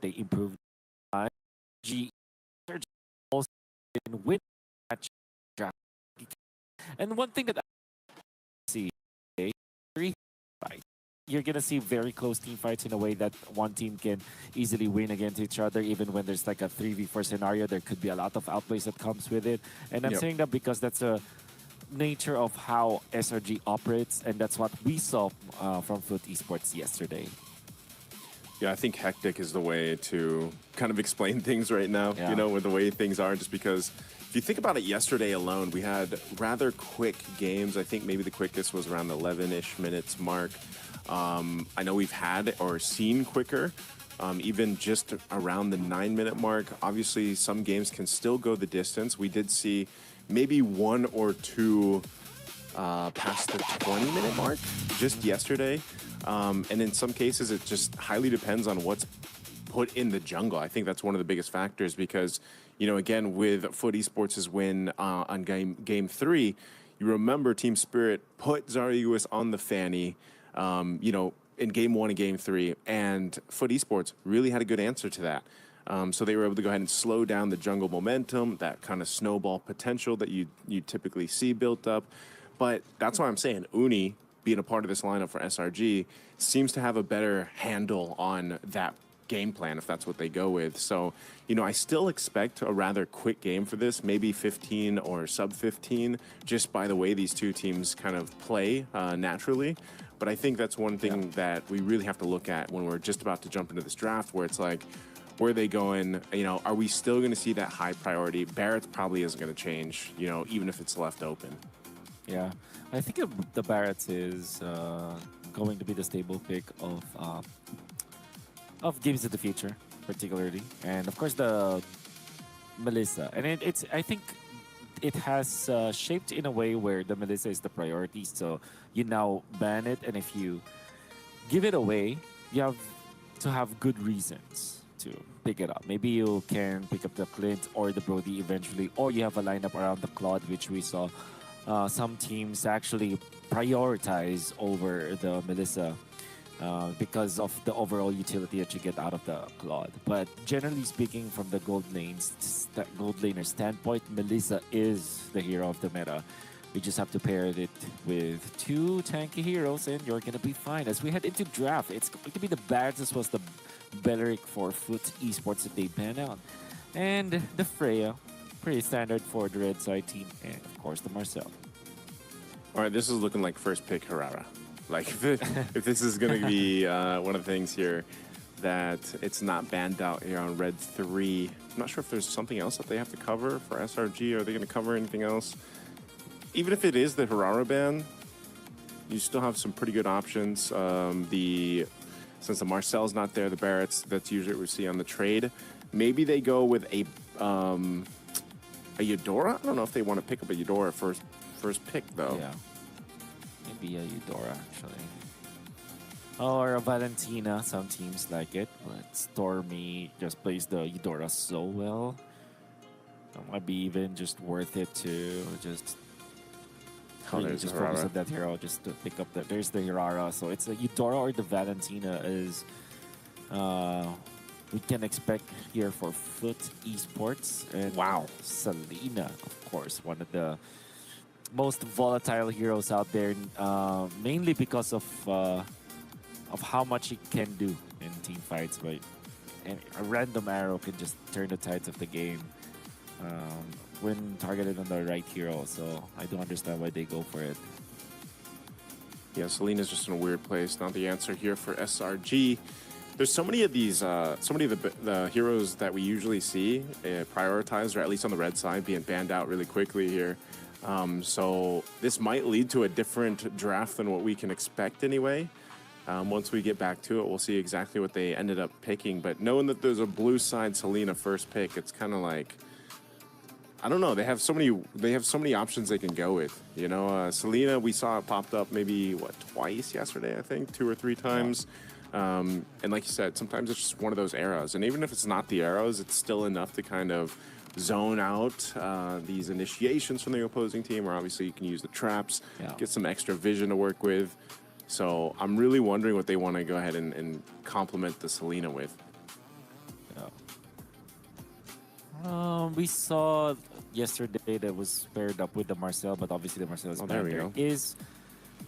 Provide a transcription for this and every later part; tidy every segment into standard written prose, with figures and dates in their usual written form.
they improved. G also in win match draft. And one thing that I see, okay, three fights. You're gonna see very close team fights in a way that one team can easily win against each other. Even when there's like a 3v4 scenario, there could be a lot of outplays that comes with it. And I'm saying that because that's a nature of how SRG operates, and that's what we saw from Foot Esports yesterday. Yeah, I think hectic is the way to kind of explain things right now, Yeah. you know, with the way things are, just because if you think about it yesterday alone, we had rather quick games. I think maybe the quickest was around 11-ish minutes mark. I know we've had or seen quicker, even just around the 9-minute mark. Obviously, some games can still go the distance. We did see maybe one or two past the 20-minute mark just yesterday. And in some cases, it just highly depends on what's put in the jungle. I think that's one of the biggest factors because, you know, again, with Foot Esports' win on game 3, you remember Team Spirit put Zarius on the fanny, you know, in game 1 and game 3, and Foot Esports really had a good answer to that. So they were able to go ahead and slow down the jungle momentum, that kind of snowball potential that you typically see built up. But that's why I'm saying Uni, being a part of this lineup for SRG, seems to have a better handle on that game plan if that's what they go with. So, you know, I still expect a rather quick game for this, maybe 15 or sub 15, just by the way these two teams kind of play naturally. But I think that's one thing that we really have to look at when we're just about to jump into this draft, where it's like, where are they going? You know, are we still going to see that high priority? Barrett's probably isn't going to change, you know, even if it's left open. Yeah, I think the Barretts is going to be the stable pick of games of the future, particularly, and of course the Melissa. And it's I think it has shaped in a way where the Melissa is the priority. So you now ban it, and if you give it away, you have to have good reasons to pick it up. Maybe you can pick up the Clint or the Brody eventually, or you have a lineup around the Claude, which we saw some teams actually prioritize over the Melissa because of the overall utility that you get out of the Claude. But generally speaking, from the gold laner standpoint, Melissa is the hero of the meta. We just have to pair it with two tanky heroes, and you're gonna be fine. As we head into draft, it's going to be the Barretts as well as the Beleric for Foot Esports that they ban out, and the Freya, pretty standard for the red side team, and of course the Marcel. All right, this is looking like first pick Herrera. Like, if this is going to be one of the things here that it's not banned out here on red 3. I'm not sure if there's something else that they have to cover for SRG. Are they going to cover anything else? Even if it is the Herrera ban, you still have some pretty good options. Since the Marcel's not there, the Barretts, that's usually what we see on the trade. Maybe they go with a Eudora? I don't know if they want to pick up a Eudora first pick, though. Yeah. Maybe a Eudora, actually. Or a Valentina. Some teams like it, but Stormy just plays the Eudora so well. It might be even just worth it to just really just focus on that hero, just to pick up the... There's the Hirara, so it's a Eudora or the Valentina is... we can expect here for Foot Esports. And wow. Selena, of course, one of the most volatile heroes out there, mainly because of how much he can do in team fights. But and a random arrow can just turn the tides of the game when targeted on the right hero. So I don't understand why they go for it. Yeah, Selena's just in a weird place. Not the answer here for SRG. There's so many of these, so many of the heroes that we usually see prioritized, or at least on the red side, being banned out really quickly here. So this might lead to a different draft than what we can expect anyway. Once we get back to it, we'll see exactly what they ended up picking. But knowing that there's a blue side Selena first pick, it's kind of like, I don't know. They have so many options they can go with. You know, Selena, we saw it popped up maybe twice yesterday, I think, 2 or 3 times. And like you said, sometimes it's just one of those arrows. And even if it's not the arrows, it's still enough to kind of zone out these initiations from the opposing team, or obviously you can use the traps, get some extra vision to work with. So I'm really wondering what they want to go ahead and complement the Selena with. We saw yesterday that was paired up with the Marcel, but obviously the Marcel's Oh, there we banner go. is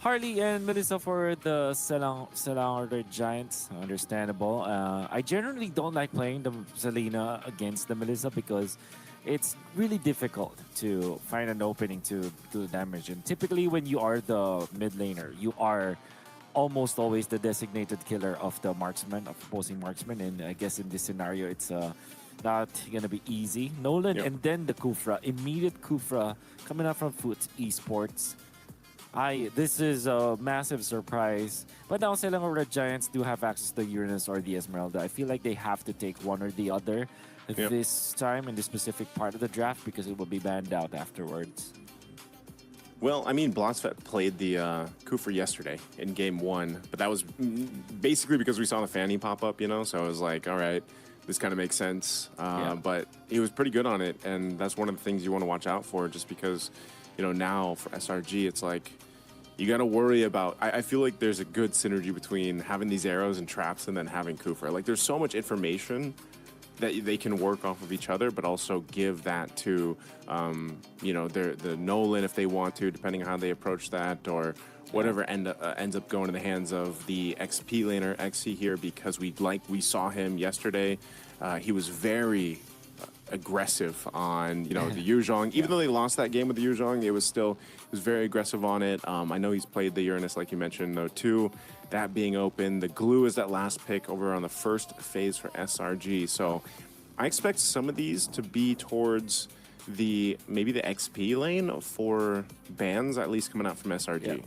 Harley and Melissa for the Selang or the Giants. Understandable. I generally don't like playing the Selena against the Melissa because it's really difficult to find an opening to do damage. And typically, when you are the mid laner, you are almost always the designated killer of the marksman, of opposing marksman. And I guess in this scenario, it's not gonna be easy. Nolan Yep. and then the Kufra, immediate Kufra coming up from Foot Esports. This is a massive surprise. But now Selangor Red Giants do have access to Uranus or the Esmeralda. I feel like they have to take one or the other Yep. this time in this specific part of the draft because it will be banned out afterwards. Well, I mean, Blosvet played the Kufra yesterday in game 1, but that was basically because we saw the Fanny pop up, you know? So I was like, all right, this kind of makes sense. Yeah. But he was pretty good on it, and that's one of the things you want to watch out for just because, you know, now for SRG, it's like you got to worry about. I feel like there's a good synergy between having these arrows and traps and then having Kufra. Like, there's so much information that they can work off of each other, but also give that to, you know, the Nolan if they want to, depending on how they approach that, or whatever ends up going in the hands of the XP laner, XC here, because we saw him yesterday. He was very aggressive on, you know, the Yuzhong. Even though they lost that game with the Yuzhong, it was very aggressive on it. I know he's played the Uranus, like you mentioned, though, too. That being open. The glue is that last pick over on the first phase for SRG. So I expect some of these to be towards maybe the XP lane for bans, at least coming out from SRG. Yeah.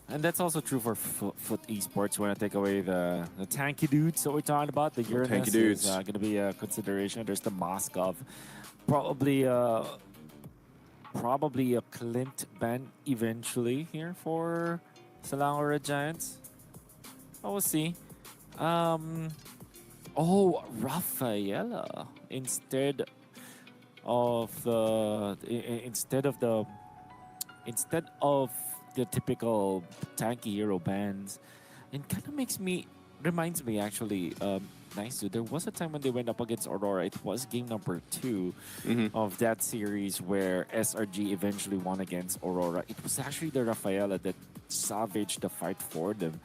And that's also true for Foot Esports. When I take away the tanky dudes that we're talking about, the Uranus tanky dudes. is going to be a consideration. There's the Moskov, probably a Clint ban eventually here for Selangor Red Giants. Oh, we'll see. Rafaela instead of the typical tanky hero bans. It kind of reminds me actually, nice dude. There was a time when they went up against Aurora. It was game number 2 of that series where SRG eventually won against Aurora. It was actually the Rafaela that savaged the fight for them.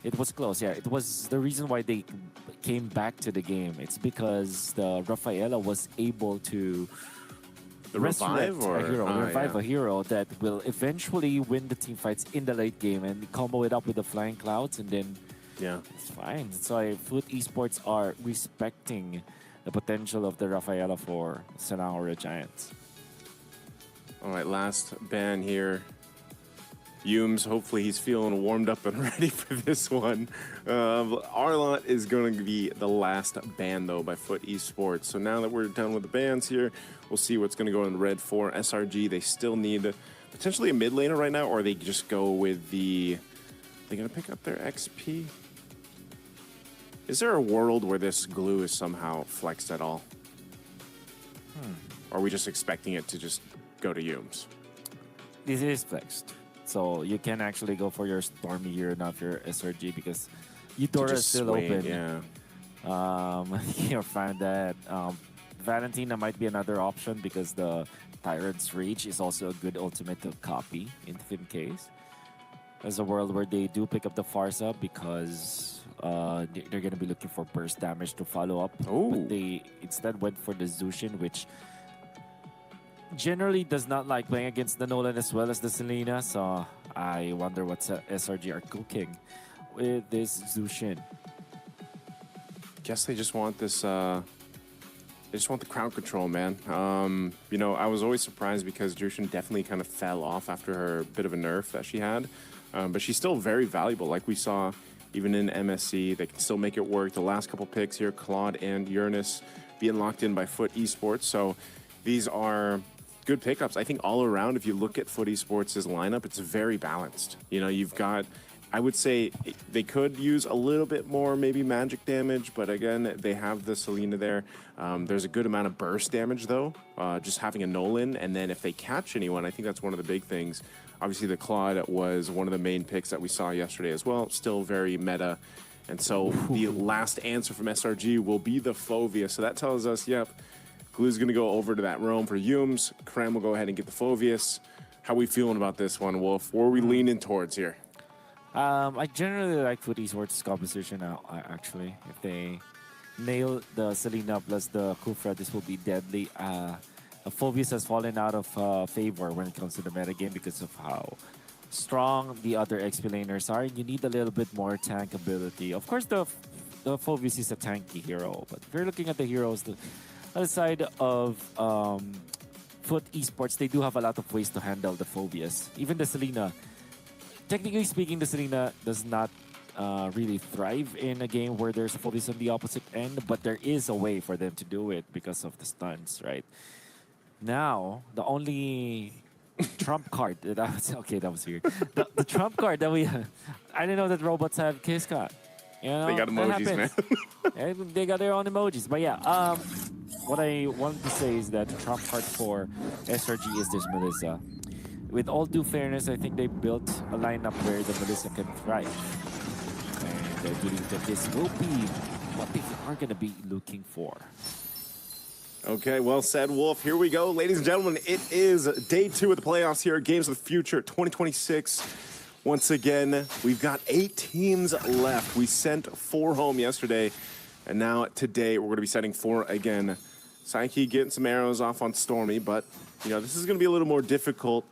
It was close, yeah. It was the reason why they came back to the game. It's because the Rafaela was able to revive a hero that will eventually win the team fights in the late game and combo it up with the flying clouds, and then it's fine. So Foot Esports are respecting the potential of the Rafaela for Selangor Red Giants. All right, last ban here. Yumes, hopefully he's feeling warmed up and ready for this one. Arlot is going to be the last ban, though, by Foot Esports. So now that we're done with the bans here, we'll see what's going to go in red for SRG. They still need potentially a mid laner right now, or they just go with they're going to pick up their XP? Is there a world where this glue is somehow flexed at all? Or are we just expecting it to just go to Yumes? This is flexed. So you can actually go for your Stormy here now for your SRG because Eudora is still open. Yeah. You'll find that Valentina might be another option because the Tyrant's Rage is also a good ultimate to copy in Thin Case. There's a world where they do pick up the Farsa because they're going to be looking for burst damage to follow up. But they instead went for the Zushin, which generally does not like playing against the Nolan as well as the Selena. So I wonder what SRG are cooking with this Zushin. Guess they just want this. They just want the crowd control, man. You know, I was always surprised because Jushin definitely kind of fell off after her bit of a nerf that she had. But she's still very valuable. Like we saw even in MSC, they can still make it work. The last couple picks here, Claude and Uranus being locked in by Foot Esports. So these are good pickups. I think all around, if you look at Foot Esports' lineup, it's very balanced. You know, you've got, I would say they could use a little bit more maybe magic damage, but again, they have the Selena there. There's a good amount of burst damage though, just having a Nolan, and then if they catch anyone, I think that's one of the big things. Obviously the Claude was one of the main picks that we saw yesterday as well, still very meta. And so the last answer from SRG will be the Fovea. So that tells us, yep, Glue's going to go over to that roam for Humes. Krem will go ahead and get the Phoveus. How we feeling about this one, Wolf? What are we leaning towards here? I generally like FUT Esports composition now, actually. If they nail the Selena plus the Kufra, this will be deadly. Phoveus has fallen out of favor when it comes to the metagame because of how strong the other XP laners are. You need a little bit more tank ability. Of course, the Phoveus is a tanky hero, but if you're looking at the heroes, the other side of FUT Esports, they do have a lot of ways to handle the Phoveus. Even the Selena. Technically speaking, the Selena does not really thrive in a game where there's a Phoveus on the opposite end, but there is a way for them to do it because of the stuns, right? Now, the only trump card that was weird. The trump card that we I didn't know that robots have Kiska. You know, they got emojis, man. And they got their own emojis. But yeah, what I wanted to say is that the trump card for SRG is this Melissa. With all due fairness, I think they built a lineup where the Melissa can thrive. And I believe that this will be what they are going to be looking for. Okay, well said, Wolf. Here we go. Ladies and gentlemen, it is day 2 of the playoffs here at Games of the Future 2026. Once again, we've got 8 teams left. We sent 4 home yesterday, and now today we're going to be sending 4 again. Psyche getting some arrows off on Stormy, but you know this is going to be a little more difficult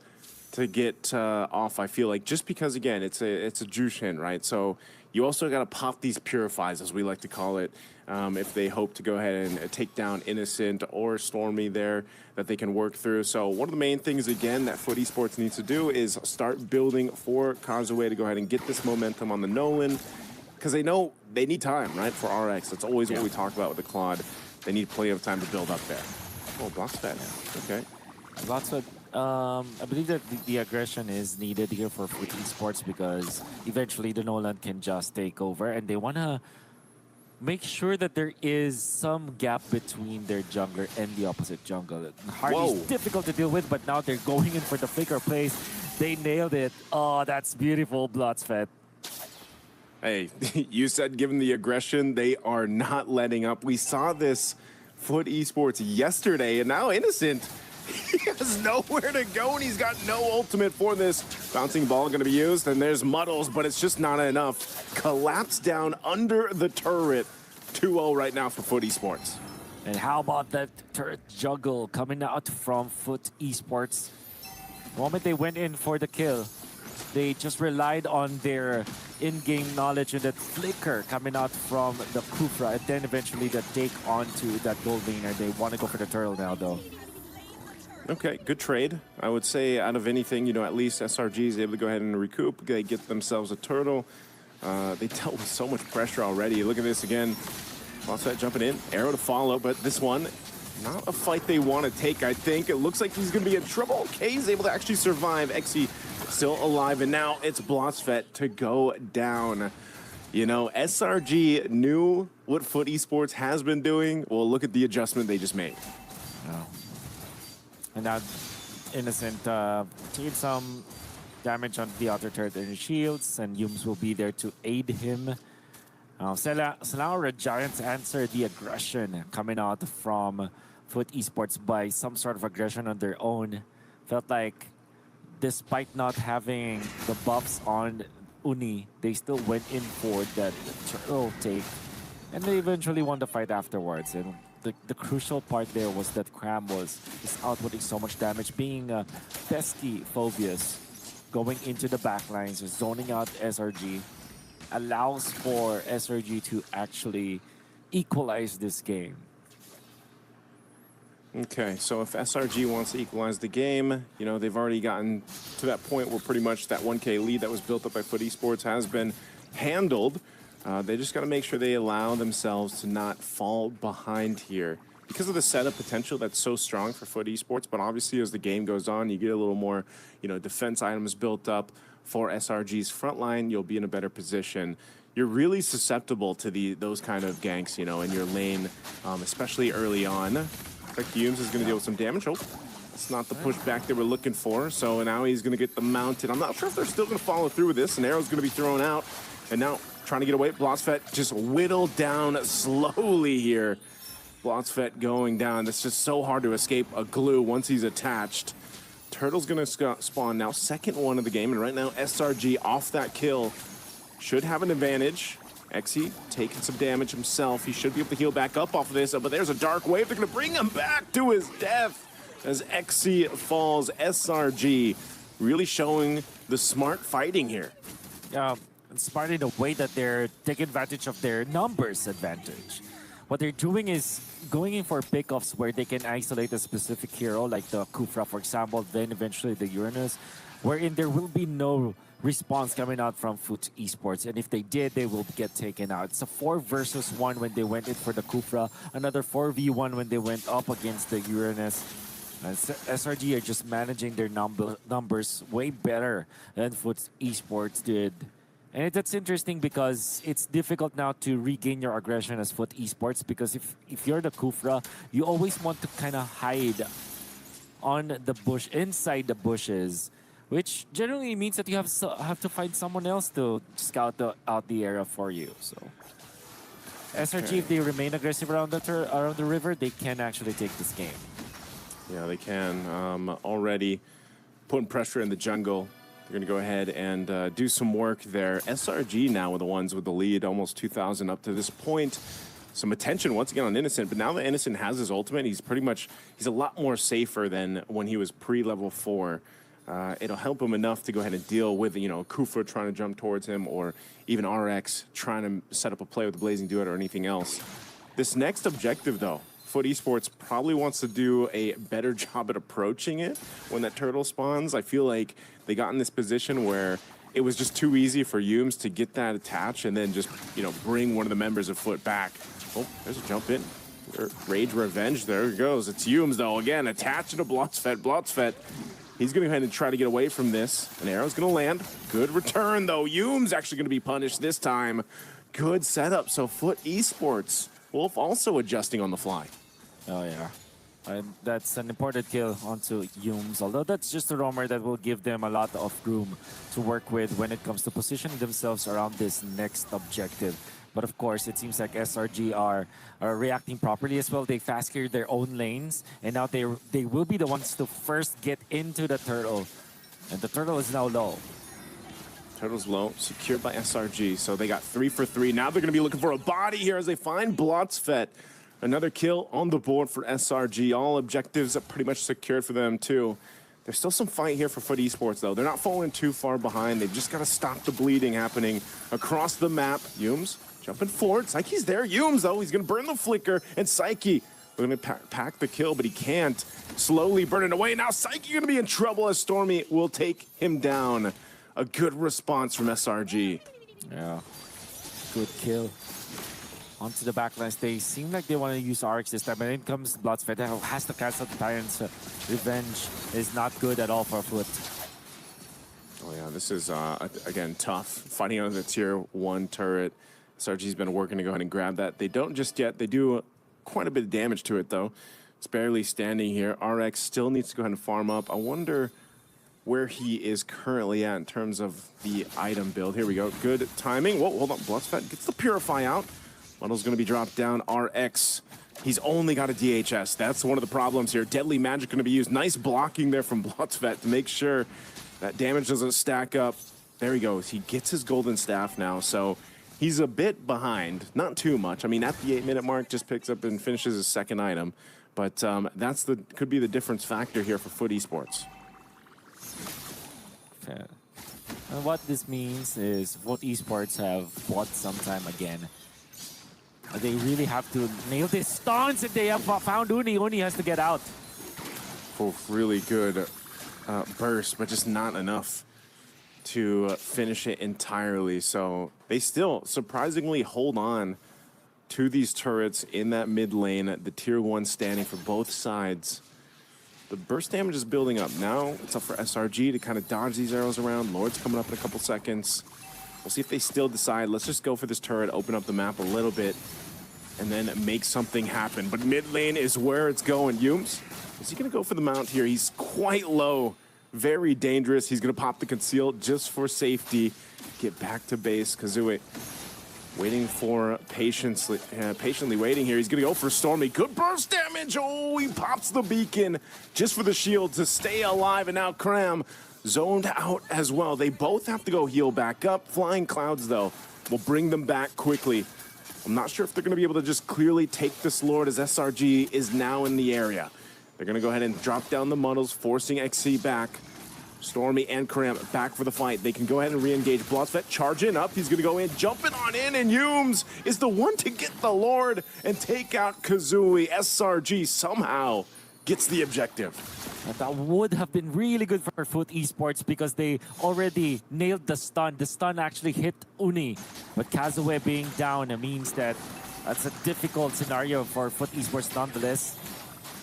to get off, I feel like, just because, again, it's a Jushin, right? So you also got to pop these purifies, as we like to call it, if they hope to go ahead and take down Innocent or Stormy there that they can work through. So one of the main things, again, that FUT Esports needs to do is start building for Kazuya to go ahead and get this momentum on the Nolan, because they know they need time, right, for RX. That's always what we talk about with the Claude. They need plenty of time to build up there. Oh, Block's fat now. Okay. Lots of I believe that the aggression is needed here for FUT Esports because eventually the Nolan can just take over, and they want to make sure that there is some gap between their jungler and the opposite jungle. Hardy's difficult to deal with, but now they're going in for the flicker plays. They nailed it. Oh, that's beautiful, Bloodsfet. Hey, you said given the aggression, they are not letting up. We saw this FUT Esports yesterday, and now Innocent, he has nowhere to go, and he's got no ultimate for this. Bouncing ball going to be used, and there's Muddles, but it's just not enough. Collapse down under the turret. 2-0 right now for FUT Esports. And how about that turret juggle coming out from FUT Esports? The moment they went in for the kill, they just relied on their in-game knowledge and that flicker coming out from the Kufra, and then eventually the take onto that gold laner. They want to go for the turtle now, though. Okay, good trade. I would say out of anything, you know, at least SRG is able to go ahead and recoup. They get themselves a turtle. They dealt with so much pressure already. Look at this again. Offset jumping in, arrow to follow, but this one, not a fight they want to take, I think. It looks like he's going to be in trouble. Kay's able to actually survive. Xe still alive, and now it's Blossfet to go down. You know, SRG knew what FUT Esports has been doing. Well, look at the adjustment they just made. Oh. And now Innocent taking some damage on the outer turret and shields, and Humes will be there to aid him. Selangor Giants answer the aggression coming out from FUT Esports by some sort of aggression on their own. Felt like despite not having the buffs on Uni, they still went in for that turtle take, and they eventually won the fight afterwards. And the crucial part there was that Cram was just outputting so much damage, being a pesky Phoveus, going into the backlines, zoning out SRG, allows for SRG to actually equalize this game. Okay, so if SRG wants to equalize the game, you know, they've already gotten to that point where pretty much that 1K lead that was built up by FUT Esports has been handled. They just got to make sure they allow themselves to not fall behind here because of the setup potential that's so strong for FUT Esports. But obviously, as the game goes on, you get a little more, you know, defense items built up for SRG's front line. You'll be in a better position. You're really susceptible to those kind of ganks, you know, in your lane, especially early on. Like Humes is going to deal with some damage. Oh, it's not the pushback they were looking for. So now he's going to get the mounted. I'm not sure if they're still going to follow through with this. An arrow's going to be thrown out. And now trying to get away. Blossfet just whittled down slowly here. Blotsfet going down. It's just so hard to escape a glue once he's attached. Turtle's going to spawn now, second one of the game, and right now SRG off that kill should have an advantage. Exy taking some damage himself. He should be able to heal back up off of this, but there's a dark wave. They're going to bring him back to his death as Exy falls. SRG really showing the smart fighting here. Smart in a way that they're taking advantage of their numbers advantage. What they're doing is going in for pickoffs where they can isolate a specific hero, like the Kufra, for example, then eventually the Uranus, wherein there will be no response coming out from Foot Esports. And if they did, they will get taken out. It's a 4 versus 1 when they went in for the Kufra, another 4v1 when they went up against the Uranus. And SRG are just managing their numbers way better than Foot Esports did. And that's interesting because it's difficult now to regain your aggression as Foot Esports, because if you're the Kufra, you always want to kind of hide on the bush, inside the bushes, which generally means that you have to find someone else to scout out the area for you. So SRG, if they remain aggressive around the river, they can actually take this game. Yeah, they can. Already putting pressure in the jungle. They're going to go ahead and do some work there. SRG now are the ones with the lead, almost 2,000 up to this point. Some attention once again on Innocent, but now that Innocent has his ultimate, he's a lot more safer than when he was pre-level 4. It'll help him enough to go ahead and deal with, Kufra trying to jump towards him, or even RX trying to set up a play with the Blazing Duet or anything else. This next objective, though, Foot Esports probably wants to do a better job at approaching it when that turtle spawns. I feel like they got in this position where it was just too easy for Yums to get that attached and then just, bring one of the members of Foot back. Oh, there's a jump in. Rage Revenge, there it goes. It's Yums, though, again, attached to Blotsfet. Blotsfet, he's going to go ahead and try to get away from this. An arrow's going to land. Good return, though. Yums actually going to be punished this time. Good setup. So Foot Esports, Wolf also adjusting on the fly. Oh, yeah. And that's an important kill onto Yums, although that's just a roamer that will give them a lot of room to work with when it comes to positioning themselves around this next objective. But of course, it seems like SRG are reacting properly as well. They fast cleared their own lanes, and now they will be the ones to first get into the turtle. And the turtle is now low. Turtle's low, secured by SRG, so they got 3 for 3. Now they're going to be looking for a body here as they find Blotsfet. Another kill on the board for SRG. All objectives are pretty much secured for them, too. There's still some fight here for Foot Esports, though. They're not falling too far behind. They've just got to stop the bleeding happening across the map. Yums jumping forward. Psyche's there. Yums, though, he's going to burn the flicker. And Psyche going to pack the kill, but he can't. Slowly burning away. Now Psyche going to be in trouble as Stormy will take him down. A good response from SRG. Yeah, good kill. Onto the backlines. They seem like they want to use RX this time, and in comes Blotsfet, who has to cancel the Tyrant's revenge. Is not good at all for Foot. Oh yeah, this is, again, tough. Fighting on the tier 1 turret. SRG's been working to go ahead and grab that. They don't just yet. They do quite a bit of damage to it, though. It's barely standing here. RX still needs to go ahead and farm up. I wonder where he is currently at in terms of the item build. Here we go. Good timing. Whoa, hold on. Blotsfet gets the Purify out. Muddle's going to be dropped down. RX, he's only got a DHS. That's one of the problems here. Deadly Magic going to be used. Nice blocking there from Blotsfet to make sure that damage doesn't stack up. There he goes. He gets his golden staff now, so he's a bit behind. Not too much. I mean, at the 8-minute mark, just picks up and finishes his second item. But could be the difference factor here for Foot Esports. Okay. And what this means is Foot Esports have bought some time again. They really have to nail this stance if they have found Uni. Uni has to get out. Oh, really good burst, but just not enough to finish it entirely. So they still surprisingly hold on to these turrets in that mid lane. The tier 1 standing for both sides. The burst damage is building up. Now it's up for SRG to kind of dodge these arrows around. Lord's coming up in a couple seconds. We'll see if they still decide, let's just go for this turret, open up the map a little bit, and then make something happen. But mid lane is where it's going. Yums, is he going to go for the mount here? He's quite low. Very dangerous. He's going to pop the conceal just for safety. Get back to base. Kazooie Waiting for patiently waiting here. He's going to go for Stormy. Good burst damage. Oh, he pops the beacon just for the shield to stay alive. And now Cram zoned out as well. They both have to go heal back up. Flying Clouds, though, will bring them back quickly. I'm not sure if they're going to be able to just clearly take this Lord as SRG is now in the area. They're going to go ahead and drop down the muddles, forcing XC back. Stormy and Cram back for the fight. They can go ahead and re-engage. Bloodfett charging up. He's going to go in, jumping on in, and Humes is the one to get the Lord and take out Kazooie. SRG somehow gets the objective. And that would have been really good for Foot Esports because they already nailed the stun. The stun actually hit Uni, but Kazooie being down means that that's a difficult scenario for Foot Esports nonetheless.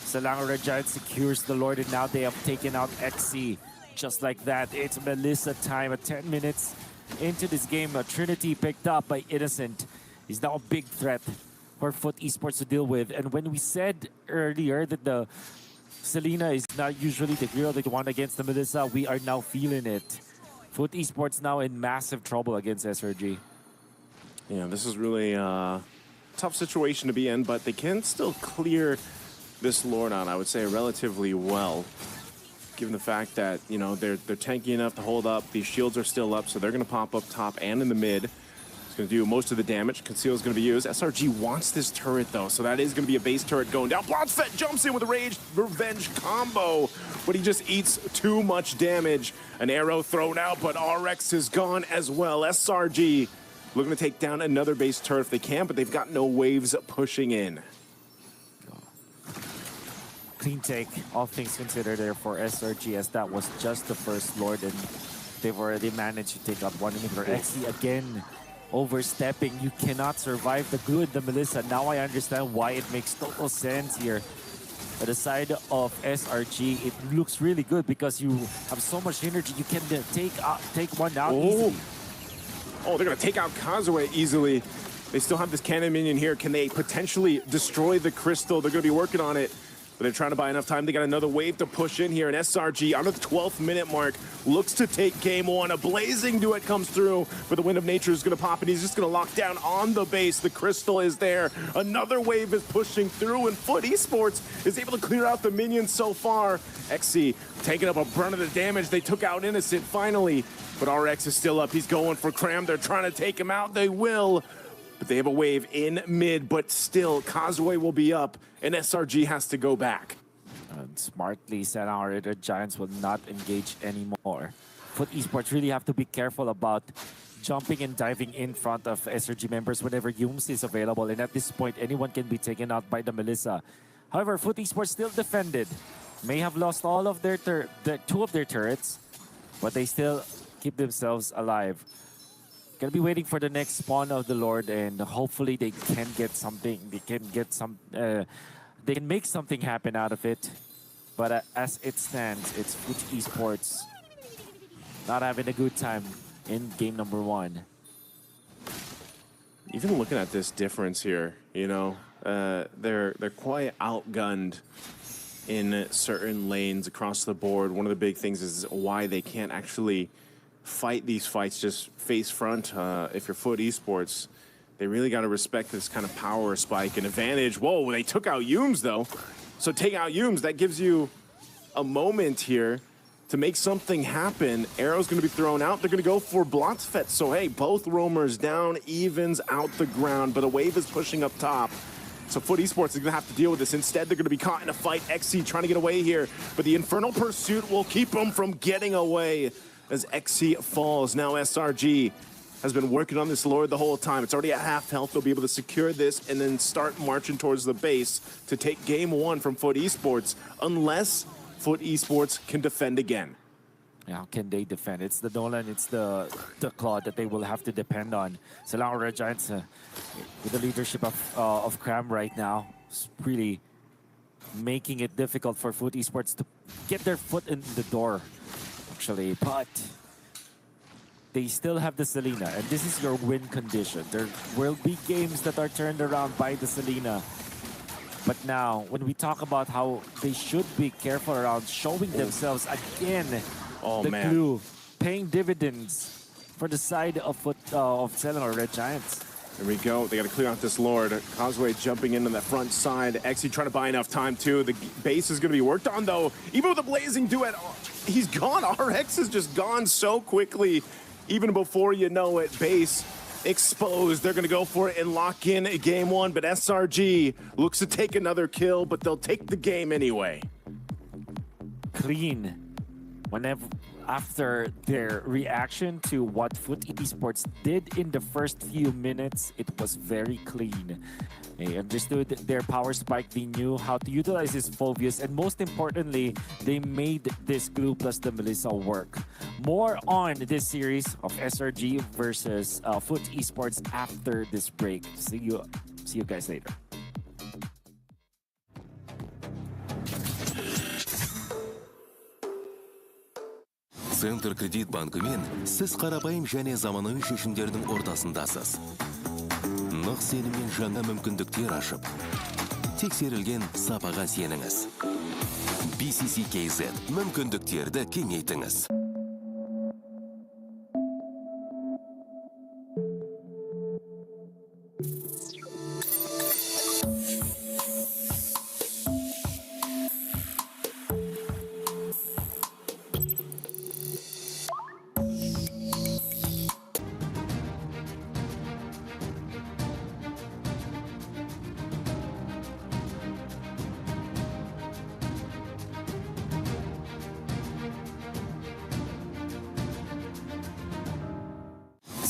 Selangor Red Giant secures the Lord, and now they have taken out XC. Just like that, it's Melissa time at 10 minutes into this game. Trinity picked up by Innocent is now a big threat for Foot Esports to deal with. And when we said earlier that the Selena is not usually the hero that won against the Melissa, we are now feeling it. Foot Esports now in massive trouble against SRG. Yeah, this is really a tough situation to be in, but they can still clear this Lord out, I would say, relatively well. Given the fact that, you know, they're tanky enough to hold up. These shields are still up, so they're going to pop up top and in the mid. It's going to do most of the damage. Conceal is going to be used. SRG wants this turret, though, so that is going to be a base turret going down. Bloodfett jumps in with a Rage Revenge combo, but he just eats too much damage. An arrow thrown out, but RX is gone as well. SRG looking to take down another base turret if they can, but they've got no waves pushing in. Clean take, all things considered there for SRG, as that was just the first Lord, and they've already managed to take out one inhibitor. XC again overstepping. You cannot survive the good, the Melissa. Now I understand why it makes total sense here. At the side of SRG, it looks really good because you have so much energy. You can take one out easily. Oh, they're going to take out Kazooie easily. They still have this cannon minion here. Can they potentially destroy the crystal? They're going to be working on it. But they're trying to buy enough time. They got another wave to push in here. And SRG, under the 12th minute mark, looks to take game one. A blazing duet comes through, but the Wind of Nature is going to pop, and he's just going to lock down on the base. The crystal is there. Another wave is pushing through, and Foot Esports is able to clear out the minions so far. XC taking up a brunt of the damage. They took out Innocent finally, but RX is still up. He's going for Cram. They're trying to take him out. They will. But they have a wave in mid, but still, Kazooie will be up, and SRG has to go back. And smartly, Selangor Red Giants will not engage anymore. Foot Esports really have to be careful about jumping and diving in front of SRG members whenever Humes is available, and at this point, anyone can be taken out by the Melissa. However, Foot Esports still defended. May have lost all of their two of their turrets, but they still keep themselves alive. Gonna be waiting for the next spawn of the Lord, and hopefully they can get something. They can make something happen out of it. But as it stands, it's Foot Esports not having a good time in game number one. Even looking at this difference here, you know, they're quite outgunned in certain lanes across the board. One of the big things is why they can't actually fight these fights just face front. If you're Foot Esports, they really got to respect this kind of power spike and advantage. Whoa, they took out Humes though. So take out Humes, that gives you a moment here to make something happen. Arrow's going to be thrown out. They're going to go for Blotsfet. So hey, both roamers down, evens out the ground, but a wave is pushing up top. So Foot Esports is going to have to deal with this. Instead, they're going to be caught in a fight. XC trying to get away here, but the Infernal Pursuit will keep them from getting away. As XC falls, now SRG has been working on this Lord the whole time. It's already at half health. They'll be able to secure this and then start marching towards the base to take game one from Foot Esports, unless Foot Esports can defend again. How can they defend? It's the Nolan, it's the Claw that they will have to depend on. Selangor Red Giants, with the leadership of Cram right now, is really making it difficult for Foot Esports to get their foot in the door. Actually, but they still have the Selena, and this is your win condition. There will be games that are turned around by the Selena. But now, when we talk about how they should be careful around showing themselves again, the clue, paying dividends for the side of Selangor Red Giants. There we go. They got to clear out this Lord. Causeway jumping in on the front side. Exy trying to buy enough time, too. The base is going to be worked on, though. Even with the blazing duet, he's gone. RX is just gone so quickly. Even before you know it, base exposed. They're going to go for it and lock in game one. But SRG looks to take another kill, but they'll take the game anyway. Clean. After their reaction to what Foot Esports did in the first few minutes, it was very clean. They understood their power spike, they knew how to utilize his Phobius, and most importantly, they made this glue plus the Melissa work. More on this series of SRG versus Foot Esports after this break. See you guys later. Центр кредит банкымен сіз қарапайым және заманауи шешімдердің ортасындасыз. Нық сеніммен жаңа мүмкіндіктер ашып, тексерілген сапаға сеніңіз. BCCKZ мүмкіндіктерді кеңейтіңіз.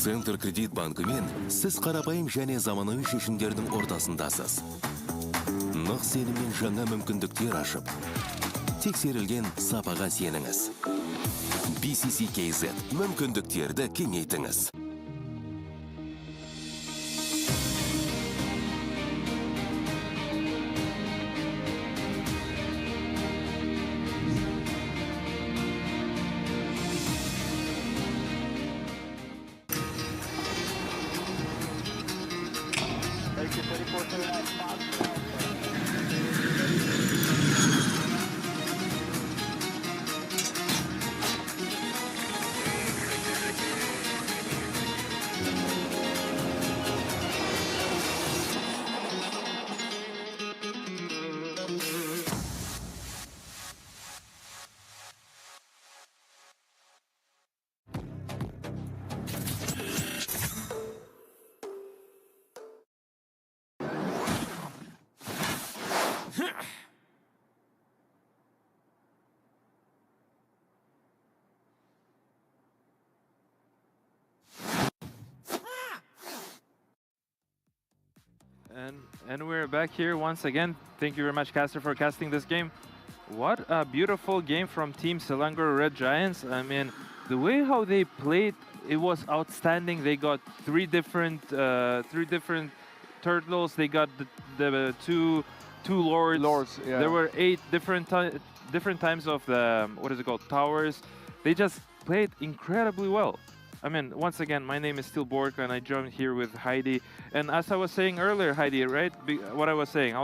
Центр кредит банкымен сіз қарапайым және заманауи шешімдердің ортасындасыз. Нық сеніммен жаңа мүмкіндіктер ашып, тексерілген сапаға сеніңіз. BCCKZ мүмкіндіктерді кеңейтіңіз. And we're back here once again. Thank you very much, Caster, for casting this game. What a beautiful game from Team Selangor Red Giants. I mean, the way how they played, it was outstanding. They got three different turtles. They got the two lords. Yeah. There were 8 different times of the towers. They just played incredibly well. I mean, once again, my name is still Borka, and I joined here with Heidi. And as I was saying earlier, Heidi, right? What I was saying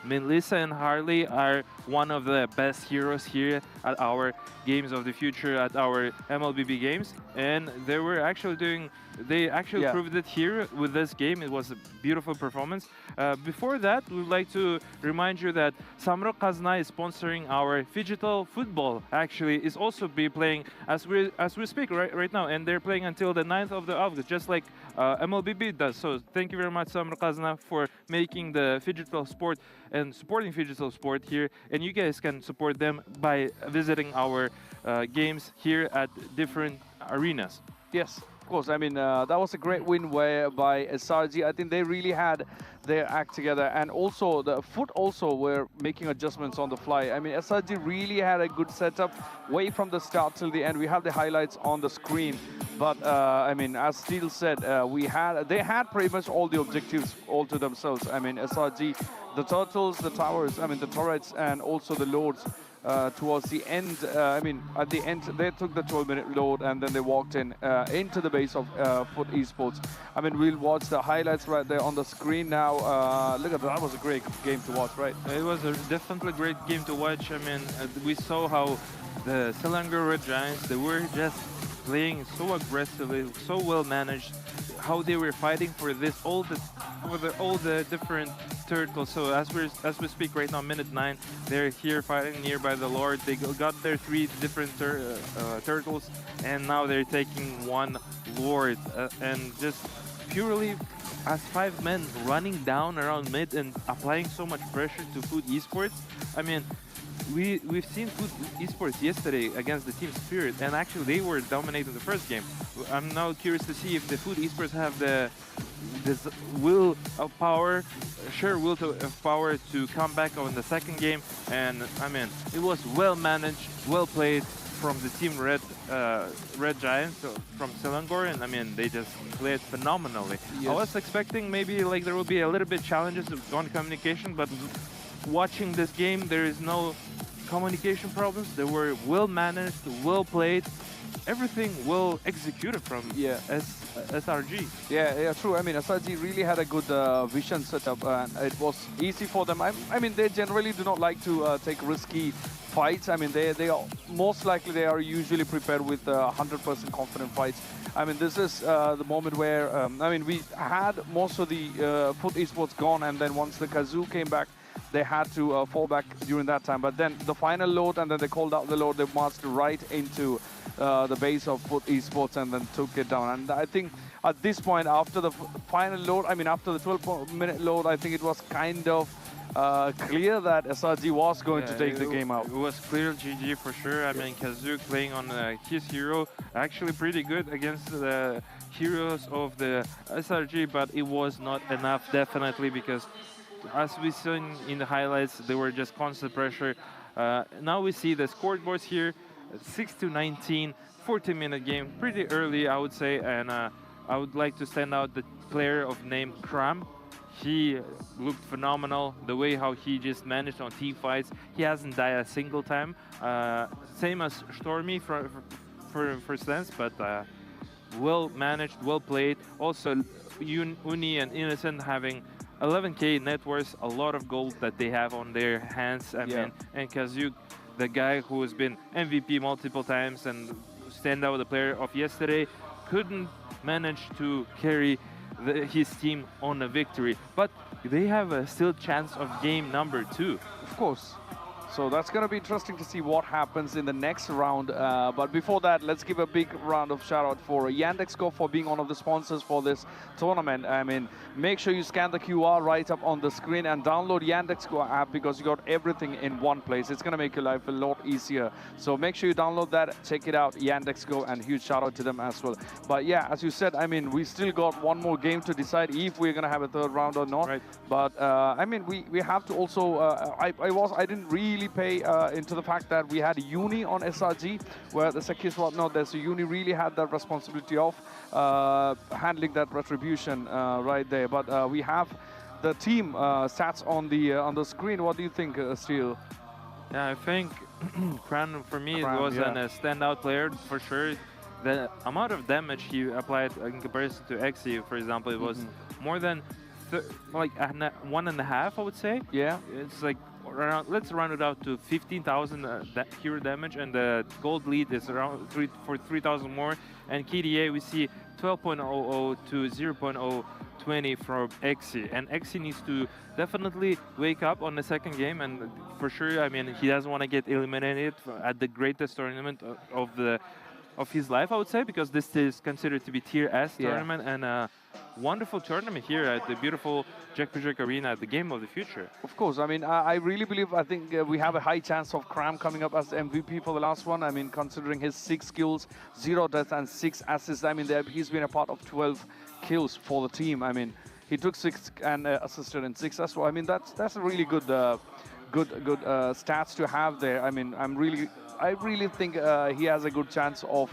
Melissa and Harley are one of the best heroes here at our Games of the Future, at our MLBB games. And they actually proved it here with this game. It was a beautiful performance. Before that, we would like to remind you that Samro Kazna is sponsoring our Digital Football. Actually, is also be playing as we speak right now, and they're playing until the 9th of August, just like MLBB does. So thank you very much, Samro Kazna, for making the Digital Sport and supporting Digital Sport here. And you guys can support them by visiting our games here at different arenas. Yes, of course. I mean, that was a great win by SRG. I think they really had their act together, and also the Foot also were making adjustments on the fly. I mean, SRG really had a good setup way from the start till the end. We have the highlights on the screen, but I mean, as Steel said, they had pretty much all the objectives all to themselves. I mean, SRG, the turtles, the towers, I mean, the turrets, and also the lords. Towards the end, I mean, at the end, they took the 12-minute load, and then they walked into the base of Foot Esports. I mean, we'll watch the highlights right there on the screen now. Look at that. That was a great game to watch, right? It was a definitely great game to watch. I mean, we saw how the Selangor Red Giants, they were just playing so aggressively, so well managed. how they were fighting for all the different turtles. So as we speak right now, minute 9, they're here fighting nearby the Lord. They got their 3 different turtles, and now they're taking 1 Lord, and just purely as 5 men running down around mid and applying so much pressure to Food Esports. I mean, we've seen Food Esports yesterday against the Team Spirit, and actually they were dominating the first game. I'm now curious to see if the Food Esports have this will of power, of power to come back on the second game. And I mean, it was well managed, well played from the Team Red Giants from Selangor, and I mean, they just played phenomenally. Yes. I was expecting maybe like there will be a little bit challenges on communication, but watching this game, there is no communication problems. They were well managed, well played, everything well executed from SRG. Yeah, true. I mean, SRG really had a good vision setup, and it was easy for them. I mean, they generally do not like to take risky fights. I mean, they are most likely they are usually prepared with 100% confident fights. I mean, this is the moment where I mean, we had most of the Foot Esports gone, and then once the Kazoo came back, they had to fall back during that time. But then the final load, and then they called out the load, they marched right into the base of Foot Esports and then took it down. And I think at this point, after the final load, I mean, after the 12-minute load, I think it was kind of clear that SRG was going to take the game out. It was clear GG for sure. I mean, Kazoo playing on his hero, actually pretty good against the heroes of the SRG, but it was not enough, definitely, because as we saw in the highlights, they were just constant pressure. Now we see the scoreboards here, 6-19, 40-minute game, pretty early, I would say, and I would like to stand out the player of name Kram. He looked phenomenal, the way how he just managed on team fights. He hasn't died a single time. Same as Stormy for sense, but well managed, well played. Also, Uni and Innocent having 11k net worth, a lot of gold that they have on their hands. I mean, and Kazoo, the guy who has been MVP multiple times and stand out the player of yesterday, couldn't manage to carry his team on a victory. But they have a still chance of game number 2. Of course. So that's going to be interesting to see what happens in the next round. But before that, let's give a big round of shout out for Yandex.Go for being one of the sponsors for this tournament. I mean, make sure you scan the QR right up on the screen and download Yandex.Go app, because you got everything in one place. It's going to make your life a lot easier. So make sure you download that, check it out, Yandex.Go, and huge shout out to them as well. But yeah, as you said, I mean, we still got one more game to decide if we're going to have a third round or not. Right. But I mean, we have to also, I didn't really pay into the fact that we had Uni on SRG, where the Sekis was not there. So Uni really had that responsibility of handling that retribution right there. But we have the team stats on the screen. What do you think, Steel? Yeah, I think Kran for me was a standout player for sure. The amount of damage he applied in comparison to Xe, for example, it was more than like 1.5, I would say. Yeah, it's like around, let's round it out to 15,000 hero damage, and the gold lead is around 3,000 more. And KDA we see 12.00 to 0.020 from Xe, and Xe needs to definitely wake up on the second game, and for sure, I mean, he doesn't want to get eliminated at the greatest tournament of his life, I would say, because this is considered to be Tier S tournament, and a wonderful tournament here at the beautiful Jack Project Arena at the Game of the Future. of course. I mean, I really believe, I think we have a high chance of Kram coming up as MVP for the last one. I mean, considering his 6 kills, 0 deaths, and 6 assists, I mean, he's been a part of 12 kills for the team. I mean, he took 6 and assisted in 6 as well. I mean, that's a really good stats to have there. I mean, I really think he has a good chance of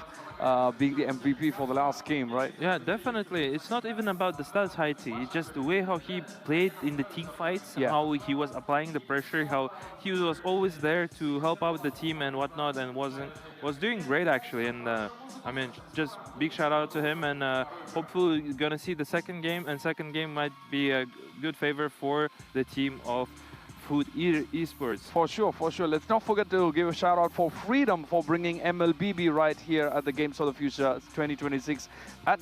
being the MVP for the last game, right? Yeah, definitely. It's not even about the stats, Haiti. It's just the way how he played in the team fights, how he was applying the pressure, how he was always there to help out the team and whatnot, and was doing great actually. And I mean, just big shout out to him, and hopefully you're gonna see the second game, and second game might be a good favor for the team of Food Esports. For sure, for sure. Let's not forget to give a shout out for Freedom for bringing MLBB right here at the Games of the Future 2026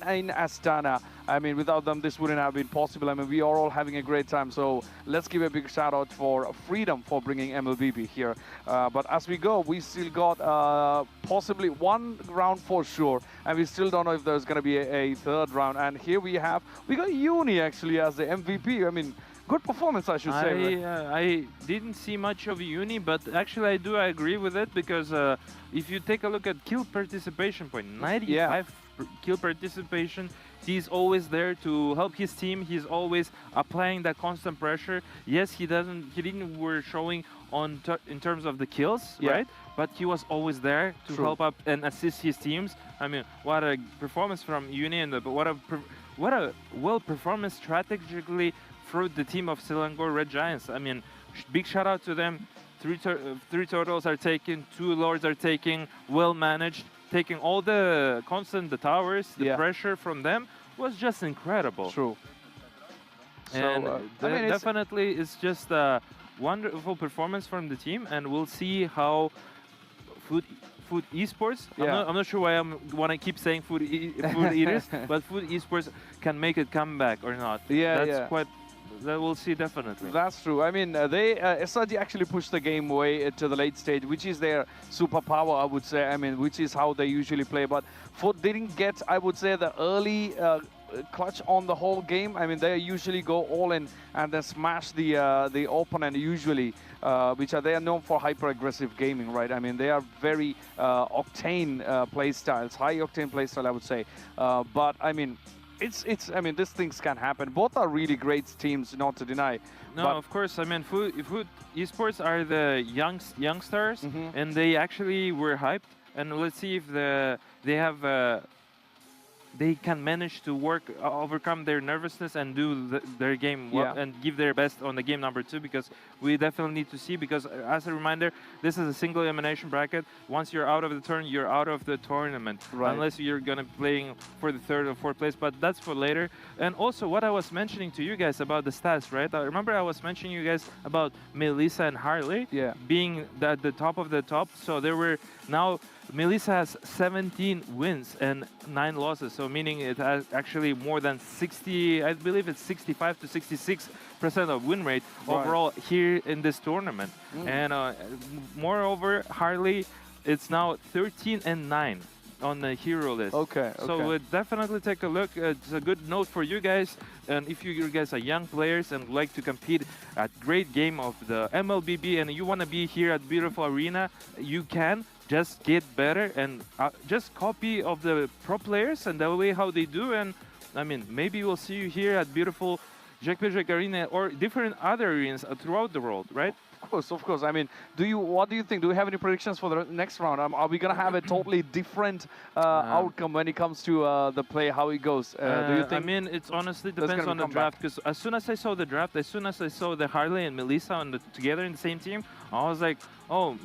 in Astana. I mean, without them, this wouldn't have been possible. I mean, we are all having a great time. So let's give a big shout out for Freedom for bringing MLBB here. But as we go, we still got possibly one round for sure, and we still don't know if there's going to be a third round. And here we got Uni actually as the MVP. I mean, good performance, I should say. Right? I didn't see much of Uni, but actually I agree with it because if you take a look at kill participation point, 95 kill participation, he's always there to help his team. He's always applying that constant pressure. Yes, he didn't were showing in terms of the kills, right? But he was always there to help up and assist his teams. I mean, what a performance from Uni, and what a well performance strategically through the team of Selangor Red Giants. I mean, big shout out to them. Three totals are taken, 2 lords are taken, well managed. Taking all the towers, the pressure from them was just incredible. True. And so, I mean, definitely it's just a wonderful performance from the team, and we'll see how Food Esports. I'm not sure why I want to keep saying Food Eaters, but Food Esports can make a comeback or not. That's quite. That we'll see definitely. That's true. I mean, SRG actually pushed the game way to the late stage, which is their superpower, I would say. I mean, which is how they usually play. But Food didn't get, I would say, the early clutch on the whole game. I mean, they usually go all in and then smash the opponent usually, they are known for hyper-aggressive gaming, right? I mean, they are very octane play styles, high-octane play style, I would say. But I mean, I mean, these things can happen. Both are really great teams, not to deny. No, of course. I mean, Food Esports are the youngsters, and they actually were hyped. And let's see if they have they can manage to overcome their nervousness and do their game well and give their best on the game number 2, because we definitely need to see, because as a reminder, this is a single elimination bracket. Once you're out of the turn, you're out of the tournament, unless you're gonna playing for the 3rd or 4th place, but that's for later. And also what I was mentioning to you guys about the stats, right? I remember I was mentioning you guys about Melissa and Harley being at the top of the top. So there were now Melissa has 17 wins and 9 losses, so meaning it has actually more than 60, I believe it's 65 to 66% of win rate overall here in this tournament. And moreover, Harley, it's now 13 and 9 on the hero list. So we'll definitely take a look. It's a good note for you guys. And if you guys are young players and like to compete at great game of the MLBB and you want to be here at beautiful arena, you can. Just get better and just copy of the pro players and the way how they do. And I mean, maybe we'll see you here at beautiful Jack Arena or different other arenas throughout the world, right? Of course. I mean, what do you think? Do we have any predictions for the next round? Are we gonna have a totally different outcome when it comes to the play, how it goes? Do you think? I mean, it honestly depends on the draft, because as soon as I saw the draft, as soon as I saw the Harley and Melissa together in the same team, I was like, oh,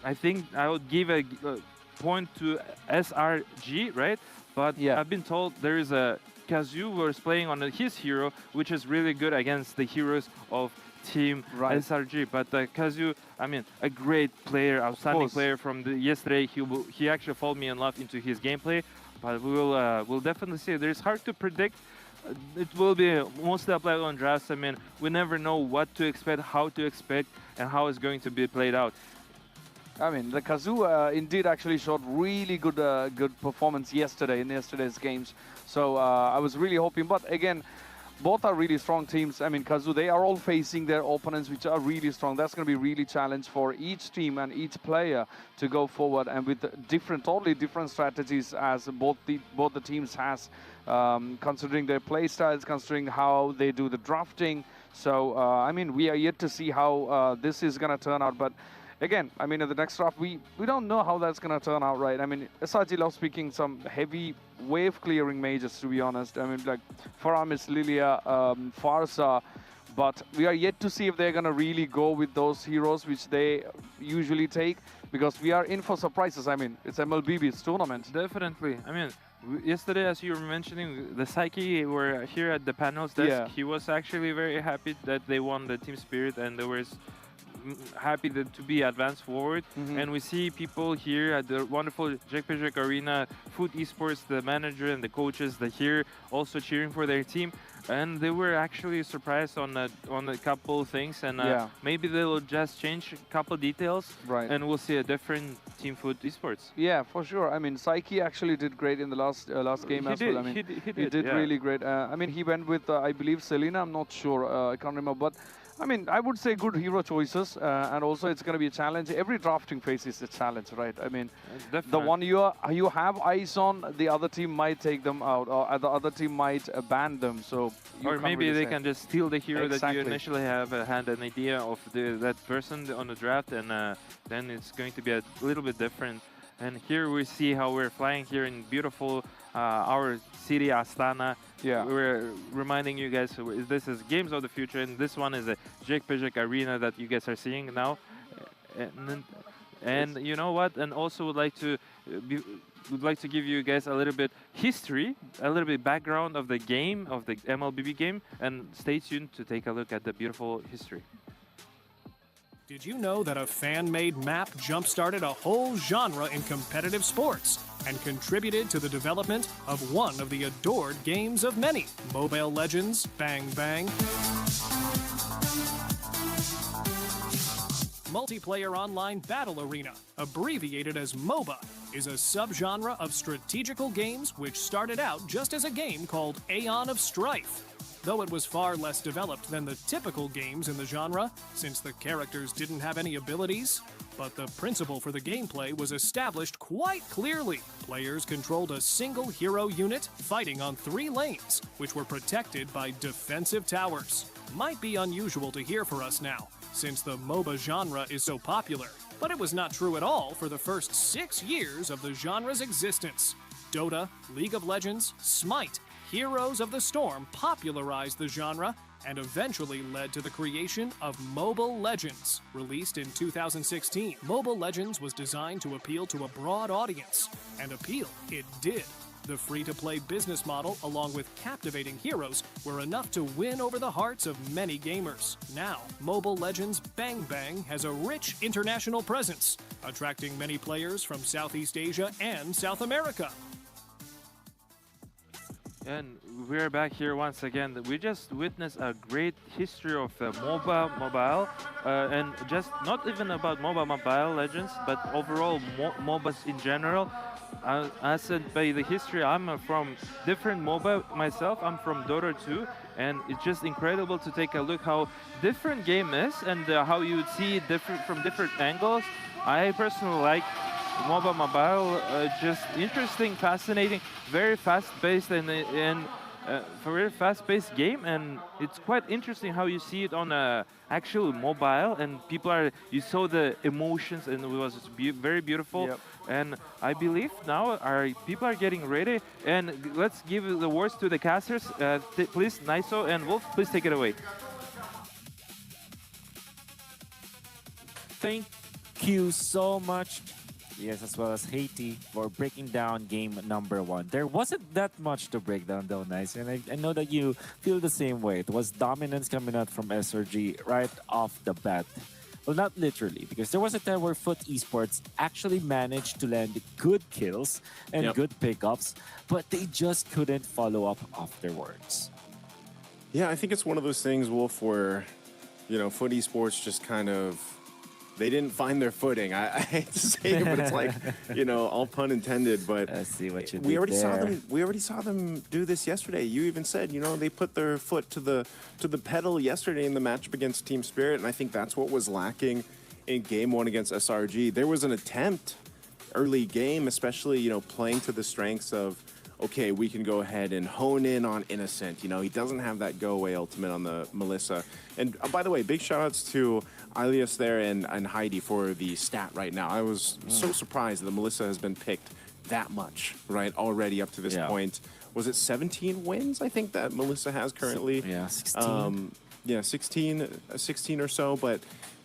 I think I would give a point to SRG, right? But I've been told there is a Kazu was playing on his hero, which is really good against the heroes of Team SRG. But Kazu, I mean, a great player, outstanding player from yesterday. He actually followed me in love into his gameplay. But we'll definitely see. It's hard to predict. It will be mostly applied on drafts. I mean, we never know what to expect, how to expect, and how it's going to be played out. I mean, the Kazu indeed actually showed really good performance yesterday in yesterday's games. So I was really hoping, but again, both are really strong teams. I mean, Kazu, they are all facing their opponents, which are really strong. That's going to be really challenge for each team and each player to go forward, and with totally different strategies as both the teams has, considering their play styles, considering how they do the drafting. So I mean, we are yet to see how this is going to turn out, but. Again, I mean, in the next draft, we don't know how that's going to turn out, right? I mean, SRG loves picking some heavy wave-clearing mages, to be honest. I mean, like Faramis, Lilia, Farsa, but we are yet to see if they're going to really go with those heroes, which they usually take. because we are in for surprises. I mean, it's MLBB's tournament. Definitely. I mean, yesterday, as you were mentioning, the Psyche were here at the panel's desk. Yeah. He was actually very happy that they won the Team Spirit, and they were happy to be advanced forward. And we see people here at the wonderful Siapakah Arena, Food Esports, the manager and the coaches, they're here also cheering for their team. And they were actually surprised on a couple things, and maybe they'll just change a couple details, Right. and we'll see a different Team Food Esports. Yeah, for sure. I mean, Psyche actually did great in the last game He as did, well. I mean, he he did yeah. really great. I mean, he went with, I believe, Selena. I'm not sure. I can't remember. But, I mean, I would say good hero choices. And also, it's going to be a challenge. Every drafting phase is a challenge, right? I mean, the one you have eyes on, the other team might take them out, or the other team might ban them. So, or maybe they can just steal the hero that you Exactly. initially had an idea of that person on the draft, and then it's going to be a little bit different. And here we see how we're flying here in beautiful our city, Astana. Yeah. We're reminding you guys, this is Games of the Future, and this one is a Siapakah Arena that you guys are seeing now. And you know what? And also would like to give you guys a little bit history, a little bit background of the game, of the MLBB game, and stay tuned to take a look at the beautiful history. Did you know that a fan-made map jump-started a whole genre in competitive sports and contributed to the development of one of the adored games of many, Mobile Legends Bang Bang? Multiplayer Online Battle Arena, abbreviated as MOBA, is a subgenre of strategical games which started out just as a game called Aeon of Strife. Though it was far less developed than the typical games in the genre, since the characters didn't have any abilities. But the principle for the gameplay was established quite clearly. Players controlled a single hero unit fighting on 3 lanes, which were protected by defensive towers. Might be unusual to hear for us now, since the MOBA genre is so popular. But it was not true at all for the first 6 years of the genre's existence. Dota, League of Legends, Smite, Heroes of the Storm popularized the genre and eventually led to the creation of Mobile Legends. Released in 2016, Mobile Legends was designed to appeal to a broad audience, and appeal it did. The free-to-play business model, along with captivating heroes, were enough to win over the hearts of many gamers. Now, Mobile Legends Bang Bang has a rich international presence, attracting many players from Southeast Asia and South America. And we're back here once again. We just witnessed a great history of the MOBA Mobile, and just not even about MOBA Mobile Legends, but overall MOBAs in general. As said by the history, I'm from different MOBA myself. I'm from Dota 2, and it's just incredible to take a look how different game is and how you would see it from different angles. I personally like MOBA Mobile, just interesting, fascinating, very fast-paced and very fast-paced game, and it's quite interesting how you see it on a actual mobile, and you saw the emotions, and it was very beautiful. Yep. And I believe now people are getting ready, and let's give the words to the casters. Please, Naiso and Wolf, please take it away. Thank you so much. Yes, as well as Haiti for breaking down game number 1. There wasn't that much to break down though, Nice, and I know that you feel the same way. It was dominance coming out from SRG right off the bat. Well, not literally, because there was a time where Foot Esports actually managed to land good kills and good pickups, but they just couldn't follow up afterwards. Yeah, I think it's one of those things, Wolf, where, Foot Esports just kind of, they didn't find their footing. I hate to say it, but it's like, all pun intended. But I see what you we did already there. saw them. We already saw them do this yesterday. You even said, they put their foot to the pedal yesterday in the matchup against Team Spirit, and I think that's what was lacking in Game 1 against SRG. There was an attempt early game, especially playing to the strengths of, okay, we can go ahead and hone in on Innocent. He doesn't have that go-away ultimate on the Melissa. And by the way, big shout-outs to Ilias there and Heidi for the stat right now. I was so surprised that the Melissa has been picked that much, right, already up to this point. Was it 17 wins, I think, that Melissa has currently? Yeah, 16. Yeah, 16 or so, but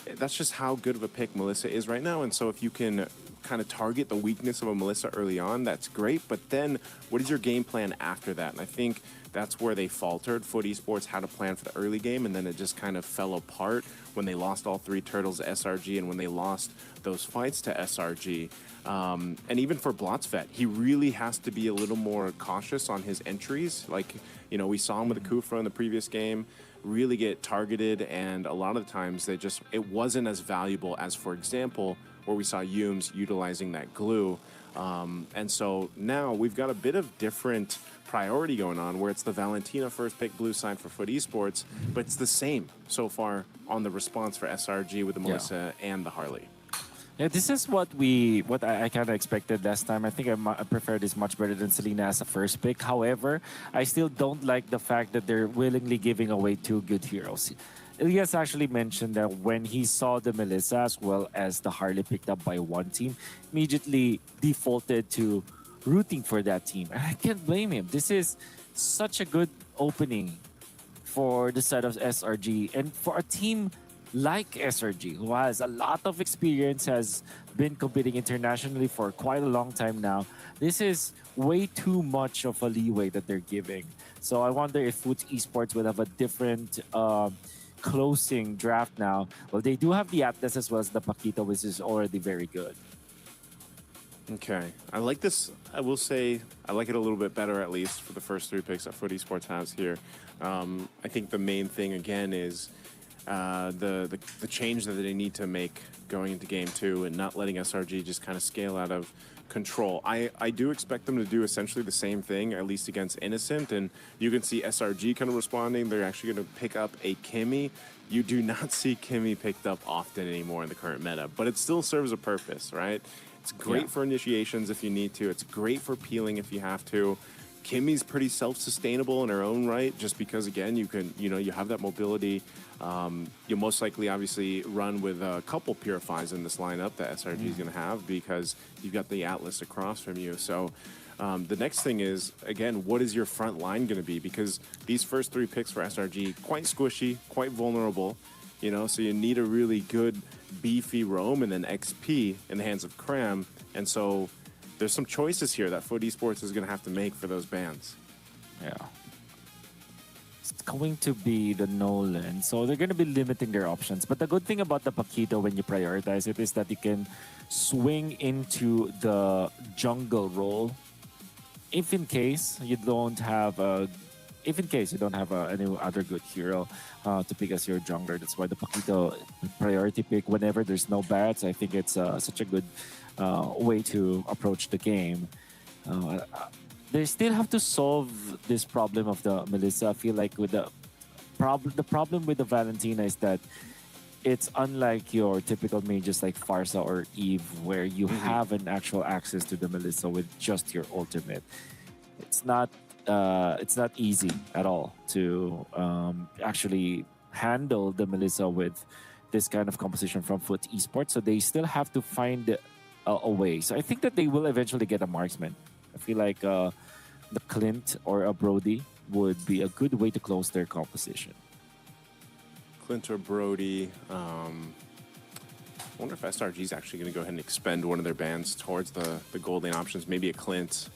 that's just how good of a pick Melissa is right now. And so if you can kind of target the weakness of a Melissa early on, that's great. But then what is your game plan after that? And I think that's where they faltered. Foot Esports had a plan for the early game, and then it just kind of fell apart when they lost all 3 turtles to SRG and when they lost those fights to SRG. And even for Blotzvet, he really has to be a little more cautious on his entries. Like, you know, we saw him with the Kufra in the previous game really get targeted, and a lot of the times it wasn't as valuable as, for example, where we saw Yums utilizing that glue. And so now we've got a bit of different priority going on, where it's the Valentina first pick blue side for Foot Esports, but it's the same so far on the response for SRG with the Melissa and the Harley. Yeah, this is what I kind of expected last time. I think I prefer this much better than Selena as a first pick. However, I still don't like the fact that they're willingly giving away 2 good heroes. Elias actually mentioned that when he saw the Melissa as well as the Harley picked up by one team, immediately defaulted to rooting for that team. And I can't blame him. This is such a good opening for the side of SRG and for a team like SRG, who has a lot of experience, has been competing internationally for quite a long time now. This is way too much of a leeway that they're giving. So I wonder if Foot Esports will have a different closing draft now. Well, they do have the Atlas as well as the Paquito, which is already very good. Okay. I like this. I will say I like it a little bit better, at least for the first 3 picks that Foot Esports has here. I think the main thing, again, is the change that they need to make going into game 2 and not letting SRG just kind of scale out of control. I do expect them to do essentially the same thing, at least against Innocent, and you can see SRG kind of responding. They're actually going to pick up a Kimmy. You do not see Kimmy picked up often anymore in the current meta, but it still serves a purpose, right? It's great for initiations if you need to. It's great for peeling if you have to. Kimmy's pretty self-sustainable in her own right, just because, again, you have that mobility. You'll most likely, obviously, run with a couple Purifies in this lineup that SRG is going to have, because you've got the Atlas across from you. So the next thing is, again, what is your front line going to be? Because these first 3 picks for SRG, quite squishy, quite vulnerable, so you need a really good, beefy roam and then XP in the hands of Cram. And so there's some choices here that Foot Esports is going to have to make for those bans. Yeah. It's going to be the Nolan, so they're going to be limiting their options. But the good thing about the Paquito, when you prioritize it, is that you can swing into the jungle role if in case you don't have any other good hero to pick as your jungler. That's why the Paquito priority pick whenever there's no bats. I think it's such a good way to approach the game. They still have to solve this problem of the Melissa. I feel like with the problem with the Valentina is that it's unlike your typical mages like Farsa or Eve, where you have an actual access to the Melissa with just your ultimate. It's not easy at all to actually handle the Melissa with this kind of composition from Foot Esports. So they still have to find a way. So I think that they will eventually get a marksman. I feel like the Clint or a Brody would be a good way to close their composition. Clint or Brody. I wonder if SRG is actually going to go ahead and expend one of their bans towards the gold lane options. Maybe a Clint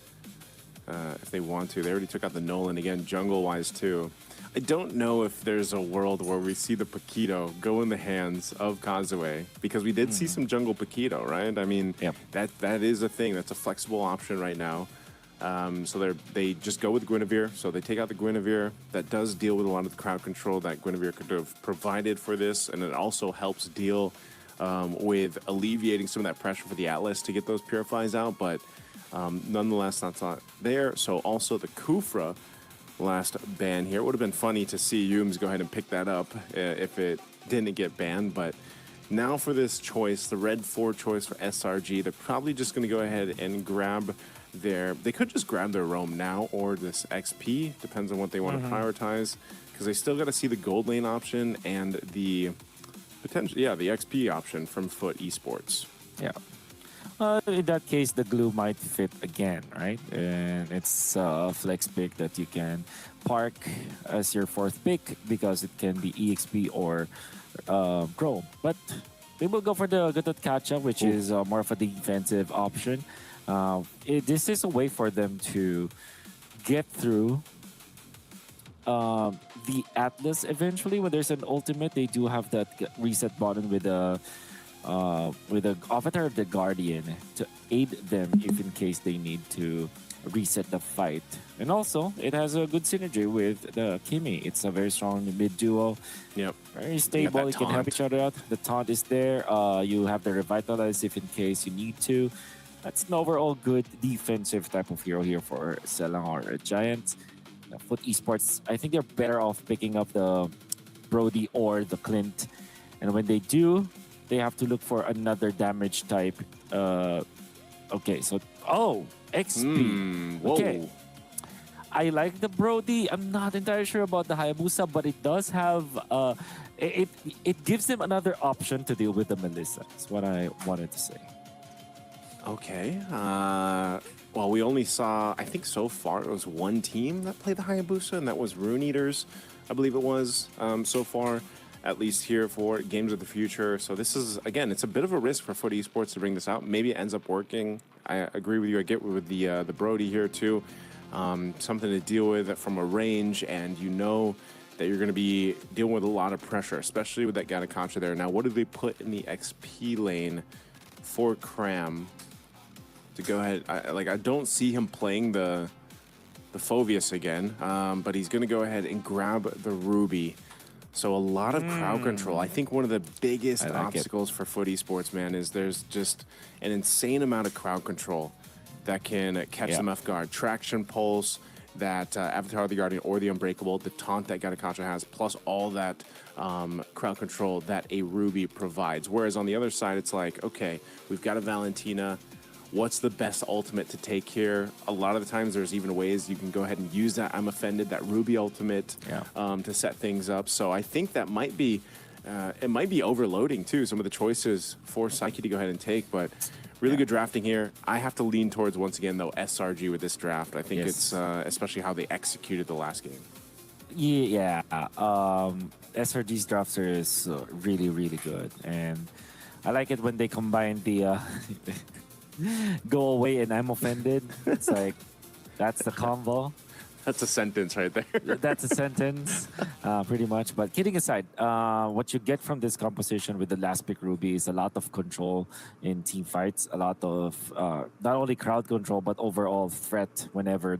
if they want to. They already took out the Nolan, again, jungle-wise too. I don't know if there's a world where we see the Paquito go in the hands of Kazue, because we did see some jungle Paquito, right? I mean, that is a thing. That's a flexible option right now. So they just go with Guinevere. So they take out the Guinevere. That does deal with a lot of the crowd control that Guinevere could have provided for this, and it also helps deal with alleviating some of that pressure for the Atlas to get those Purifies out, but nonetheless, that's not there. So also the Kufra last ban here. It would have been funny to see Yums go ahead and pick that up if it didn't get banned, but now for this choice, the red 4 choice for SRG, they're probably just going to go ahead and grab they could just grab their roam now or this XP, depends on what they want to prioritize, because they still got to see the gold lane option and the potential, the XP option from Foot Esports. Yeah. In that case, the glue might fit again, right? And it's a flex pick that you can park as your fourth pick because it can be EXP or Chrome. But they will go for the Gotf Catch-up, which is more of a defensive option. This is a way for them to get through the Atlas eventually. When there's an ultimate, they do have that reset button with the Avatar of the Guardian to aid them if in case they need to reset the fight. And also, it has a good synergy with the Kimi. It's a very strong mid duo. Yep. Very stable. You can help each other out. The taunt is there. You have the Revitalize if in case you need to. That's an overall good defensive type of hero here for Selang or Giants. Foot Esports, I think they're better off picking up the Brody or the Clint. And when they do, they have to look for another damage type. Okay, so... Oh! XP. Okay. I like the Brody. I'm not entirely sure about the Hayabusa, but it does have... It gives them another option to deal with the Melissa. That's what I wanted to say. Okay. Well, we only saw, I think so far, it was one team that played the Hayabusa, and that was Rune Eaters, I believe it was, so far, at least here for Games of the Future. So this is, again, it's a bit of a risk for Foot Esports to bring this out. Maybe it ends up working. I agree with you. I get with the Brody here, too. Something to deal with from a range, and you know that you're going to be dealing with a lot of pressure, especially with that Ganakancha there. Now, what do they put in the XP lane for Cram? To go ahead, I don't see him playing the Phoveus again, but he's going to go ahead and grab the Ruby. So a lot of crowd control. I think one of the biggest obstacles for Foot Esports, man, is there's just an insane amount of crowd control that can catch them off guard. Traction Pulse, that Avatar of the Guardian or the Unbreakable, the taunt that Ganakancha has, plus all that crowd control that a Ruby provides. Whereas on the other side, it's like, okay, we've got a Valentina. What's the best ultimate to take here? A lot of the times there's even ways you can go ahead and use that I'm Offended, that Ruby ultimate to set things up. So I think that might be, it might be overloading too, some of the choices for Psyche to go ahead and take, but really good drafting here. I have to lean towards, once again though, SRG with this draft. I think it's, especially how they executed the last game. Yeah, SRG's drafts is really, really good. And I like it when they combine the... Go away and I'm offended. It's like, that's the combo. That's a sentence right there. That's a sentence, pretty much. But kidding aside, what you get from this composition with the last pick Ruby is a lot of control in team fights, a lot of not only crowd control, but overall threat whenever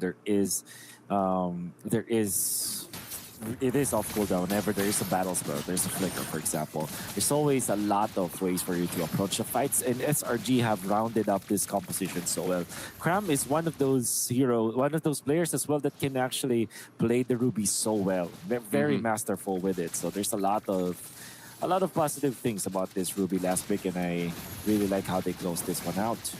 it is off cooldown. Whenever there is a battle spell, there's a flicker, for example. There's always a lot of ways for you to approach the fights, and SRG have rounded up this composition so well. Cram is one of those players as well that can actually play the Ruby so well. They're very masterful with it. So there's a lot of positive things about this Ruby last pick, and I really like how they closed this one out.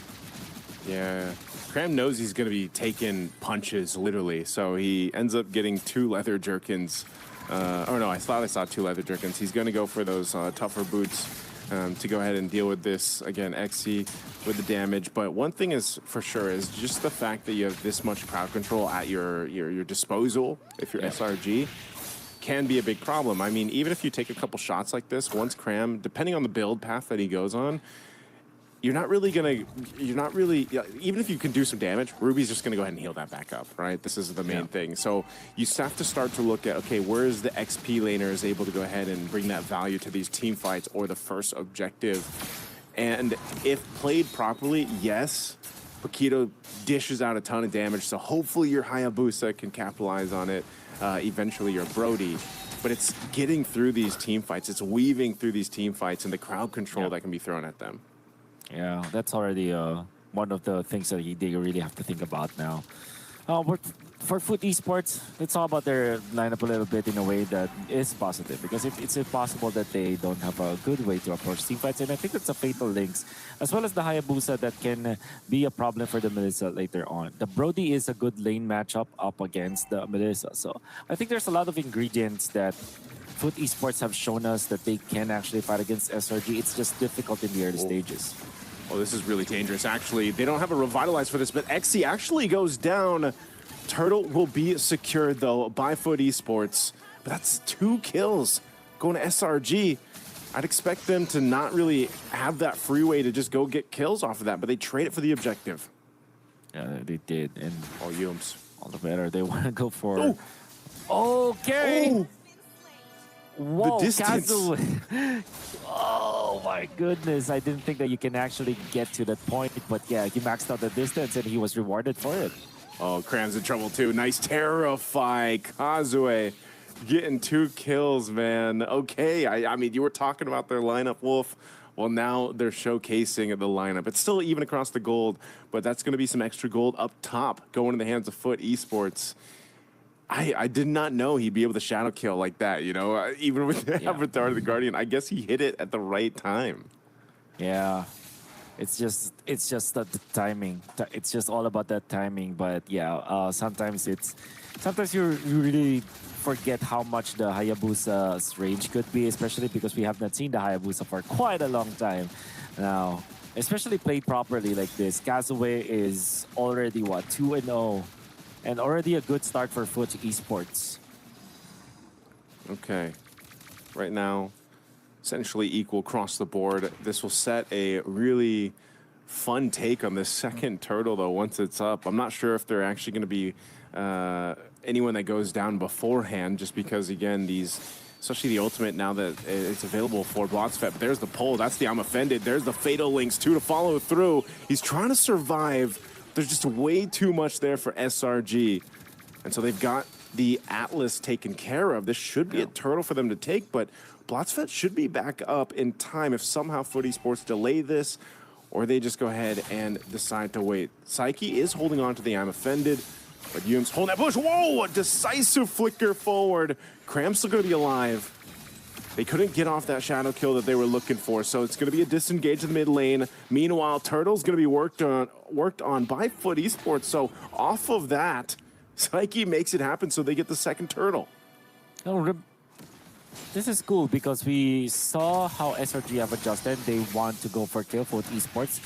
Yeah. Cram knows he's going to be taking punches, literally. So he ends up getting 2 leather jerkins. Oh, no, I thought I saw 2 leather jerkins. He's going to go for those tougher boots to go ahead and deal with this. Again, XC with the damage. But one thing is for sure is just the fact that you have this much crowd control at your disposal, if you're SRG, can be a big problem. I mean, even if you take a couple shots like this, once Cram, depending on the build path that he goes on, even if you can do some damage, Ruby's just going to go ahead and heal that back up, right? This is the main thing. So you have to start to look at, okay, where is the XP laner is able to go ahead and bring that value to these team fights or the first objective. And if played properly, yes, Paquito dishes out a ton of damage, so hopefully your Hayabusa can capitalize on it, eventually your Brody. But it's getting through these team fights, it's weaving through these team fights and the crowd control that can be thrown at them. Yeah, that's already one of the things that they really have to think about now. For Foot Esports, it's all about their lineup a little bit in a way that is positive, because it's impossible that they don't have a good way to approach team fights, and I think it's a fatal links, as well as the Hayabusa that can be a problem for the Melissa later on. The Brody is a good lane matchup up against the Melissa, so I think there's a lot of ingredients that Foot Esports have shown us that they can actually fight against SRG. It's just difficult in the early stages. Oh, this is really dangerous, actually. They don't have a revitalize for this, but XC actually goes down. Turtle will be secured, though, by Foot Esports. But that's 2 kills going to SRG. I'd expect them to not really have that freeway to just go get kills off of that, but they trade it for the objective. Yeah, they did. And Oh, Yums. all the better. They want to go for... Oh. Okay. Oh. Whoa, The distance. Castle. Oh my goodness. I didn't think that you can actually get to that point. But yeah, he maxed out the distance and he was rewarded for it. Oh, Cram's in trouble too. Nice Terrify. Kazue getting 2 kills, man. Okay, I mean, you were talking about their lineup, Wolf. Well, now they're showcasing the lineup. It's still even across the gold, but that's going to be some extra gold up top going in the hands of Foot Esports. I did not know he'd be able to shadow kill like that, you know, even with the Avatar of the Guardian. I guess he hit it at the right time. Yeah. It's just the timing. It's just all about that timing. But yeah, sometimes you really forget how much the Hayabusa's range could be, especially because we have not seen the Hayabusa for quite a long time now. Especially played properly like this. Kazue is already, what, 2-0. And already a good start for Foot Esports. Okay. Right now, essentially equal across the board. This will set a really fun take on this second turtle, though, once it's up. I'm not sure if they're actually going to be anyone that goes down beforehand, just because, again, these, especially the ultimate now that it's available for Blotsfet. But there's the pull. That's the I'm Offended. There's the Fatal Links, too, to follow through. He's trying to survive. There's just way too much there for SRG. And so they've got the Atlas taken care of. This should be a turtle for them to take, but Blotsfet should be back up in time if somehow Foot Esports delay this, or they just go ahead and decide to wait. Psyche is holding on to the I'm Offended, but Yum's holding that push. Whoa, a decisive flicker forward. Cram's still going to be alive. They couldn't get off that shadow kill that they were looking for, so it's going to be a disengage in the mid lane. Meanwhile, Turtle's going to be worked on by Foot Esports, so off of that, Psyche makes it happen, so they get the second turtle. Oh, this is cool because we saw how SRG have adjusted. They want to go for kill Foot Esports.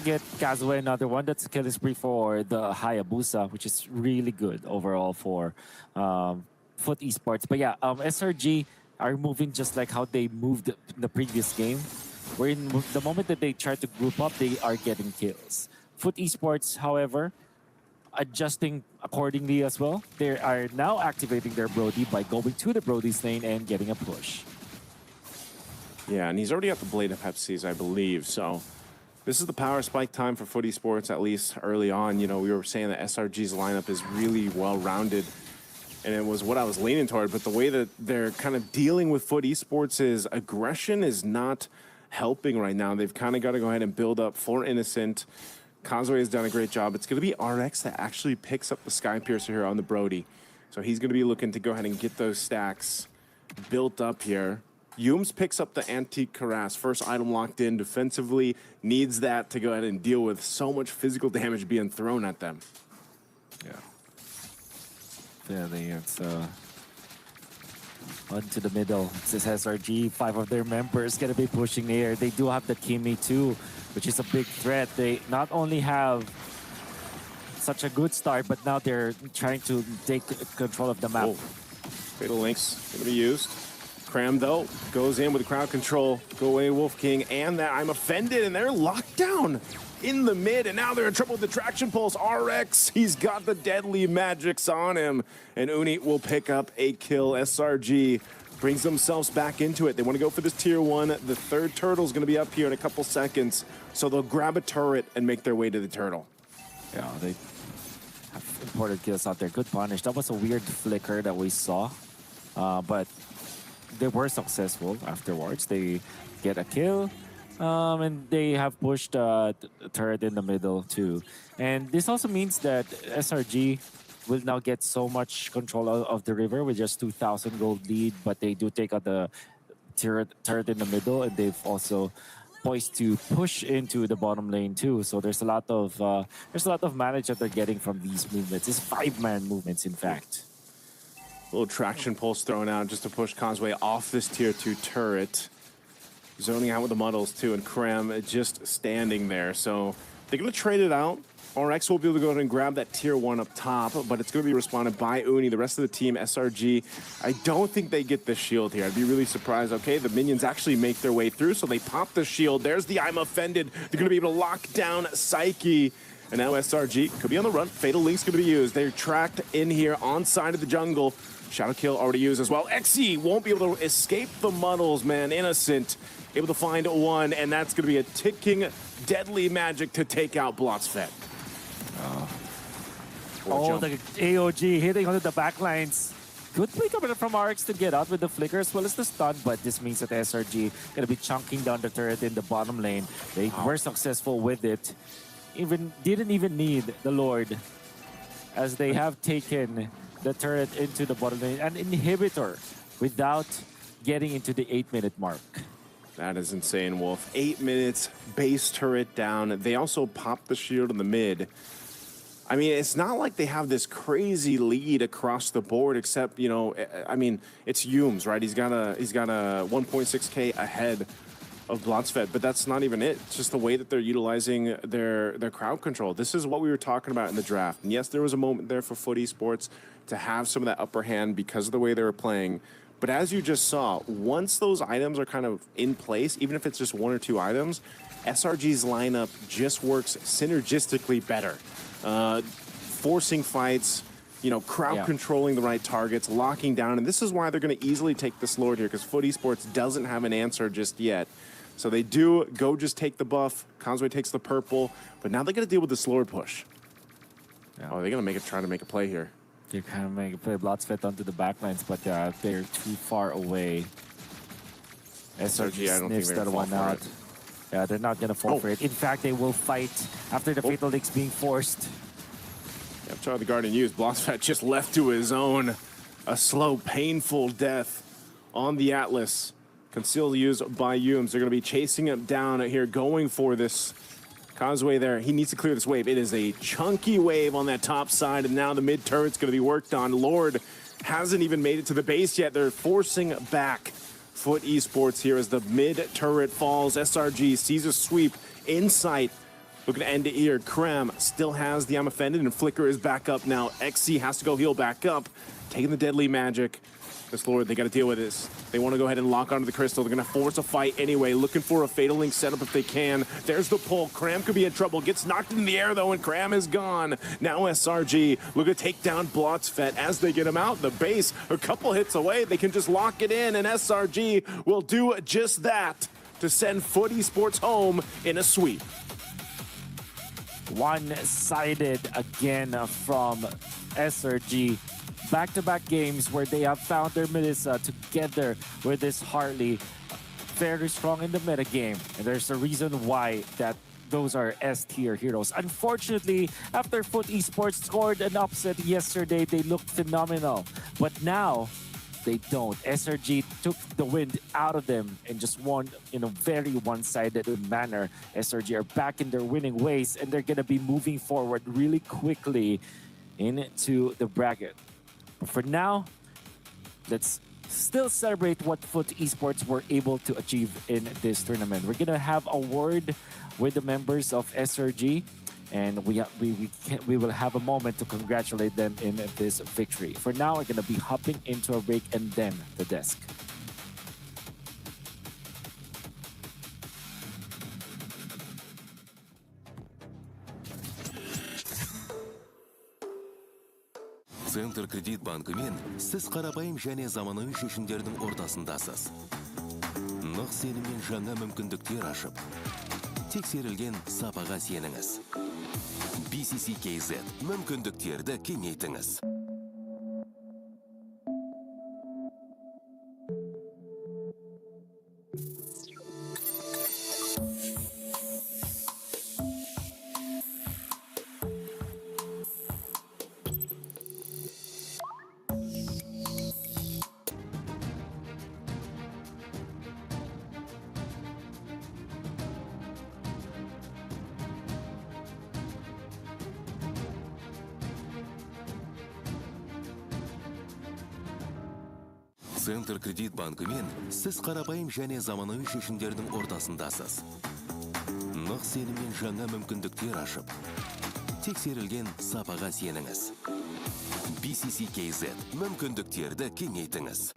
Get Kazue another one. That's kill spree for the Hayabusa, which is really good overall for Foot Esports. But yeah, SRG are moving just like how they moved in the previous game, where in the moment that they try to group up, they are getting kills. Foot Esports, however, adjusting accordingly as well. They are now activating their Brody by going to the Brody's lane and getting a push. Yeah, and he's already got the Blade of Pepsis, I believe, so this is the power spike time for Foot Esports, at least early on. You know, we were saying that SRG's lineup is really well-rounded, and it was what I was leaning toward, but the way that they're kind of dealing with Foot Esports is aggression is not helping right now. They've kind of got to go ahead and build up for Innocent. Kazue has done a great job. It's going to be RX that actually picks up the Sky Piercer here on the Brody. So he's going to be looking to go ahead and get those stacks built up here. Yums picks up the Antique Cuirass. First item locked in defensively. Needs that to go ahead and deal with so much physical damage being thrown at them. Yeah, it's onto the middle. This SRG, 5 of their members gonna be pushing here. They do have the Kimi too, which is a big threat. They not only have such a good start, but now they're trying to take control of the map. Oh. Fatal Links gonna be used. Cram though goes in with crowd control. Go away, Wolf King, and that I'm Offended, and they're locked down in the mid, and now they're in trouble with the traction pulse. RX, he's got the deadly magics on him, and Uni will pick up a kill. SRG brings themselves back into it. They want to go for this tier 1. The third turtle's going to be up here in a couple seconds, so they'll grab a turret and make their way to the turtle. Yeah, they have important kills out there. Good punish. That was a weird flicker that we saw, but they were successful afterwards. They get a kill. And they have pushed a turret in the middle too. And this also means that SRG will now get so much control of the river with just 2,000 gold lead, but they do take out the turret in the middle, and they've also poised to push into the bottom lane too. So there's a lot of manage that they're getting from these movements. It's 5-man movements, in fact. A little traction pulse thrown out just to push Kazue off this tier 2 turret. zoning out with the muddles too, and Krem just standing there. So they're going to trade it out. RX will be able to go ahead and grab that tier 1 up top, but it's going to be responded by Uni. The rest of the team, SRG, I don't think they get the shield here. I'd be really surprised. Okay, the minions actually make their way through, so they pop the shield. There's the I'm offended. They're going to be able to lock down Psyche. And now SRG could be on the run. Fatal Link's going to be used. They're tracked in here on side of the jungle. Shadow Kill already used as well. XE won't be able to escape the muddles, man. Innocent able to find one, and that's going to be a ticking deadly magic to take out Blotsfet. Oh, the AOG hitting onto the backlines. Good play coming from RX to get out with the flicker as well as the stun, but this means that SRG going to be chunking down the turret in the bottom lane. They were successful with it. Didn't even need the Lord, as they have taken the turret into the bottom lane, an inhibitor without getting into the 8-minute mark. That is insane, Wolf. 8 minutes, base turret down. They also popped the shield in the mid. I mean, it's not like they have this crazy lead across the board, except, you know, I mean, it's Yumes, right? He's got a 1.6K ahead of Blotsfet, but that's not even it. It's just the way that they're utilizing their crowd control. This is what we were talking about in the draft. And yes, there was a moment there for Foot Esports to have some of that upper hand because of the way they were playing. But as you just saw, once those items are kind of in place, even if it's just 1 or 2 items, SRG's lineup just works synergistically better. Forcing fights, you know, crowd controlling the right targets, locking down. And this is why they're going to easily take this Lord here, because Foot Esports doesn't have an answer just yet. So they do go just take the buff. Conway takes the purple, but now they're going to deal with this Lord push. Yeah. Oh, they're going to try to make a play here. They're kind of making a play. Blotsfet onto the backlines, but they're too far away. SRG I don't think sniffs they're that one out. Yeah, they're not going to fall for it. In fact, they will fight after the Fatal Links being forced. Yeah, try the Guardian used. Blotsfet just left to his own. A slow, painful death on the Atlas. Concealed used by Yumes. They're going to be chasing him down here, going for this Causeway there. He needs to clear this wave. It is a chunky wave on that top side, and now the mid turret's going to be worked on. Lord hasn't even made it to the base yet. They're forcing back Foot Esports here as the mid turret falls. SRG sees a sweep in sight. Looking to end the ear. Krem still has the I'm offended, and Flicker is back up now. XC has to go heal back up. Taking the deadly magic. This Lord, they got to deal with this. They want to go ahead and lock onto the crystal. They're going to force a fight anyway, looking for a Fatal Link setup if they can. There's the pull. Kram could be in trouble. Gets knocked in the air, though, and Kram is gone. Now SRG looking to take down Blotsfet as they get him out. The base, a couple hits away. They can just lock it in, and SRG will do just that to send Foot Esports home in a sweep. One-sided again from SRG. Back-to-back games where they have found their Melissa together with this Harley. Very strong in the meta game, and there's a reason why that those are S-tier heroes. Unfortunately, after Foot Esports scored an upset yesterday, they looked phenomenal. But now, they don't. SRG took the wind out of them and just won in a very one-sided manner. SRG are back in their winning ways, and they're going to be moving forward really quickly into the bracket. But for now, let's still celebrate what Foot Esports were able to achieve in this tournament. We're going to have a word with the members of SRG, and we will have a moment to congratulate them in this victory. For now, we're going to be hopping into a break and then the desk. Центр кредит банкымен сіз қарапайым және заманауи шешімдердің ортасындасыз. Нық сеніммен жаңа мүмкіндіктер ашып, тексерілген сапаға сеніңіз. BCCKZ мүмкіндіктерді кеңейтіңіз. Центр кредит банкымен сіз қарапайым және заманауи шешімдердің ортасындасыз. Нық сеніммен жаңа мүмкіндіктер ашып, тексерілген сапаға сеніңіз. BCCKZ мүмкіндіктерді кеңейтіңіз.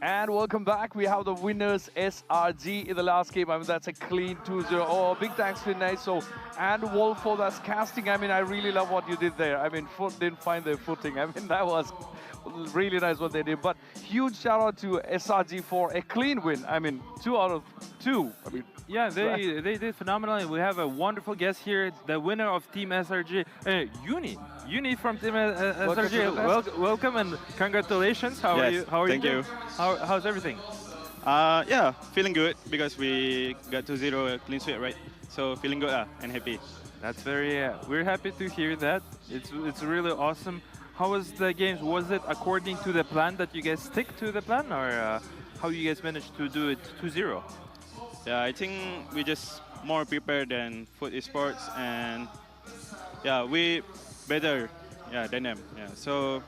And welcome back. We have the winners, SRG, in the last game. I mean, that's a clean 2-0. Oh, big thanks to Niso and Wolf for that casting. I mean, I really love what you did there. I mean, foot didn't find their footing. I mean, that was really nice what they did. But huge shout out to SRG for a clean win. I mean, 2 out of 2. I mean, yeah, they did phenomenally. We have a wonderful guest here, the winner of Team SRG, Uni from Team SRG. Welcome and congratulations. How are you? Thank you. How's everything? Yeah, feeling good because we got 2-0 clean sweep, right? So feeling good and happy. That's very. We're happy to hear that. It's really awesome. How was the games? Was it according to the plan that you guys stick to the plan, or how you guys managed to do it 2-0? Yeah, I think we just more prepared than foot esports, and yeah, we better than them. Yeah, so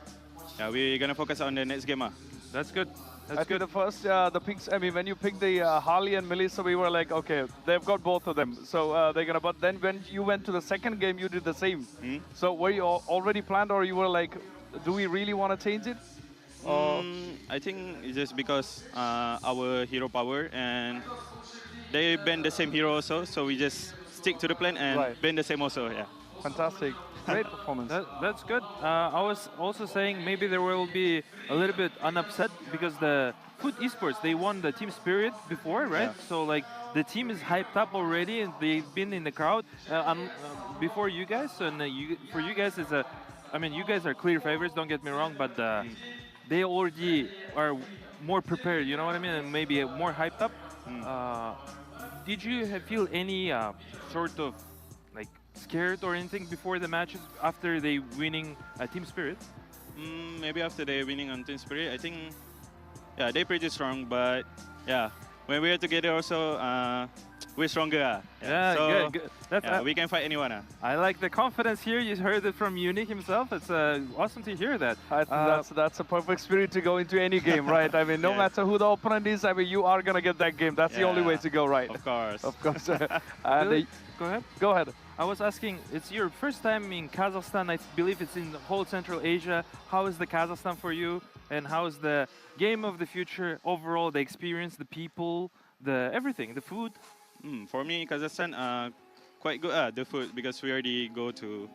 yeah, we're gonna focus on the next game. That's good. That's good. The first, the picks. I mean, when you picked the Harley and Melissa, we were like, okay, they've got both of them, so they're gonna. But then when you went to the second game, you did the same. So were you already planned, or you were like, do we really want to change it? I think it's just because our hero power, and they ban the same hero also, so we just stick to the plan and ban the same also. Yeah. Fantastic. Great performance. That's good. I was also saying maybe there will be a little bit unupset because the Foot Esports, they won the team spirit before, right? Yeah. So like the team is hyped up already and they've been in the crowd before you guys. And for you guys, I mean, you guys are clear favorites, don't get me wrong, but they already are more prepared, you know what I mean? And maybe more hyped up. Did you feel any sort of like scared or anything before the matches after they winning Team Spirit? Maybe after they winning on Team Spirit, I think, yeah, they're pretty strong, but yeah, when we're together also, we're stronger. Yeah, so, good. We can fight anyone. I like the confidence here. You heard it from Uni himself. It's awesome to hear that. I think that's a perfect spirit to go into any game, right? I mean, no matter who the opponent is, I mean, you are going to get that game. That's the only way to go, right? Of course. Of course. Go ahead. Go ahead. I was asking, it's your first time in Kazakhstan. I believe it's in the whole Central Asia. How is the Kazakhstan for you? And how is the game of the future overall, the experience, the people, the everything, the food? For me, Kazakhstan, quite good, the food, because we already go to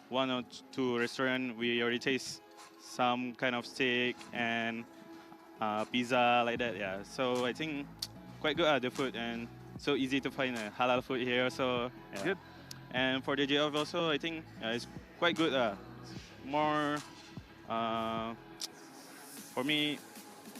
1 or 2 restaurants. We already taste some kind of steak and pizza like that, yeah. So I think quite good, the food, and so easy to find halal food here, so yeah. Good. And for the GF also, I think it's quite good. More, for me,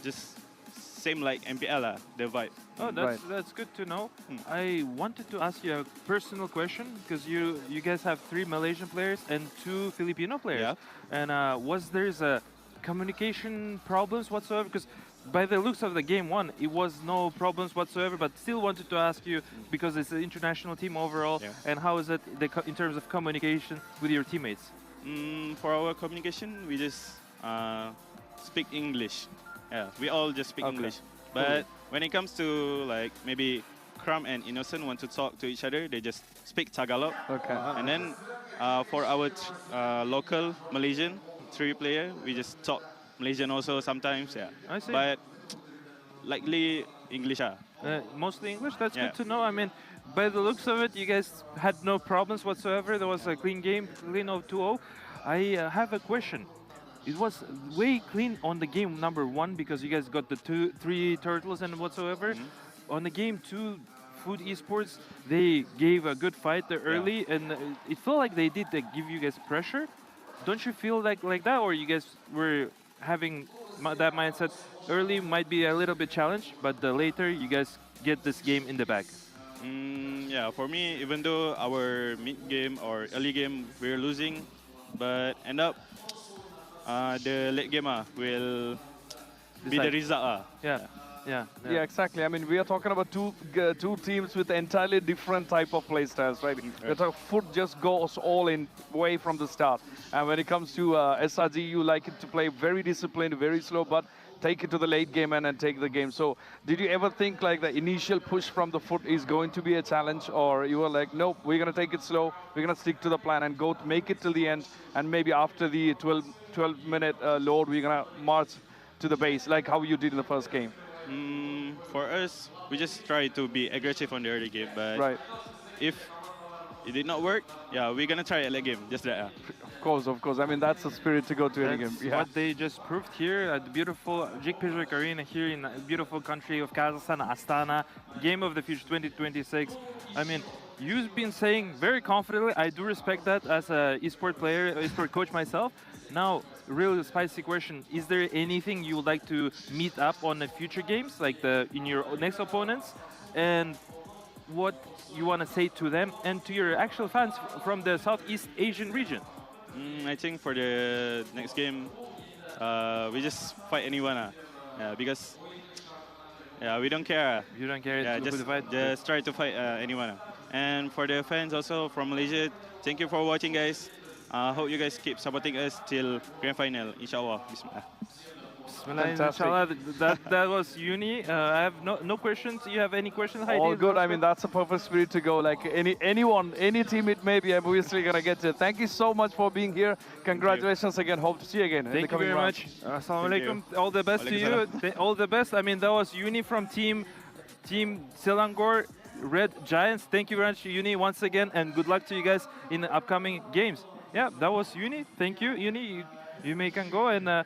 just same like MPL, the vibe. Oh, that's good to know. I wanted to ask you a personal question because you guys have 3 Malaysian players and 2 Filipino players. Yeah. And was there's a communication problems whatsoever? Because by the looks of the game one, it was no problems whatsoever. But still wanted to ask you because it's an international team overall. Yeah. And how is it in terms of communication with your teammates? For our communication, we just speak English. Yeah, we all just speak English. But when it comes to like maybe Kram and Innocent want to talk to each other, they just speak Tagalog. Okay. And then for our local Malaysian, three player. We just talk Malaysian also sometimes. Yeah. I see. But likely English. Mostly English. That's Yeah. good to know. I mean, by the looks of it, you guys had no problems whatsoever. There was a clean game, clean of 2-0. I have a question. It was way clean on the game number 1 because you guys got the 3 turtles and whatsoever. On the game 2, Food Esports, they gave a good fight there early, and it felt like they did give you guys pressure. Don't you feel like that, or you guys were having that mindset early might be a little bit challenged, but the later you guys get this game in the bag? Yeah, for me, even though our mid game or early game we're losing, but end up the late game will be the Decide. result. Yeah. Yeah, exactly. I mean, we are talking about two teams with entirely different type of play styles, right? Foot just goes all in way from the start. And when it comes to SRG, you like it to play very disciplined, very slow, but take it to the late game and take the game. So did you ever think like the initial push from the Foot is going to be a challenge, or you were like, nope, we're going to take it slow, we're going to stick to the plan and go to make it till the end, and maybe after the 12-minute load, we're going to march to the base, like how you did in the first game? For us, we just try to be aggressive on the early game, but if it did not work, yeah, we're gonna try a late game, just that. Of course. I mean, that's the spirit to go to any game. That's Yeah. what they just proved here at the beautiful Jigpijak Arena here in the beautiful country of Kazakhstan, Astana, Game of the Future 2026. I mean, you've been saying very confidently, I do respect that as a esport player, esport coach myself. Now, real spicy question, is there anything you would like to meet up on the future games, like in your next opponents? And what you want to say to them and to your actual fans from the Southeast Asian region? I think for the next game, we just fight anyone. Because we don't care. You don't care Yeah, who the fight? just try to fight anyone. And for the fans also from Malaysia, thank you for watching, guys. Hope you guys keep supporting us till grand final, inshallah. Bismillah. Fantastic. Inshallah, that was Uni. I have no questions. You have any questions, Heidi? All good. I mean, that's a perfect spirit to go. Like anyone, any team it may be, obviously gonna get it. Thank you so much for being here. Congratulations again. Hope to see you again. in the Thank you coming very rounds. much. Assalamu alaikum. All the best to you. All the best. I mean, that was Uni from Team Selangor Red Giants. Thank you very much, Uni, once again, and good luck to you guys in the upcoming games. Yeah, that was Uni. Thank you, Uni. You may can go and.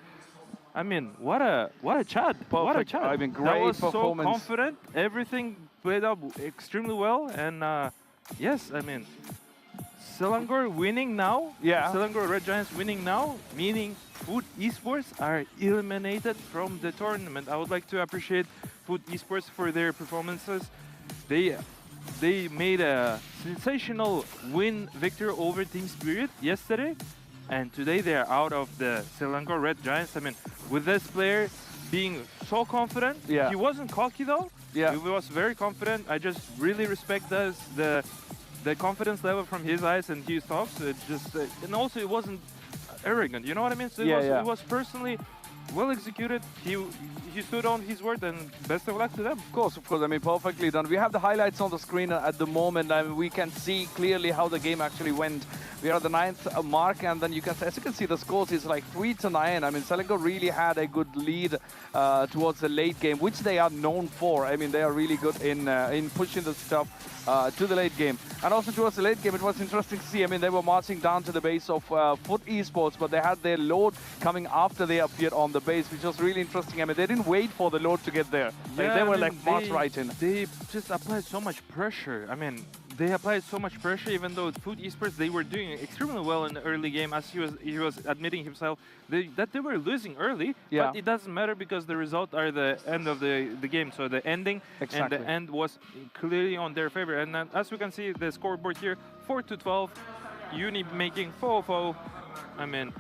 I mean, what a chat! What a Perfect. chat! I mean, That great was performance. so confident. Everything played out extremely well, and yes, I mean, Selangor winning now. Yeah. Selangor Red Giants winning now, meaning Food Esports are eliminated from the tournament. I would like to appreciate Food Esports for their performances. They made a sensational victory over Team Spirit yesterday. And today they are out of the Selangor Red Giants. I mean, with this player being so confident, he wasn't cocky though. Yeah. He was very confident. I just really respect the confidence level from his eyes and his talks. It just and also it wasn't arrogant. You know what I mean? So it was personally well executed. He stood on his word, and best of luck to them. Of course. I mean, perfectly done. We have the highlights on the screen at the moment. I mean, we can see clearly how the game actually went. We are at the 9th mark, and then as you can see, the scores is like 3-9. I mean, Selangor really had a good lead towards the late game, which they are known for. I mean, they are really good in pushing the stuff to the late game. And also towards the late game, it was interesting to see. I mean, they were marching down to the base of Foot Esports, but they had their load coming after they appeared on the base, which was really interesting. I mean, they didn't wait for the load to get there. They were like march right in. They just applied so much pressure. I mean, they applied so much pressure, even though Food Esports, they were doing extremely well in the early game, as he was admitting himself, that they were losing early, but it doesn't matter because the result are the end of the game. So the ending and the end was clearly on their favor. And then, as we can see, the scoreboard here, 4-12, Uni making 4-4. I mean,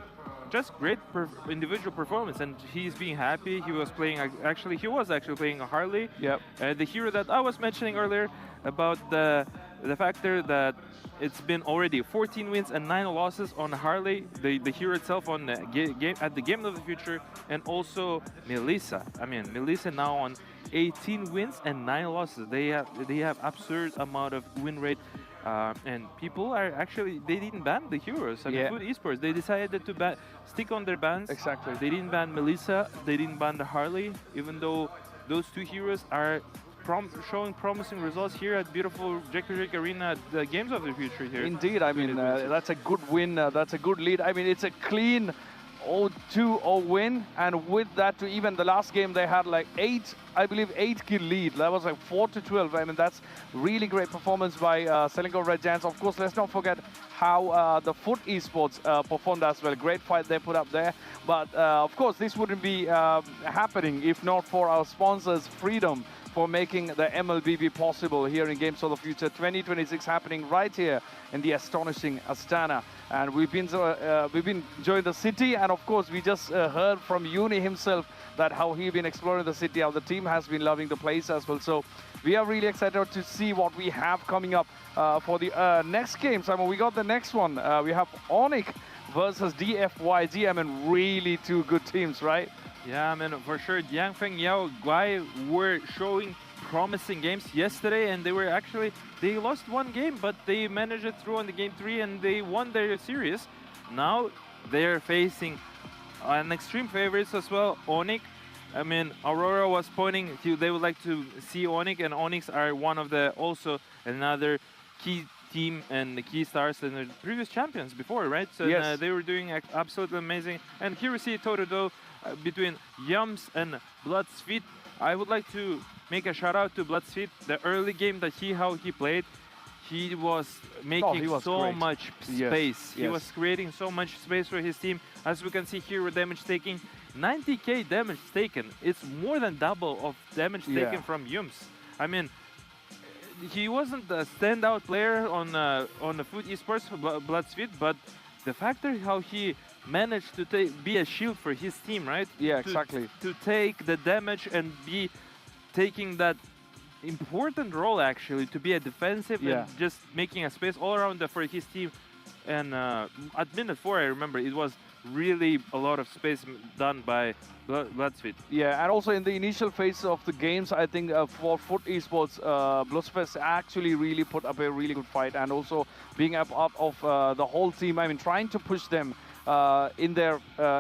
just great individual performance, and he's being happy. He was playing he was actually playing a Harley. Yep. The hero that I was mentioning earlier about the factor that it's been already 14 wins and 9 losses on Harley, the hero itself on the Game of the Future, and also Melissa. I mean, Melissa now on 18 wins and 9 losses. They have absurd amount of win rate. And people are actually, they didn't ban the heroes. I mean, Yeah. Food Esports, they decided to stick on their bans. Exactly. They didn't ban Melissa, they didn't ban the Harley, even though those two heroes are showing promising results here at beautiful Jack Arena at the Games of the Future here. Indeed, I mean, 2026. that's a good win. That's a good lead. I mean, it's a clean 0-2-0 win. And with that, to even the last game, they had like 8 kill lead. That was like 4-12. I mean, that's really great performance by Selangor Red Giants. Of course, let's not forget how the Foot Esports performed as well. Great fight they put up there. But of course, this wouldn't be happening if not for our sponsors, Freedom, for making the MLBB possible here in Games of the Future 2026 happening right here in the astonishing Astana. And we've been enjoying the city, and of course we just heard from Uni himself that how he's been exploring the city, how the team has been loving the place as well. So we are really excited to see what we have coming up for the next game. Simon, we got the next one. We have Onyx versus DFYG. I mean, really two good teams, right? Yeah, I mean, for sure, Yang Feng Yao Guai were showing promising games yesterday, and they lost one game, but they managed it through on the game 3 and they won their series. Now they're facing an extreme favorites as well, Onyx. I mean, Aurora was pointing to they would like to see Onyx, and Onyx are one of the also another key team and the key stars and the previous champions before, right? So Yes. they were doing absolutely amazing. And here we see Toto between Yums and Bloodsfeet. I would like to make a shout out to Bloodsfeet. The early game that how he played, he was making was so great. much Yes, space. He yes. was creating so much space for his team. As we can see here with damage taking, 90k damage taken. It's more than double of damage Yeah. taken from Yums. I mean, he wasn't a standout player on the Food Esports Bloodsfeet, but the factor how he managed to be a shield for his team, right? Yeah, exactly. To take the damage and be taking that important role actually to be a defensive Yeah. and just making a space all around for his team. And at minute 4, I remember it was really a lot of space done by Bloodsfeet. Yeah, and also in the initial phase of the games, I think for Foot Esports, Bloodspest actually really put up a really good fight, and also being a part of the whole team. I mean, trying to push them in their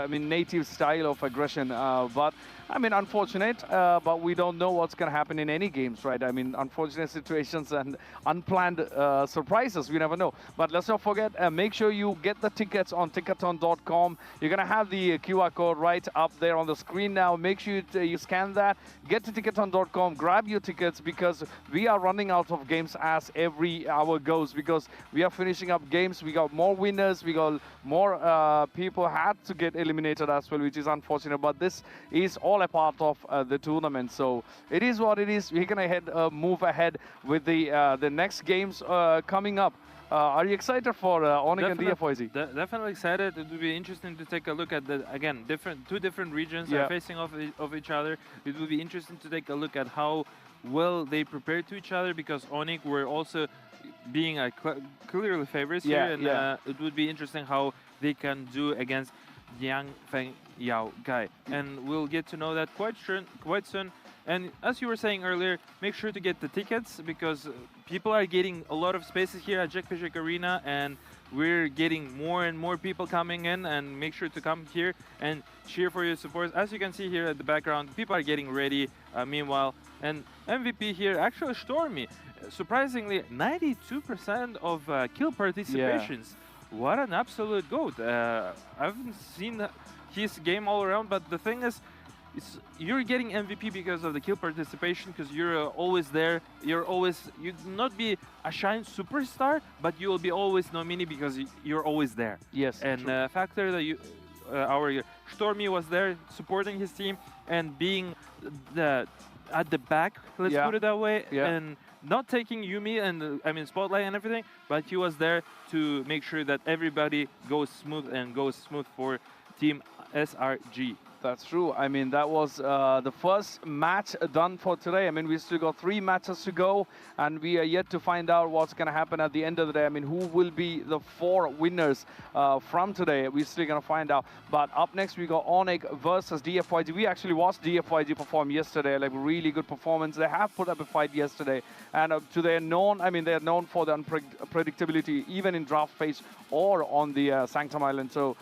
native style of aggression. But I mean, unfortunate, but we don't know what's going to happen in any games, right? I mean, unfortunate situations and unplanned surprises, we never know. But let's not forget, make sure you get the tickets on ticketon.com. You're going to have the QR code right up there on the screen now. Make sure you scan that, get to ticketon.com, grab your tickets, because we are running out of games as every hour goes, because we are finishing up games. We got more winners, we got more people had to get eliminated as well, which is unfortunate. But this is all a part of the tournament, so it is what it is. We're gonna move ahead with the next games coming up. Are you excited for Onyx and DFYZ? Definitely excited. It would be interesting to take a look at two different regions Yeah. are facing off of each other. It would be interesting to take a look at how well they prepare to each other, because Onyx were also being clearly favorites Yeah, here, and yeah. it would be interesting how they can do against Yang Feng Yao Guy, and we'll get to know that quite soon. And as you were saying earlier, make sure to get the tickets, because people are getting a lot of spaces here at Jack Arena, and we're getting more and more people coming in. And make sure to come here and cheer for your supporters. As you can see here at the background, people are getting ready. Meanwhile, and MVP here, actually Stormy, surprisingly 92% of kill participations. What an absolute goat. I haven't seen his game all around, but the thing is, you're getting MVP because of the kill participation, because you're always there. You'd not be a shine superstar, but you will be always nominee because you're always there. Yes, And true. the factor that our Stormy was there supporting his team and being at the back, let's Yeah. put it that way, Yeah. and not taking Yumi and spotlight and everything, but he was there to make sure that everybody goes smooth for Team SRG. That's true. I mean, that was the first match done for today. I mean, we still got 3 matches to go, and we are yet to find out what's going to happen at the end of the day. I mean, who will be the 4 winners from today? We're still going to find out. But up next, we got Onyx versus DFYG. We actually watched DFYG perform yesterday, like really good performance. They have put up a fight yesterday, and they're known. I mean, they're known for the unpredictability, even in draft phase or on the Sanctum Island. So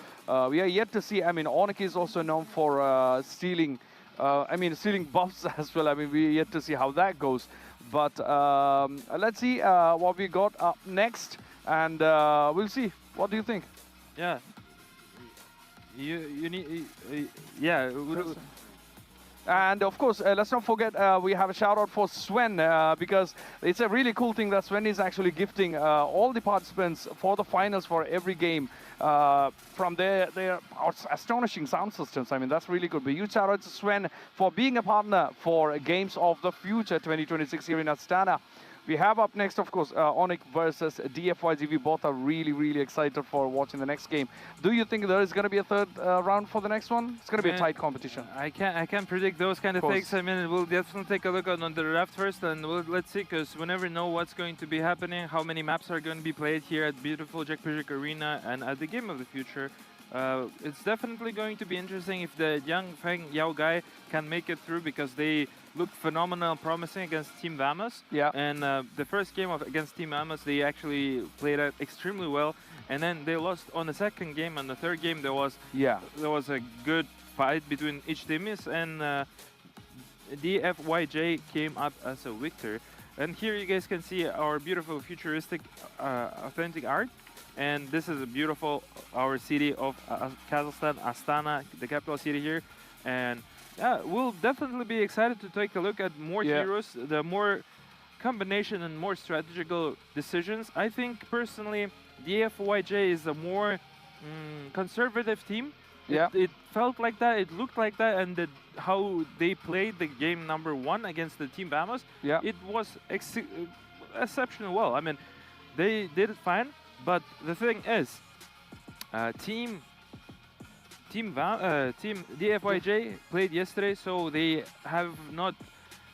we are yet to see. I mean, Onyx is also known for stealing buffs as well. I mean, we're yet to see how that goes. But let's see what we got up next, and we'll see. What do you think? Yeah. You need. Yeah. And of course, let's not forget, we have a shout out for Sven, because it's a really cool thing that Sven is actually gifting all the participants for the finals for every game from their astonishing sound systems. I mean, that's really good. But huge shout out to Sven for being a partner for Games of the Future 2026 here in Astana. We have up next, of course, Onyx versus DFYG. We both are really, really excited for watching the next game. Do you think there is going to be a third round for the next one? It's going to be a tight competition. I can't predict those kind of things. I mean, we'll definitely take a look on the draft first, and let's see, because we never know what's going to be happening, how many maps are going to be played here at beautiful Jack Pajik Arena and at the Game of the Future. It's definitely going to be interesting if the young Feng Yao guy can make it through, because they look phenomenal, promising against Team Vamos. Yeah. And the first game against Team Vamos, they actually played it extremely well. And then they lost on the second game. And the third game, there was a good fight between each teams, and DFYJ came up as a victor. And here you guys can see our beautiful futuristic authentic art. And this is a beautiful, our city of Kazakhstan, Astana, the capital city here. And yeah, we'll definitely be excited to take a look at more heroes, the more combination and more strategical decisions. I think personally, DFYJ is a more conservative team. Yeah. It felt like that, it looked like that, and how they played the game #1 against the Team Vamos, it was exceptional well. I mean, they did it fine. But the thing is, Team DFYJ played yesterday, so they have not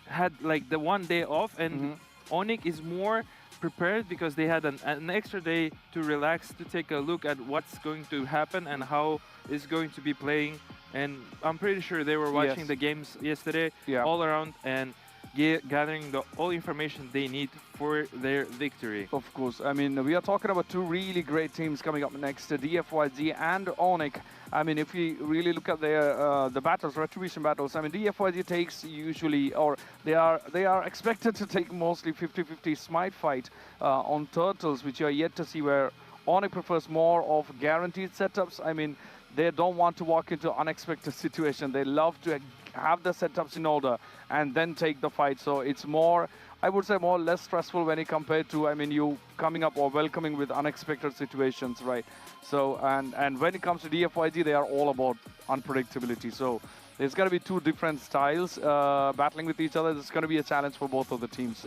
had like the 1 day off, and Onyx is more prepared because they had an extra day to relax, to take a look at what's going to happen and how it's going to be playing. And I'm pretty sure they were watching the games yesterday all around and gathering all information they need for their victory. Of course. I mean, we are talking about 2 really great teams coming up next, DFYG and Onyx. I mean, if we really look at their the battles, retribution battles, I mean, DFYG takes usually, or they are expected to take mostly 50-50 smite fight on turtles, which you are yet to see, where Onyx prefers more of guaranteed setups. I mean, they don't want to walk into unexpected situation. They love to have the setups in order and then take the fight. So it's more, I would say, more less stressful when you compare to, I mean, you coming up or welcoming with unexpected situations, right? So, and when it comes to DFYG, they are all about unpredictability. So there's going to be 2 different styles battling with each other. It's going to be a challenge for both of the teams.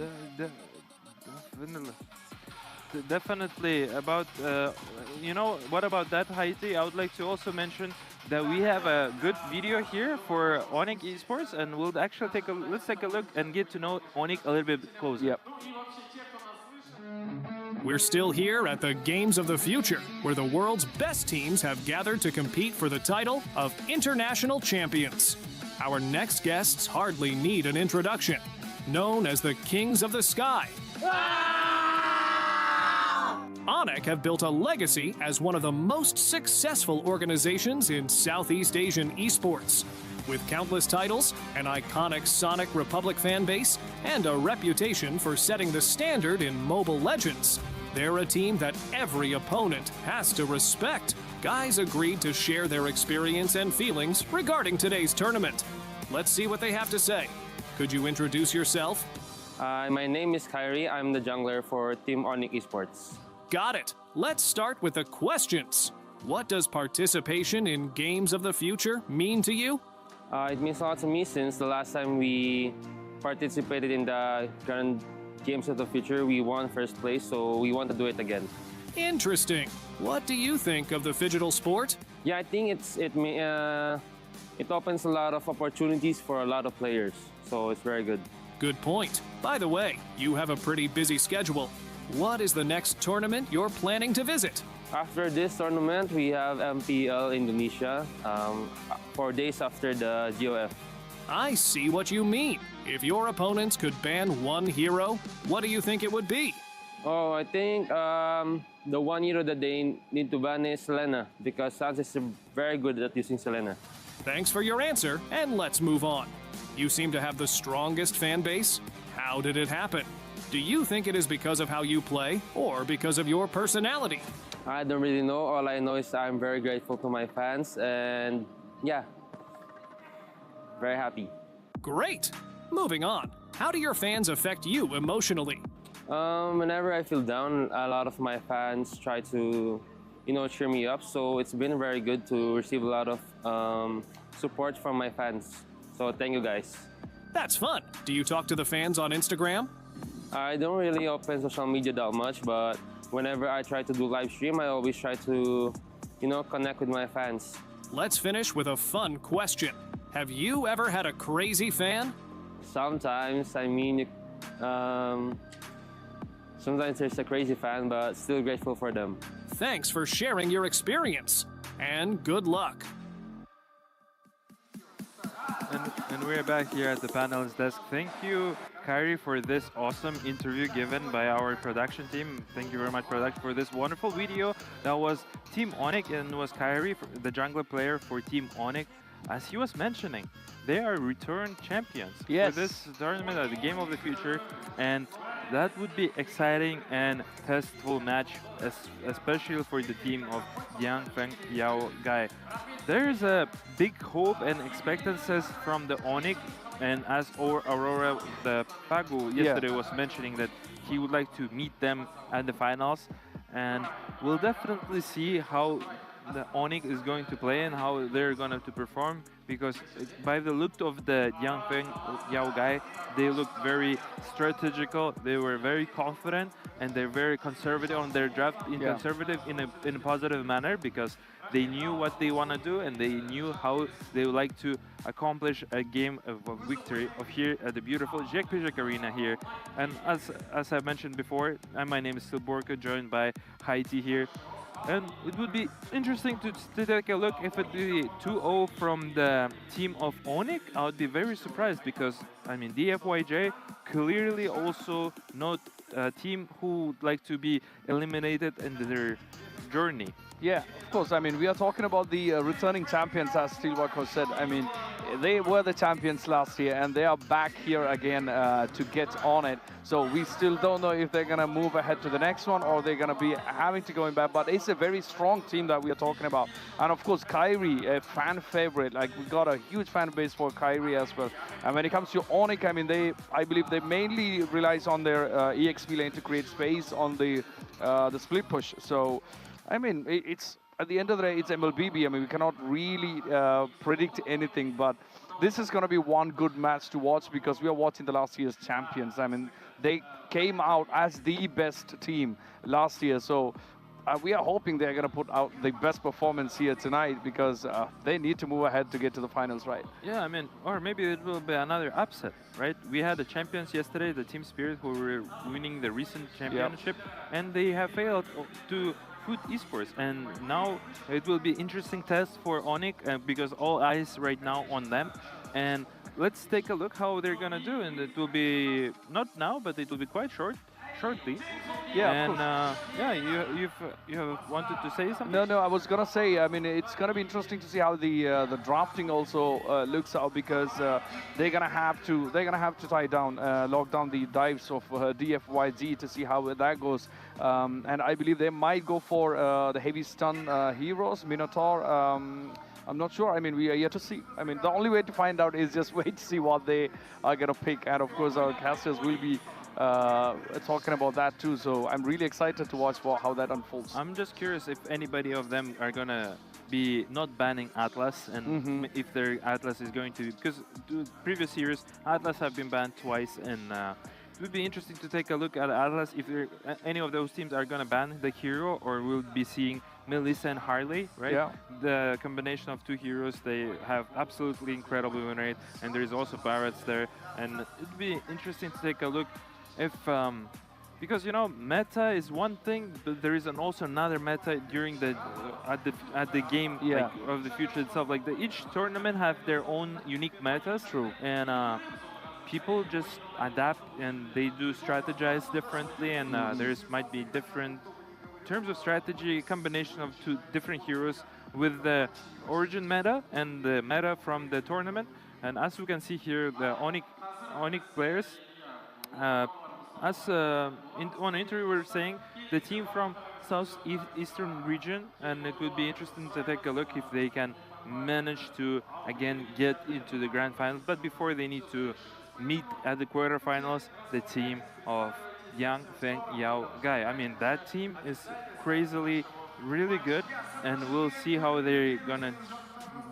Definitely. About you know, what about that, Haiti? I would like to also mention that we have a good video here for Onyx Esports, and we'll actually let's take a look and get to know Onyx a little bit closer. Yep. We're still here at the Games of the Future, where the world's best teams have gathered to compete for the title of International Champions. Our next guests hardly need an introduction. Known as the Kings of the Sky, Onyx have built a legacy as one of the most successful organizations in Southeast Asian esports. With countless titles, an iconic Sonic Republic fan base, and a reputation for setting the standard in Mobile Legends, they're a team that every opponent has to respect. Guys agreed to share their experience and feelings regarding today's tournament. Let's see what they have to say. Could you introduce yourself? My name is Kyrie. I'm the jungler for Team Onyx Esports. Got it. Let's start with the questions. What does participation in Games of the Future mean to you? It means a lot to me since the last time we participated in the Grand Games of the Future, we won first place, so we want to do it again. Interesting. What do you think of the phygital sport? Yeah, I think it opens a lot of opportunities for a lot of players. So it's very good. Good point. By the way, you have a pretty busy schedule. What is the next tournament you're planning to visit? After this tournament, we have MPL Indonesia, 4 days after the GOF. I see what you mean. If your opponents could ban one hero, what do you think it would be? Oh, I think the one hero that they need to ban is Selena, because Sans is very good at using Selena. Thanks for your answer, and let's move on. You seem to have the strongest fan base. How did it happen? Do you think it is because of how you play, or because of your personality? I don't really know. All I know is I'm very grateful to my fans, and yeah, very happy. Great! Moving on. How do your fans affect you emotionally? Whenever I feel down, a lot of my fans try to, cheer me up. So it's been very good to receive a lot of support from my fans. So thank you guys. That's fun. Do you talk to the fans on Instagram? I don't really open social media that much, but whenever I try to do live stream, I always try to, connect with my fans. Let's finish with a fun question. Have you ever had a crazy fan? Sometimes, sometimes there's a crazy fan, but still grateful for them. Thanks for sharing your experience, and good luck. And we're back here at the panel's desk. Thank you, Kyrie, for this awesome interview given by our production team. Thank you very much, for this wonderful video. That was Team Onyx, and it was Kyrie, the jungler player for Team Onyx. As he was mentioning, they are return champions for this tournament at the Game of the Future, and that would be exciting and testful match, especially for the team of Yang Feng Yao Gai. There's a big hope and expectancies from the Onyx, and as Aurora the Pagu yesterday was mentioning that he would like to meet them at the finals, and we'll definitely see how the Onyx is going to play and how they're going to perform, because by the look of the Yang Feng Yao Gai, they look very strategical, they were very confident, and they're very conservative on their draft, conservative in a positive manner, because they knew what they want to do and they knew how they would like to accomplish a game of victory of here at the beautiful Siapakah Arena here. And as I mentioned before, my name is still Borka, joined by Haiti here. And it would be interesting to take a look if it be 2-0 from the team of Onyx. I would be very surprised, because, DFYJ clearly also not a team who would like to be eliminated in their journey. Yeah, of course. We are talking about the returning champions, as Steelwork said. They were the champions last year, and they are back here again to get on it. So we still don't know if they're going to move ahead to the next one, or they're going to be having to going back. But it's a very strong team that we are talking about. And of course, Kyrie, a fan favorite. We got a huge fan base for Kyrie as well. And when it comes to Onyx, I believe they mainly relies on their EXP lane to create space on the split push. So, it's at the end of the day, it's MLBB. We cannot really predict anything, but this is going to be one good match to watch, because we are watching the last year's champions. They came out as the best team last year, so we are hoping they're going to put out the best performance here tonight, because they need to move ahead to get to the finals, right? Yeah, or maybe it will be another upset, right? We had the champions yesterday, the Team Spirit, who were winning the recent championship, and they have failed to Food Esports, and now it will be interesting test for Onyx, because all eyes right now on them. And let's take a look how they're gonna do, and it will be not now, but it will be quite shortly. Yeah, and you have wanted to say something? No, I was gonna say, it's gonna be interesting to see how the drafting also looks out, because they're gonna have to tie down, lock down the dives of DFYZ to see how that goes. And I believe they might go for the heavy stun heroes, Minotaur. I'm not sure. We are yet to see. The only way to find out is just wait to see what they are gonna pick, and of course our casters will be talking about that too. So I'm really excited to watch how that unfolds. I'm just curious if anybody of them are gonna be not banning Atlas, and if their Atlas is going to, because the previous years Atlas have been banned twice in would be interesting to take a look at Atlas if any of those teams are going to ban the hero, or we'll be seeing Melissa and Harley, right? Yeah. The combination of two heroes, they have absolutely incredible win rate, and there is also Barrett's there, and it'd be interesting to take a look if, because you know, meta is one thing, but there is also another meta during the at the game like, of the future itself. Like each tournament have their own unique metas. True. And people just adapt and they do strategize differently, and there's might be different terms of strategy, combination of two different heroes with the origin meta and the meta from the tournament. And as we can see here, the Onyx players, as in one interview we were saying, the team from southeastern region, and it would be interesting to take a look if they can manage to again get into the grand finals. But before, they need to meet at the quarterfinals the team of Yang Feng Yao Gai. I mean, that team is crazily really good, and we'll see how they're gonna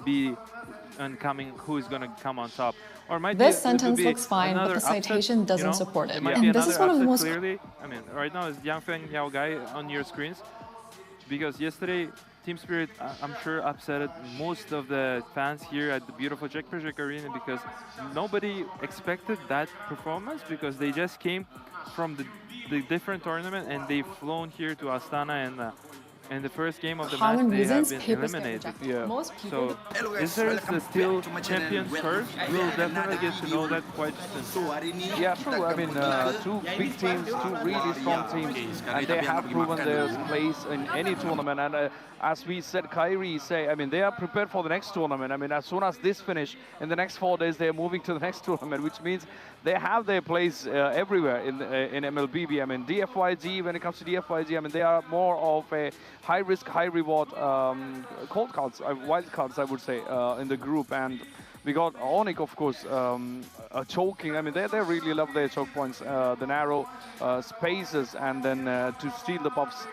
be and who is gonna come on top. Or might This it sentence be looks fine, but another the citation upset, doesn't you know? support it. Might be And this is another one of the upset, most... clearly. I mean, right now it's Yang Feng Yao Gai on your screens, because yesterday Team Spirit, I'm sure, upset most of the fans here at the beautiful Czech Arena, because nobody expected that performance, because they just came from the different tournament and they've flown here to Astana, and in the first game of the match they have been eliminated. Most people... So, is there still champions first? We'll definitely get to know that quite soon. Yeah, true. I mean, two big teams, two really strong teams, and they have proven their place in any tournament. And as we said, Kyrie say, I mean, they are prepared for the next tournament. I mean, as soon as this finish, in the next 4 days, they are moving to the next tournament, which means they have their place everywhere in MLBB. I mean, DFYG, when it comes to DFYG, I mean, they are more of a high-risk, high-reward cold cards, wild cards, I would say, in the group. And we got Onyx, of course, choking. I mean, they really love their choke points, the narrow spaces, and then to steal the buffs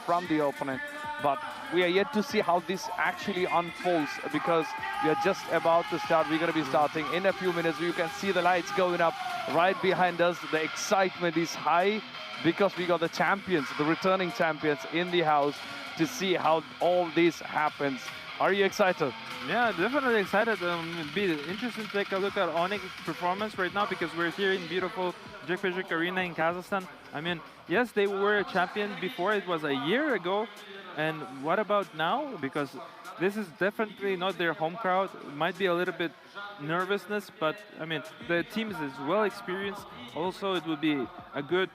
from the opponent. But we are yet to see how this actually unfolds, because we are just about to start. We're going to be starting in a few minutes. You can see the lights going up right behind us. The excitement is high, because we got the champions, the returning champions in the house, to see how all this happens. Are you excited? Yeah, definitely excited. It'd be interesting to take a look at Onyx's performance right now, because we're here in beautiful Ikuti Arena in Kazakhstan. I mean, yes, they were a champion before. It was a year ago. And what about now? Because this is definitely not their home crowd. It might be a little bit nervousness, but I mean, the team is well experienced. Also, it would be a good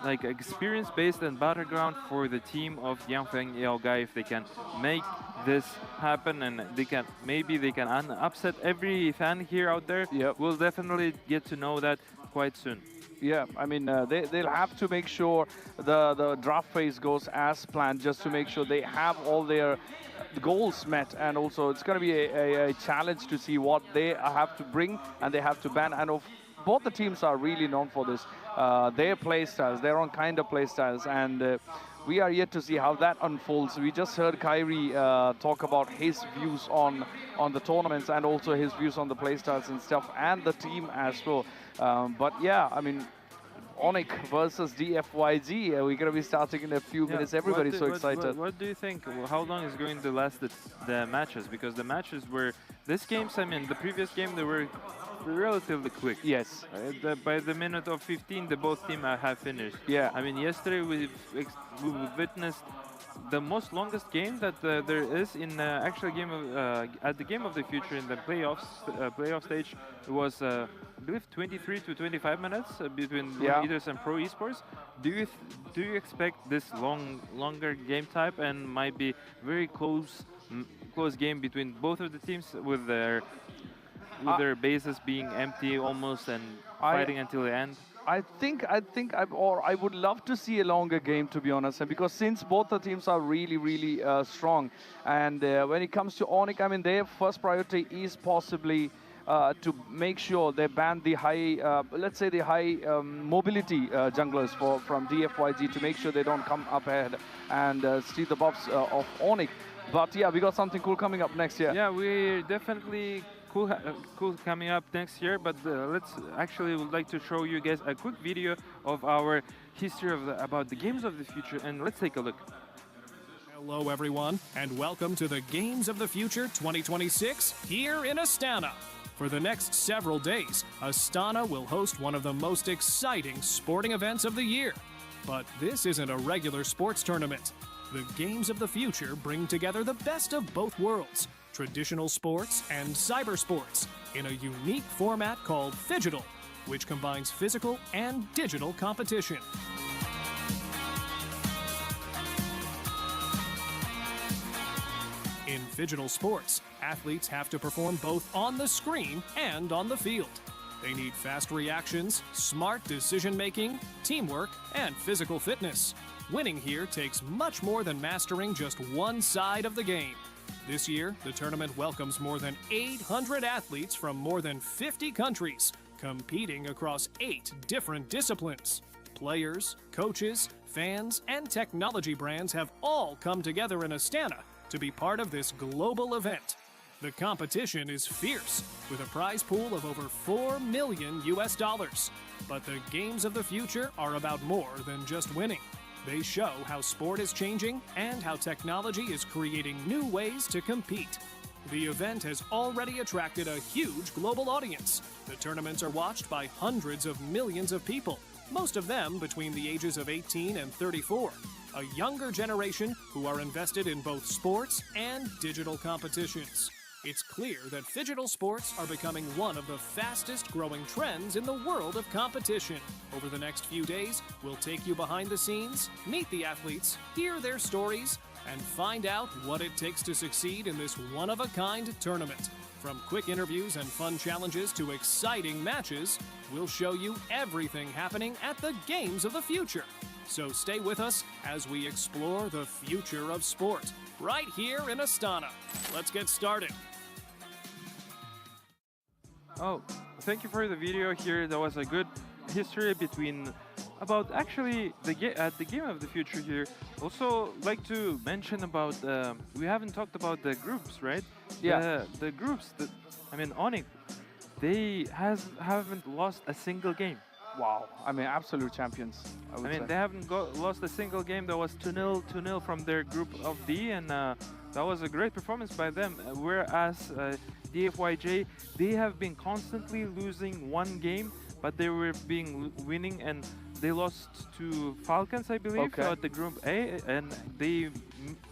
experience-based and battleground for the team of Yang Feng Yao Gai if they can make this happen, and they can upset every fan here out there. We'll definitely get to know that quite soon. Yeah, I mean, they'll have to make sure the draft phase goes as planned, just to make sure they have all their goals met. And also, it's going to be a challenge to see what they have to bring and they have to ban. And both the teams are really known for this. Their play styles, their own kind of play styles. And we are yet to see how that unfolds. We just heard Kyrie talk about his views on the tournaments, and also his views on the play styles and stuff, and the team as well. But yeah, I mean, Onyx versus DFYG. We're going to be starting in a few minutes. Everybody's so excited. What do you think? How long is going to last the matches? Because the matches were... This games, I mean, the previous game, they were relatively quick. Yes. By the minute of 15, both teams have finished. Yeah. I mean, yesterday we witnessed the most longest game that there is in actual game of at the game of the future in the playoff stage. It was I believe 23 to 25 minutes between leaders and pro esports. Do you expect this longer game type, and might be very close game between both of the teams with their bases being empty almost and fighting until the end? I would love to see a longer game, to be honest, and because since both the teams are really strong, and when it comes to Onyx, I mean, their first priority is possibly to make sure they ban the high, let's say the high mobility junglers from DFYG, to make sure they don't come up ahead and steal the buffs of Onyx. But yeah, we got something cool coming up next year. Yeah, we're definitely cool coming up next year. But let's actually would like to show you guys a quick video of our history of about the games of the future, and let's take a look. Hello, everyone, and welcome to the Games of the Future 2026 here in Astana. For the next several days, Astana will host one of the most exciting sporting events of the year. But this isn't a regular sports tournament. The Games of the Future bring together the best of both worlds, traditional sports and cyber sports, in a unique format called Phygital, which combines physical and digital competition. In Phygital sports, athletes have to perform both on the screen and on the field. They need fast reactions, smart decision-making, teamwork, and physical fitness. Winning here takes much more than mastering just one side of the game. This year, the tournament welcomes more than 800 athletes from more than 50 countries, competing across 8 different disciplines. Players, coaches, fans, and technology brands have all come together in Astana to be part of this global event. The competition is fierce, with a prize pool of over $4 million. But the Games of the Future are about more than just winning. They show how sport is changing and how technology is creating new ways to compete. The event has already attracted a huge global audience. The tournaments are watched by hundreds of millions of people, most of them between the ages of 18 and 34. A younger generation who are invested in both sports and digital competitions. It's clear that phygital sports are becoming one of the fastest growing trends in the world of competition. Over the next few days, we'll take you behind the scenes, meet the athletes, hear their stories, and find out what it takes to succeed in this one-of-a-kind tournament. From quick interviews and fun challenges to exciting matches, we'll show you everything happening at the Games of the Future. So stay with us as we explore the future of sport, right here in Astana. Let's get started. Oh, thank you for the video here. That was a good history between about actually the game of the future here. Also, like to mention about we haven't talked about the groups, right? Yeah. The groups that Onyx, they haven't lost a single game. Wow. I mean, absolute champions. I would say. They haven't lost a single game. That was 2-0 from their group of D, and that was a great performance by them. Whereas DFYJ, they have been constantly losing one game, but they were winning, and they lost to Falcons, I believe, at the Group A, and they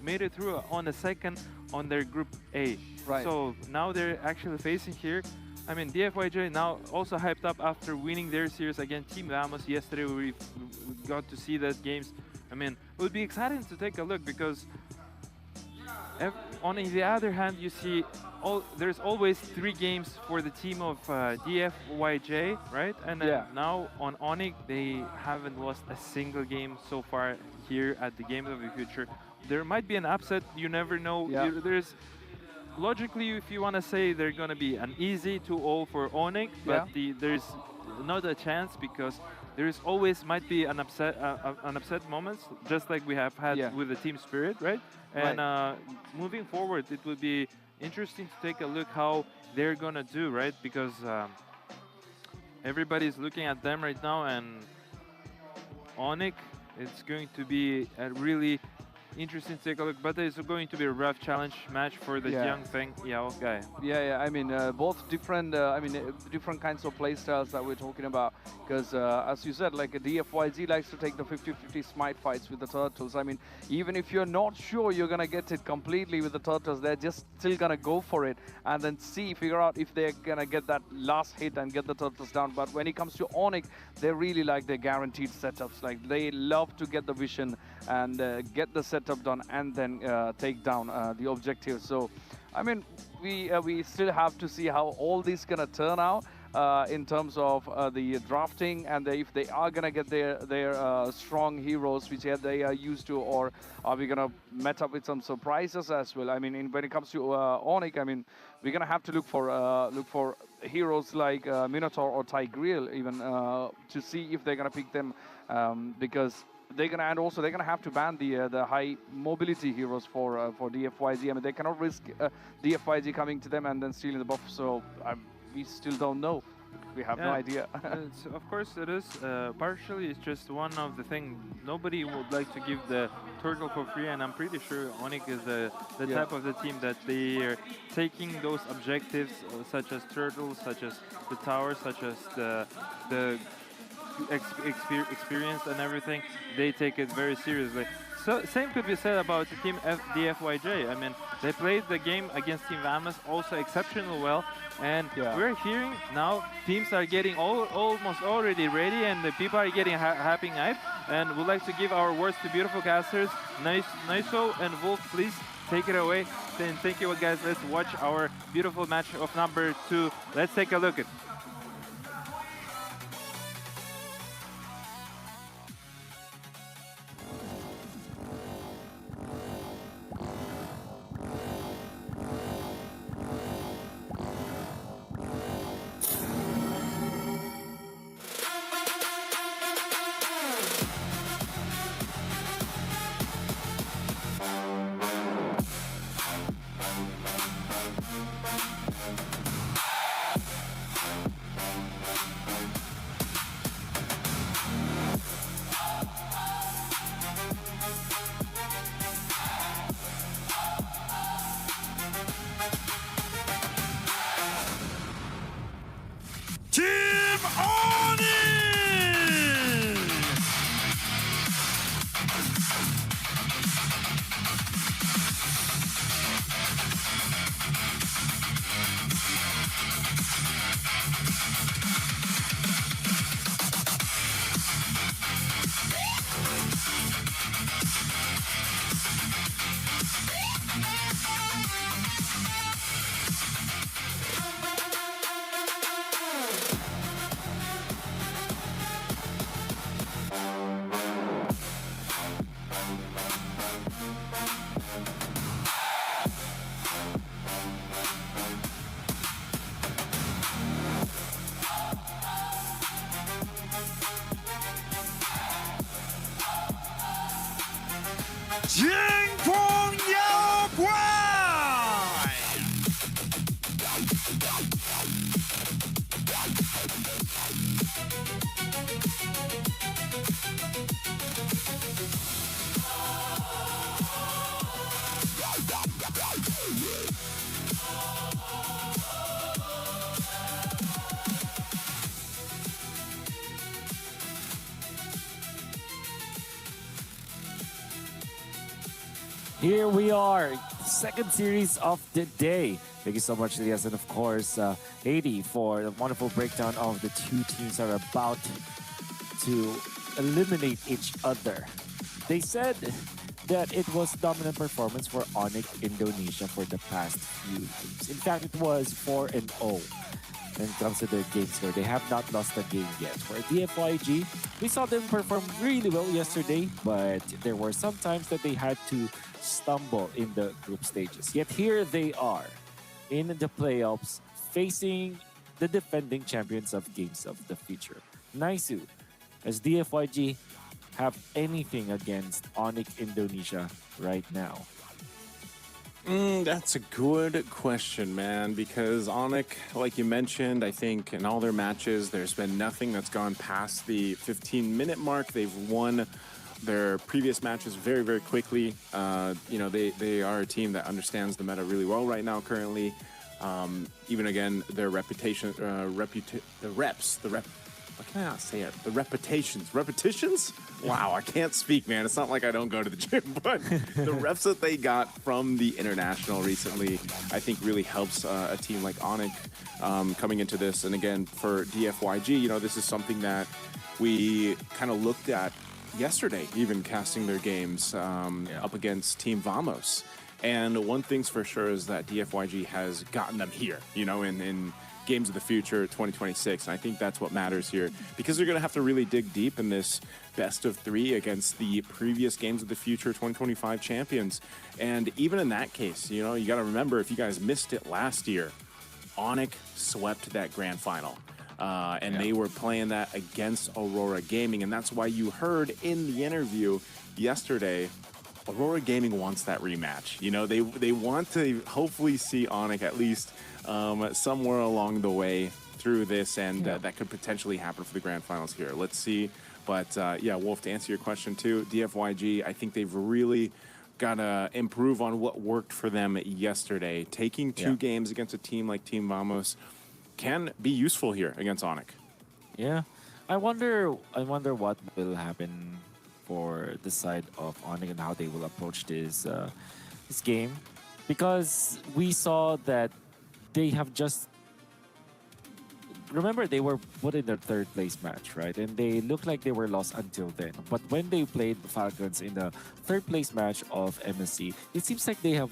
made it through on a second on their Group A. Right. So now they're actually facing here. DFYJ now also hyped up after winning their series against Team Vamos. Yesterday we got to see that games. It would be exciting to take a look because on the other hand, you see there's always 3 games for the team of DFYJ, right? And now on Onyx, they haven't lost a single game so far here at the Games of the Future. There might be an upset, you never know. Yeah. There's logically, if you want to say they're going to be an easy 2-0 for Onyx, but there's not a chance because there's always might be an upset moments, just like we have had with the Team Spirit, right? And moving forward, it would be interesting to take a look how they're going to do, right? Because everybody's looking at them right now, and Onyx, it's going to be a really interesting to take a look, but it's going to be a rough challenge match for the young Feng Yao guy. Both different different kinds of play styles that we're talking about, because as you said, like a DFYZ likes to take the 50-50 smite fights with the turtles. Even if you're not sure you're gonna get it completely with the turtles, they're just still gonna go for it and then figure out if they're gonna get that last hit and get the turtles down. But when it comes to Onyx, they really like their guaranteed setups. Like, they love to get the vision and get the setup done and then take down the objective. So we still have to see how all this gonna turn out in terms of the drafting, and if they are gonna get their strong heroes which they are used to, or are we gonna met up with some surprises as well. When it comes to Onyx, we're gonna have to look for heroes like Minotaur or Tigreal even to see if they're gonna pick them, because they're gonna have to ban the high mobility heroes for DFYG. I mean, they cannot risk DFYG coming to them and then stealing the buff. So we still don't know. We have no idea. Of course it is. Partially, it's just one of the things. Nobody would like to give the turtle for free, and I'm pretty sure Onyx is the type of the team that they are taking those objectives, such as turtles, such as the towers, such as the experience and everything. They take it very seriously. So same could be said about the team DFYJ. I mean, they played the game against Team Vamos also exceptionally well, and we're hearing now teams are getting almost already ready, and the people are getting happy hype. And we'd like to give our words to beautiful casters, Niso and Wolf. Please take it away. Then thank you, guys. Let's watch our beautiful match of number 2. Let's take a look at. Here we are, second series of the day. Thank you so much, Elias, and of course, Haiti, for the wonderful breakdown of the two teams are about to eliminate each other. They said that it was dominant performance for Onyx Indonesia for the past few games. In fact, it was 4-0 when it comes to their game score. They have not lost a game yet. For DFYG, we saw them perform really well yesterday, but there were some times that they had to stumble in the group stages. Yet here they are in the playoffs facing the defending champions of Games of the Future. Naisu, as DFYG have anything against Onyx Indonesia right now? That's a good question, man, because Onyx, like you mentioned, I think in all their matches, there's been nothing that's gone past the 15-minute mark. They've won their previous matches very, very quickly. You know, they are a team that understands the meta really well right now currently. Even again, their reputation, what can I not say it? The repetitions? Wow, I can't speak, man. It's not like I don't go to the gym, but the reps that they got from the international recently, I think really helps a team like Onyx coming into this. And again, for DFYG, you know, this is something that we kind of looked at yesterday, even casting their games up against Team Vamos. And one thing's for sure is that DFYG has gotten them here, you know, in Games of the Future 2026. And I think that's what matters here, because they're going to have to really dig deep in this best of 3 against the previous Games of the Future 2025 champions. And even in that case, you know, you got to remember, if you guys missed it last year, Onyx swept that grand final. and they were playing that against Aurora Gaming, and that's why you heard in the interview yesterday, Aurora Gaming wants that rematch. You know, they want to hopefully see Onyx at least somewhere along the way through this, and that could potentially happen for the grand finals here. Let's see. But yeah, Wolf, to answer your question too, DFYG, I think they've really got to improve on what worked for them yesterday. Taking two games against a team like Team Vamos can be useful here against Onyx. Yeah, I wonder what will happen for the side of Onyx and how they will approach this this game, because we saw that they have just. Remember, they were put in their third place match, right? And they looked like they were lost until then. But when they played the Falcons in the third place match of MSC, it seems like they have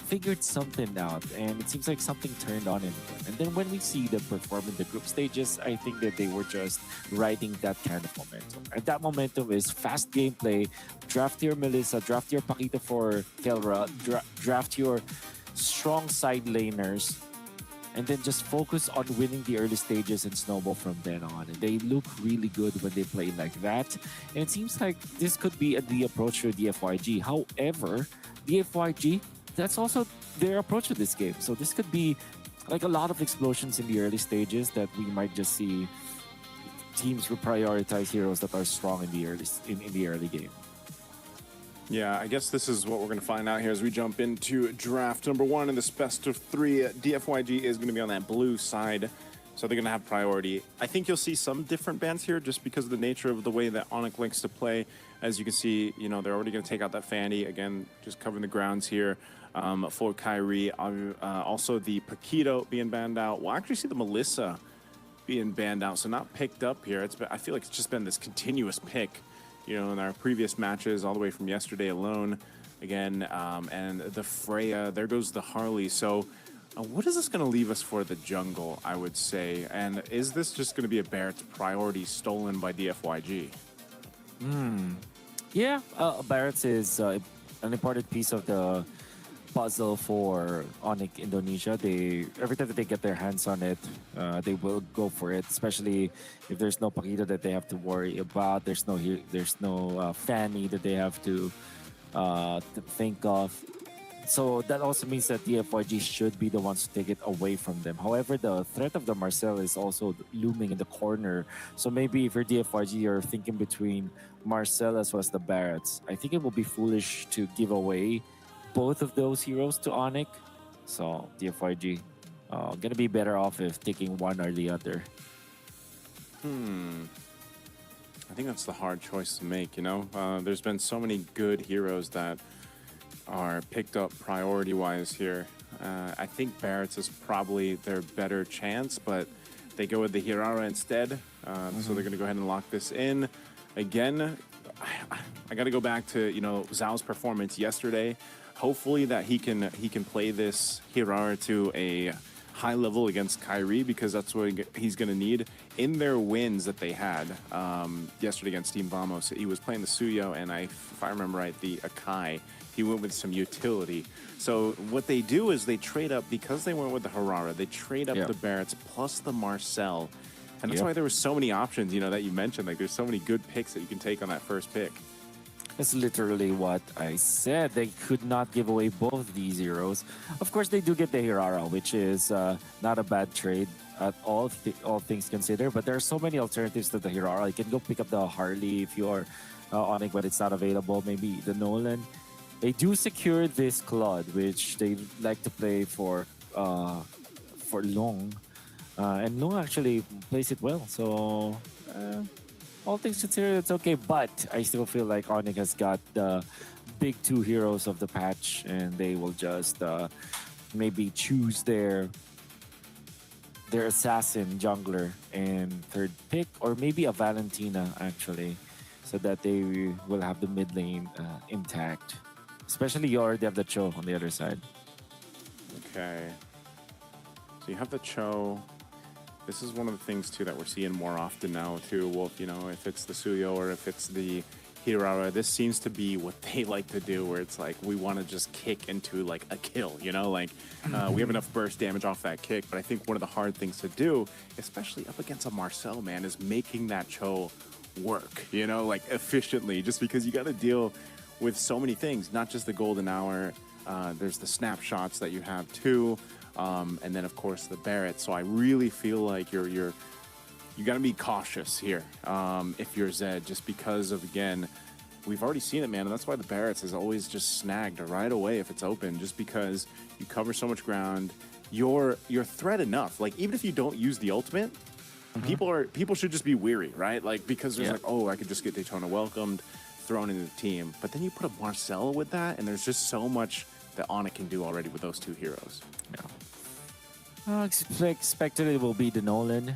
figured something out, and it seems like something turned on in them. And then when we see them perform in the group stages, I think that they were just riding that kind of momentum. And that momentum is fast gameplay, draft your Melissa, draft your Pakita for Kelra, draft your strong side laners, and then just focus on winning the early stages and snowball from then on. And they look really good when they play like that. And it seems like this could be the approach for DFYG. However, DFYG, that's also their approach to this game. So this could be like a lot of explosions in the early stages that we might just see teams will prioritize heroes that are strong in the early game. Yeah, I guess this is what we're going to find out here as we jump into draft number 1 in this best of 3. DFYG is going to be on that blue side, so they're going to have priority. I think you'll see some different bans here just because of the nature of the way that Onyx likes to play. As you can see, you know, they're already going to take out that Fanny. Again, just covering the grounds here for Kyrie. Also, the Paquito being banned out. We'll actually see the Melissa being banned out, so not picked up here. I feel like it's just been this continuous pick, you know, in our previous matches, all the way from yesterday alone. Again, and the Freya, there goes the Harley. So what is this going to leave us for the jungle, I would say? And is this just going to be a Barrett's priority stolen by DFYG? Yeah, Barrett's is an important piece of the puzzle for Onyx Indonesia. Every time that they get their hands on it, they will go for it. Especially if there's no Paquito that they have to worry about. There's no Fanny that they have to think of. So that also means that DFYG should be the ones to take it away from them. However, the threat of the Marcel is also looming in the corner. So maybe if you're DFYG, you're thinking between Marcel as well as the Barretts. I think it will be foolish to give away both of those heroes to Onyx. So DFYG gonna be better off if taking one or the other. I think that's the hard choice to make, you know? There's been so many good heroes that are picked up priority-wise here. I think Barrett's is probably their better chance, but they go with the Hirara instead. So they're gonna go ahead and lock this in. Again, I gotta go back to, you know, Zhao's performance yesterday. Hopefully that he can play this Hirara to a high level against Kyrie, because that's what he's going to need. In their wins that they had yesterday against Team Vamos, he was playing the Suyo, and if I remember right, the Akai. He went with some utility. So what they do is they trade up, because they went with the Harara, they trade up the Barretts plus the Marcel. And that's why there were so many options, you know, that you mentioned. Like, there's so many good picks that you can take on that first pick. That's literally what I said. They could not give away both these heroes. Of course, they do get the Hirara, which is not a bad trade at all things considered. But there are so many alternatives to the Hirara. You can go pick up the Harley if you are Onyx, but it's not available. Maybe the Nolan. They do secure this Claude, which they like to play for Long. And Long actually plays it well. So all things considered, it's okay. But I still feel like Onyx has got the big two heroes of the patch, and they will just maybe choose their assassin jungler in third pick, or maybe a Valentina actually, so that they will have the mid lane intact. Especially you already have the Cho on the other side. Okay. So you have the Cho. This is one of the things, too, that we're seeing more often now, too, Wolf. You know, if it's the Suyo or if it's the Hirara, this seems to be what they like to do, where it's like we want to just kick into like a kill, you know, like we have enough burst damage off that kick. But I think one of the hard things to do, especially up against a Marcel, man, is making that Cho work, you know, like efficiently, just because you got to deal with so many things, not just the golden hour. There's the snapshots that you have too, and then of course the Barret. So I really feel like you got to be cautious here if you're Zed, just because of, again, we've already seen it, man, and that's why the Barrets is always just snagged right away if it's open, just because you cover so much ground. You're threat enough. Like, even if you don't use the ultimate, people should just be weary, right? Like, because there's like, oh, I could just get Daytona welcomed, thrown into the team. But then you put a Marcel with that, and there's just so much that Onyx can do already with those two heroes. Yeah. Expected it will be the Nolan.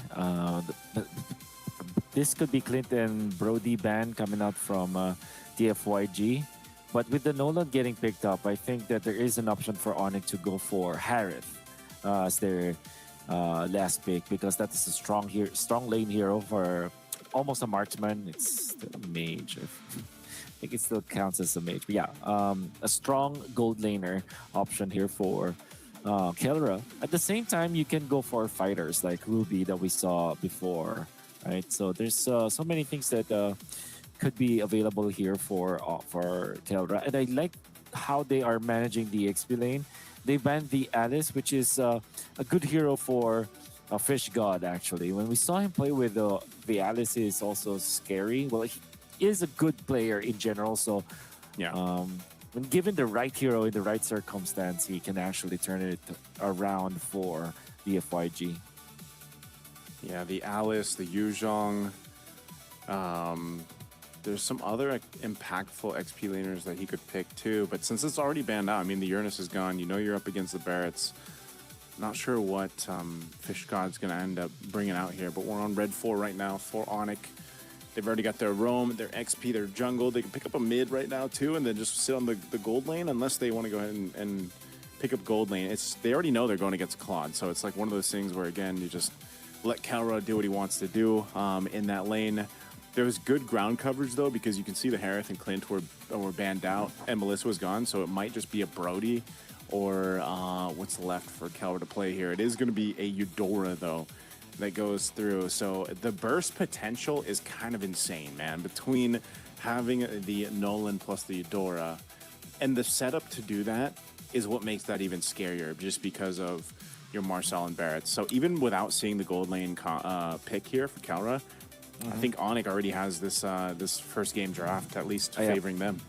This could be Clint and Brody ban coming out from DFYG. But with the Nolan getting picked up, I think that there is an option for Onyx to go for Harith as their last pick, because that is a strong lane hero for almost a marksman. It's still a mage. I think it still counts as a mage. But yeah, a strong gold laner option here for Kelra. At the same time, you can go for fighters like Ruby that we saw before, right? So there's so many things that could be available here for Kelra. And I like how they are managing the XP lane. They banned the Alice, which is a good hero for Fish God, actually. When we saw him play with the Alice, is also scary. Well, he is a good player in general, so yeah. When given the right hero in the right circumstance, he can actually turn it around for the FYG. Yeah, the Alice, the Yuzhong. There's some other impactful XP laners that he could pick too, but since it's already banned out, I mean, the Uranus is gone. You know you're up against the Barrets. Not sure what Fish God's going to end up bringing out here, but we're on red 4 right now for Onyx. They've already got their roam, their XP, their jungle. They can pick up a mid right now too, and then just sit on the gold lane, unless they want to go ahead and pick up gold lane. They already know they're going against Claude, so it's like one of those things where, again, you just let Kelra do what he wants to do in that lane. There was good ground coverage though, because you can see the Harith and Clint were banned out, and Melissa was gone, so it might just be a Brody or what's left for Kelra to play here. It is going to be a Eudora though that goes through. So the burst potential is kind of insane, man, between having the Nolan plus the Eudora, and the setup to do that is what makes that even scarier, just because of your Marcel and Barrett. So even without seeing the gold lane pick here for Kelra, I think Onyx already has this this first game draft at least favoring them.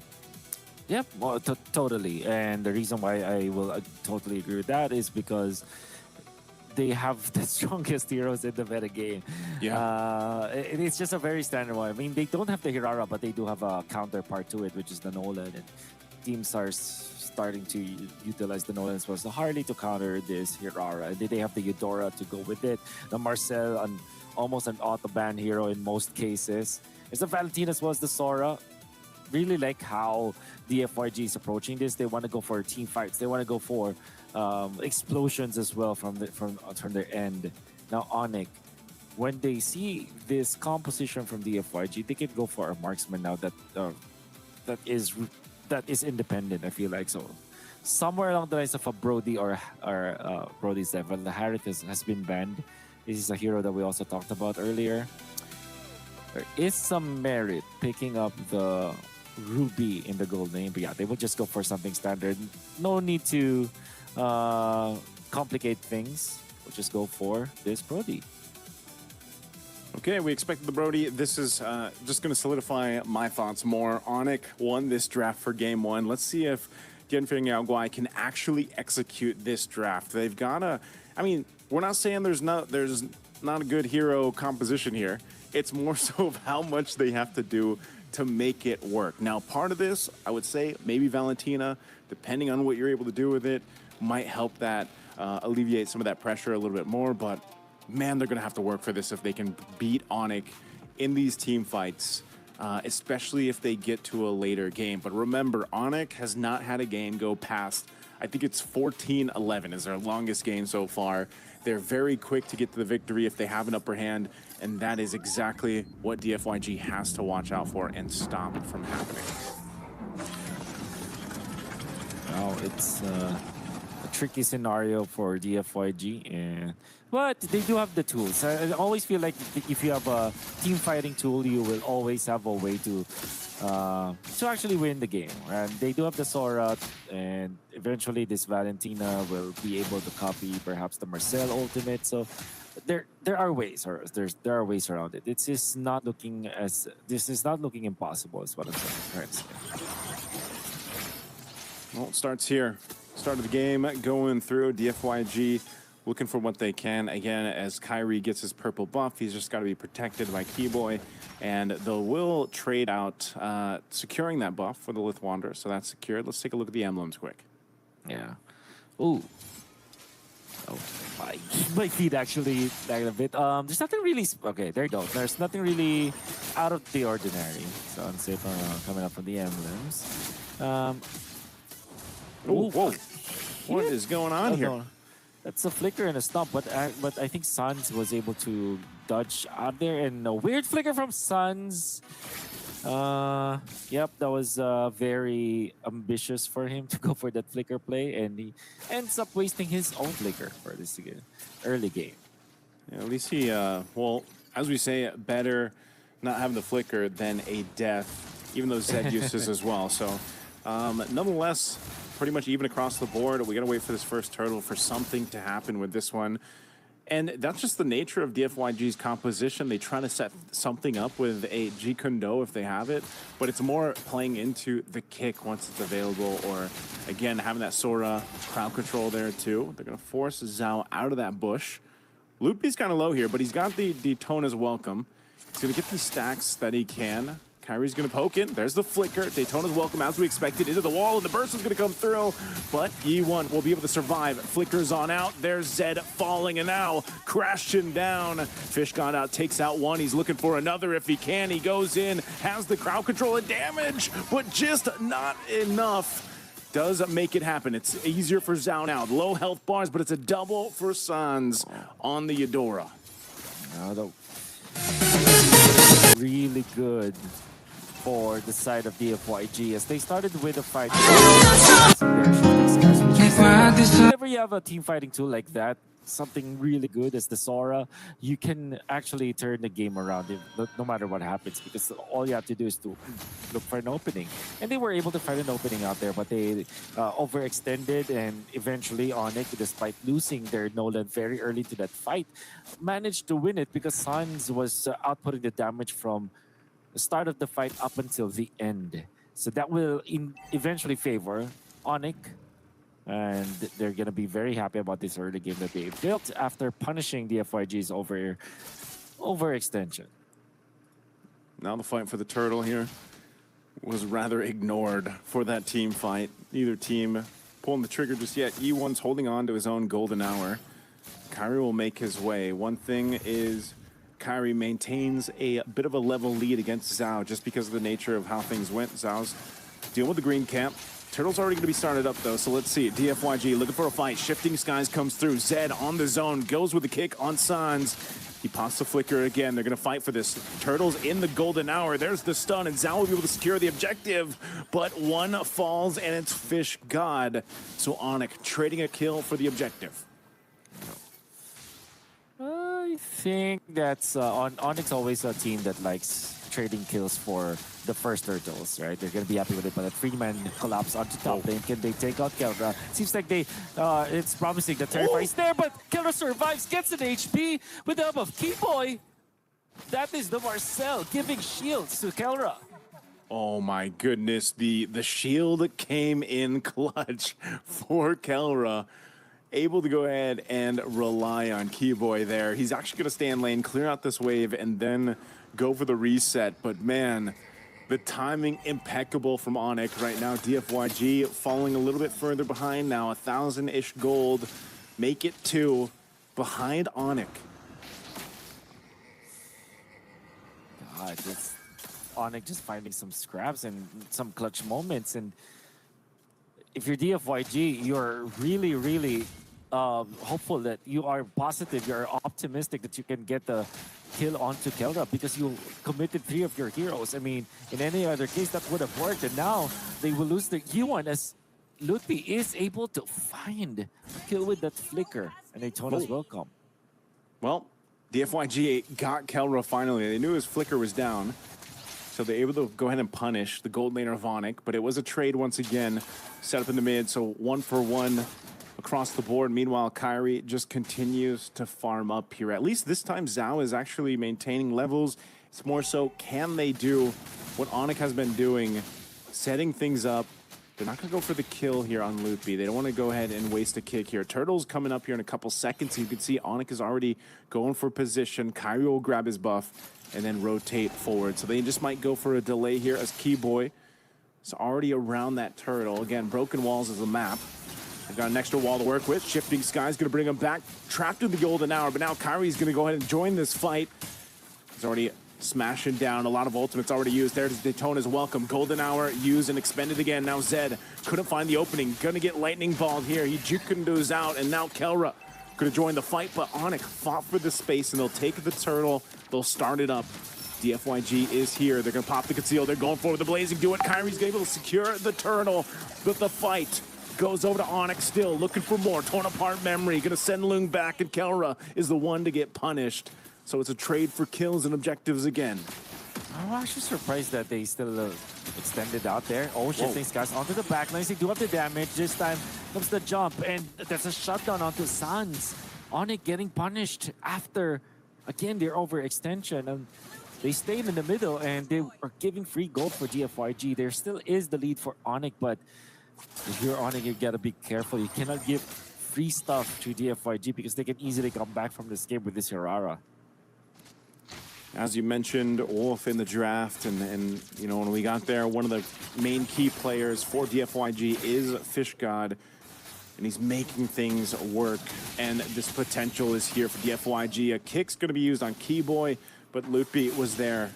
Yep, well, totally. And the reason why I will totally agree with that is because they have the strongest heroes in the meta game. Yeah, it's just a very standard one. I mean, they don't have the Hirara, but they do have a counterpart to it, which is the Nolan. And teams are starting to utilize the Nolan as well. So Harley to counter this Hirara. And then they have the Eudora to go with it. The Marcel, almost an auto-ban hero in most cases. It's the Valentina as well as the Sora. Really like how the FYG is approaching this. They want to go for team fights. They want to go for explosions as well from their end. Now Onyx, when they see this composition from the FYG, they can go for a marksman now that is independent. I feel like so. Somewhere along the lines of a Brody or Brody's level, the Harith has been banned. This is a hero that we also talked about earlier. There is some merit picking up the Ruby in the gold lane, but yeah, they will just go for something standard. No need to complicate things. We'll just go for this Brody. Okay, we expected the Brody. This is just going to solidify my thoughts more. Onyx won this draft for game 1. Let's see if Genfeng Yaoguai can actually execute this draft. They've got to... I mean, we're not saying there's not a good hero composition here. It's more so of how much they have to do to make it work. Now, part of this, I would say, maybe Valentina, depending on what you're able to do with it, might help that alleviate some of that pressure a little bit more. But man, they're going to have to work for this if they can beat Onyx in these team fights, especially if they get to a later game. But remember, Onyx has not had a game go past I think it's 14-11 is their longest game so far. They're very quick to get to the victory if they have an upper hand, and that is exactly what DFYG has to watch out for and stop from happening. Well, it's a tricky scenario for DFYG, but they do have the tools. I always feel like if you have a team fighting tool, you will always have a way to actually win the game. And they do have the Sora, and eventually this Valentina will be able to copy perhaps the Marcel ultimate. So there are ways, or there are ways around it. This is not looking impossible, is what I'm saying. Well, it starts here. Start of the game going through. DFYG looking for what they can. Again, as Kyrie gets his purple buff, he's just got to be protected by Keyboy. And they will trade out, securing that buff for the Lith Wanderer. So that's secured. Let's take a look at the emblems quick. Yeah. Ooh. Oh, my feet actually lagged a bit. There's nothing really... Okay, there you go. There's nothing really out of the ordinary. So unsafe coming up from the emblems. Ooh, whoa. What is going on here? No. That's a flicker and a stomp, but I think Suns was able to dodge out there, and a weird flicker from Suns. Yep, that was very ambitious for him to go for that flicker play, and he ends up wasting his own flicker for this early game. Yeah, at least he, well, as we say, better not having the flicker than a death, even though Zed uses as well. So, nonetheless, pretty much even across the board. We got to wait for this first turtle for something to happen with this one. And that's just the nature of DFYG's composition. They try to set something up with a G Kundo if they have it, but it's more playing into the kick once it's available, or again, having that Sora crowd control there too. They're going to force Zhao out of that bush. Loopy's kind of low here, but he's got the Daytona's welcome. He's going to get the stacks that he can. Kyrie's going to poke in. There's the flicker. Daytona's welcome, as we expected, into the wall, and the burst is going to come through. But E1 will be able to survive. Flickers on out. There's Zed falling, and now crashing down. Fish God out, takes out one. He's looking for another if he can. He goes in, has the crowd control and damage, but just not enough. Does make it happen. It's easier for Zhao now. Low health bars, but it's a double for Sans on the Eudora. Really good for the side of DFYG, as they started with a fight. Whenever you have a team fighting tool like that, something really good as the Sora, you can actually turn the game around no matter what happens, because all you have to do is to look for an opening. And they were able to find an opening out there, but they overextended, and eventually Onyx, despite losing their Nolan very early to that fight, managed to win it because Sans was outputting the damage from the start of the fight up until the end. So that will eventually favor Onyx, and they're going to be very happy about this early game that they built after punishing the FYG's overextension. Now the fight for the turtle here was rather ignored for that team fight. Neither team pulling the trigger just yet. E1's holding on to his own golden hour. Kyrie will make his way. One thing is Kyrie maintains a bit of a level lead against Zhao just because of the nature of how things went. Zhao's dealing with the green camp. Turtle's already going to be started up, though, so let's see. DFYG looking for a fight. Shifting Skies comes through. Zed on the zone. Goes with the kick on Sans. He pops the flicker again. They're going to fight for this. Turtle's in the golden hour. There's the stun, and Zhao will be able to secure the objective. But one falls, and it's Fish God. So Onyx trading a kill for the objective. I think that's Onyx always a team that likes trading kills for the first turtles, right? They're going to be happy with it, but that Freeman collapse onto top lane. Can they take out Kelra? Seems like it's promising that Terrify is there, but Kelra survives, gets an HP with the help of Keyboy. That is the Marcel giving shields to Kelra. Oh my goodness, the shield came in clutch for Kelra. Able to go ahead and rely on Keyboy there. He's actually going to stay in lane, clear out this wave, and then go for the reset. But man, the timing impeccable from Onyx right now. DFYG falling a little bit further behind now. 1,000-ish gold. Make it 2 behind Onyx. God, Onyx just finding some scraps and some clutch moments, and if you're DFYG, you're really, really hopeful that you are positive, you're optimistic that you can get the kill onto Kelra because you committed 3 of your heroes. I mean, in any other case, that would have worked. And now they will lose the E1 as Lutpi is able to find a kill with that flicker. And Daytona's welcome. Well, DFYG got Kelra finally. They knew his flicker was down, so they're able to go ahead and punish the gold laner Vonic. But it was a trade once again, set up in the mid, so 1 for 1 across the board. Meanwhile, Kairi just continues to farm up here. At least this time, Zhao is actually maintaining levels. It's more so, can they do what Onyx has been doing, setting things up? They're not going to go for the kill here on Lutpi. They don't want to go ahead and waste a kick here. Turtle's coming up here in a couple seconds. You can see Onyx is already going for position. Kairi will grab his buff and then rotate forward. So they just might go for a delay here as Keyboy is already around that turtle. Again, broken walls is a map. They've got an extra wall to work with. Shifting Sky's going to bring him back. Trapped in the golden hour, but now Kairi's going to go ahead and join this fight. He's already smashing down. A lot of ultimates already used. There's Daytona's welcome. Golden hour used and expended again. Now Zed couldn't find the opening. Gonna get lightning balled here. He juked into his out, and now Kelra could have joined the fight, but Onyx fought for the space, and they'll take the turtle. They'll start it up. DFYG is here. They're gonna pop the conceal. They're going for the blazing do it. Kairi's able to secure the turtle, but the fight goes over to Onyx still, looking for more. Torn apart memory. Gonna send Lung back, and Kelra is the one to get punished. So it's a trade for kills and objectives again. I'm actually surprised that they still extended out there. Oh, shifting Skies onto the backline. They do have the damage. This time comes the jump, and that's a shutdown onto Sans. Onyx getting punished after, again, their overextension. And they stayed in the middle, and they are giving free gold for DFYG. There still is the lead for Onyx, but if you're Onyx, you gotta be careful. You cannot give free stuff to DFYG because they can easily come back from this game with this Urara. As you mentioned, Wolf in the draft, and you know, when we got there, one of the main key players for DFYG is Fish God, and he's making things work, and this potential is here for DFYG. A kick's going to be used on Keyboy, but Lutpi was there.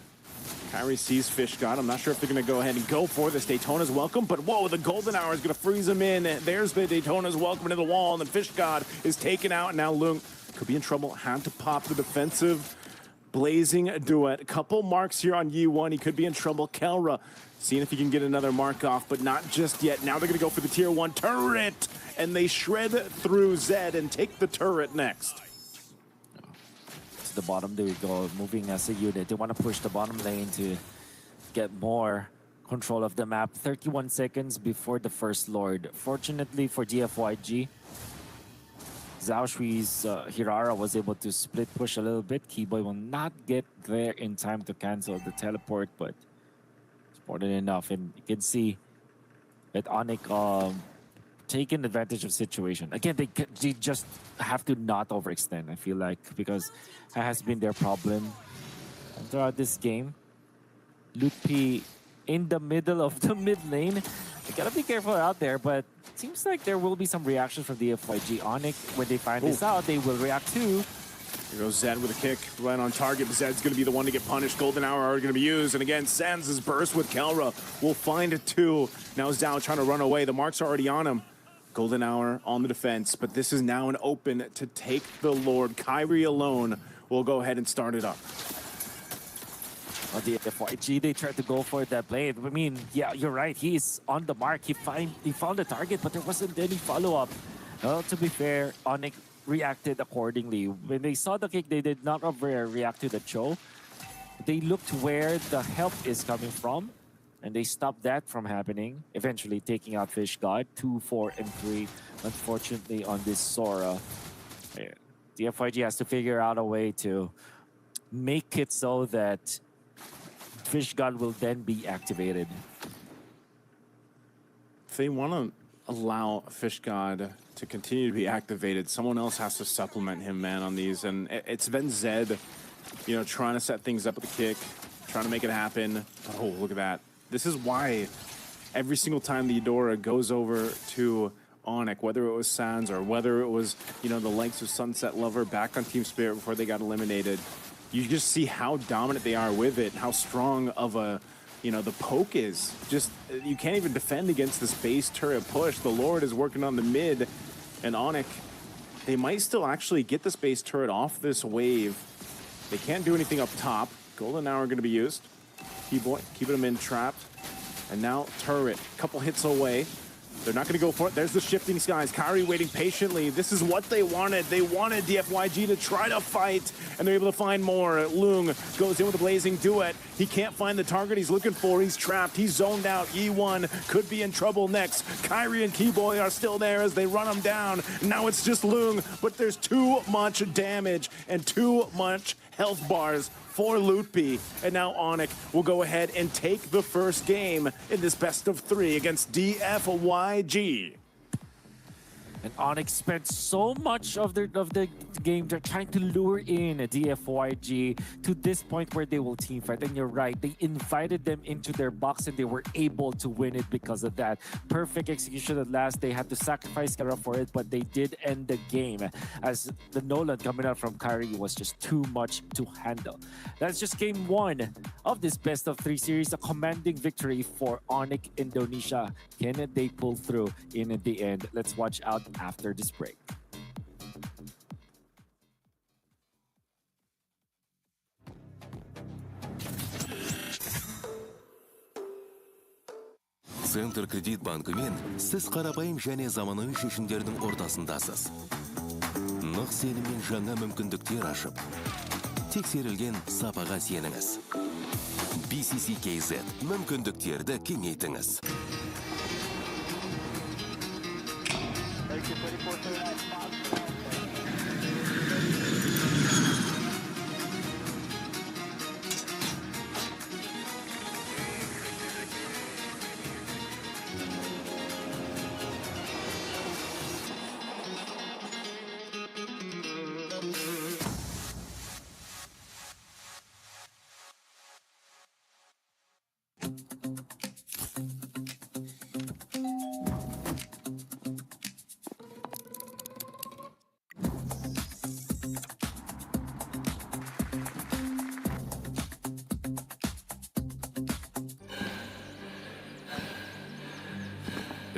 Kairi sees Fish God. I'm not sure if they're going to go ahead and go for this. Daytona's welcome, but whoa, the golden hour is going to freeze him in. There's the Daytona's welcome into the wall, and then Fish God is taken out, and now Lung could be in trouble. Had to pop the defensive blazing duet. A couple marks here on U1. He could be in trouble. Kelra seeing if he can get another mark off, but not just yet. Now they're going to go for the tier 1 turret, and they shred through Zed and take the turret next. To the bottom, there we go. Moving as a unit. They want to push the bottom lane to get more control of the map. 31 seconds before the first Lord. Fortunately for DFYG, Zhao Shui's Hirara was able to split push a little bit. Keyboy will not get there in time to cancel the teleport, but it's more than enough. And you can see that Onyx taking advantage of the situation. Again, they just have to not overextend, I feel like, because that has been their problem throughout this game. Lutpi in the middle of the mid lane. You gotta be careful out there, but it seems like there will be some reaction from the FYG. Onyx, when they find this out, they will react too. Here goes Zed with a kick, right on target. Zed's going to be the one to get punished. Golden hour already going to be used. And again, Sans' burst with Kelra will find it too. Now Zhao trying to run away. The mark's are already on him. Golden hour on the defense, but this is now an open to take the Lord. Kairi alone will go ahead and start it up. On the FYG, they tried to go for that blade. I mean, yeah, you're right. He's on the mark. He found the target, but there wasn't any follow-up. Well, to be fair, Onyx reacted accordingly. When they saw the kick, they did not react to the chow. They looked where the help is coming from, and they stopped that from happening, eventually taking out Fish God. 2, 4, and 3, unfortunately, on this Sora. The FYG has to figure out a way to make it so that Fish God will then be activated. If they want to allow Fish God to continue to be activated, someone else has to supplement him, man, on these. And it's been Zed, you know, trying to set things up with the kick, trying to make it happen. Oh, look at that. This is why every single time the Eudora goes over to Onyx, whether it was Sans or whether it was, you know, the likes of Sunset Lover back on Team Spirit before they got eliminated, you just see how dominant they are with it, how strong of a you know, the poke is just, you can't even defend against this base turret push. The Lord is working on the mid, and Onyx, they might still actually get this base turret off this wave. They can't do anything up top. Golden Hour going to be used. Keeping them in trapped. And now turret, couple hits away. They're not going to go for it. There's the shifting skies. Kairi waiting patiently. This is what they wanted. They wanted DFYG to try to fight, and they're able to find more. Lung goes in with a blazing duet. He can't find the target he's looking for. He's trapped. He's zoned out. E1 could be in trouble next. Kairi and Keyboy are still there as they run him down. Now it's just Lung, but there's too much damage and too much health bars for Lutpi. And now Onyx will go ahead and take the first game in this best of 3 against DFYG. And Onyx spent so much of the game. They're trying to lure in DFYG to this point where they will team fight. And you're right, they invited them into their box and they were able to win it because of that. Perfect execution at last. They had to sacrifice Kara for it, but they did end the game as the Nolan coming out from Kairi was just too much to handle. That's just game 1 of this best of 3 series. A commanding victory for Onyx Indonesia. Can they pull through in the end? Let's watch out after this break. Центр кредит банкымен сіз қарапайым және заманауи шешімдердің ортасындасыз. Нық сеніммен жаңа мүмкіндіктер ашып, тексерілген сапаға сеніңіз. BCCKZ мүмкіндіктерді кеңейтіңіз.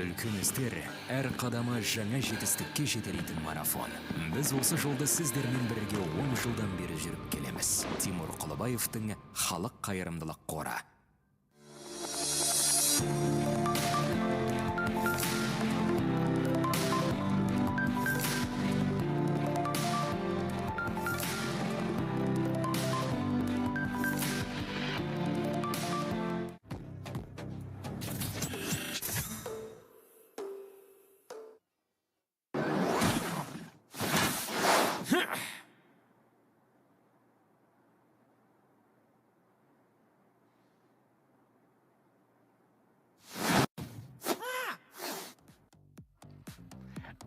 Үлкен істер әр қадамы жаңа жетістікке жетелейтін марафон. Біз осы жолды сіздермен бірге 10 жылдан бері жүріп келеміз. Тимур Құлыбаевтың халық қайырымдылық қоры.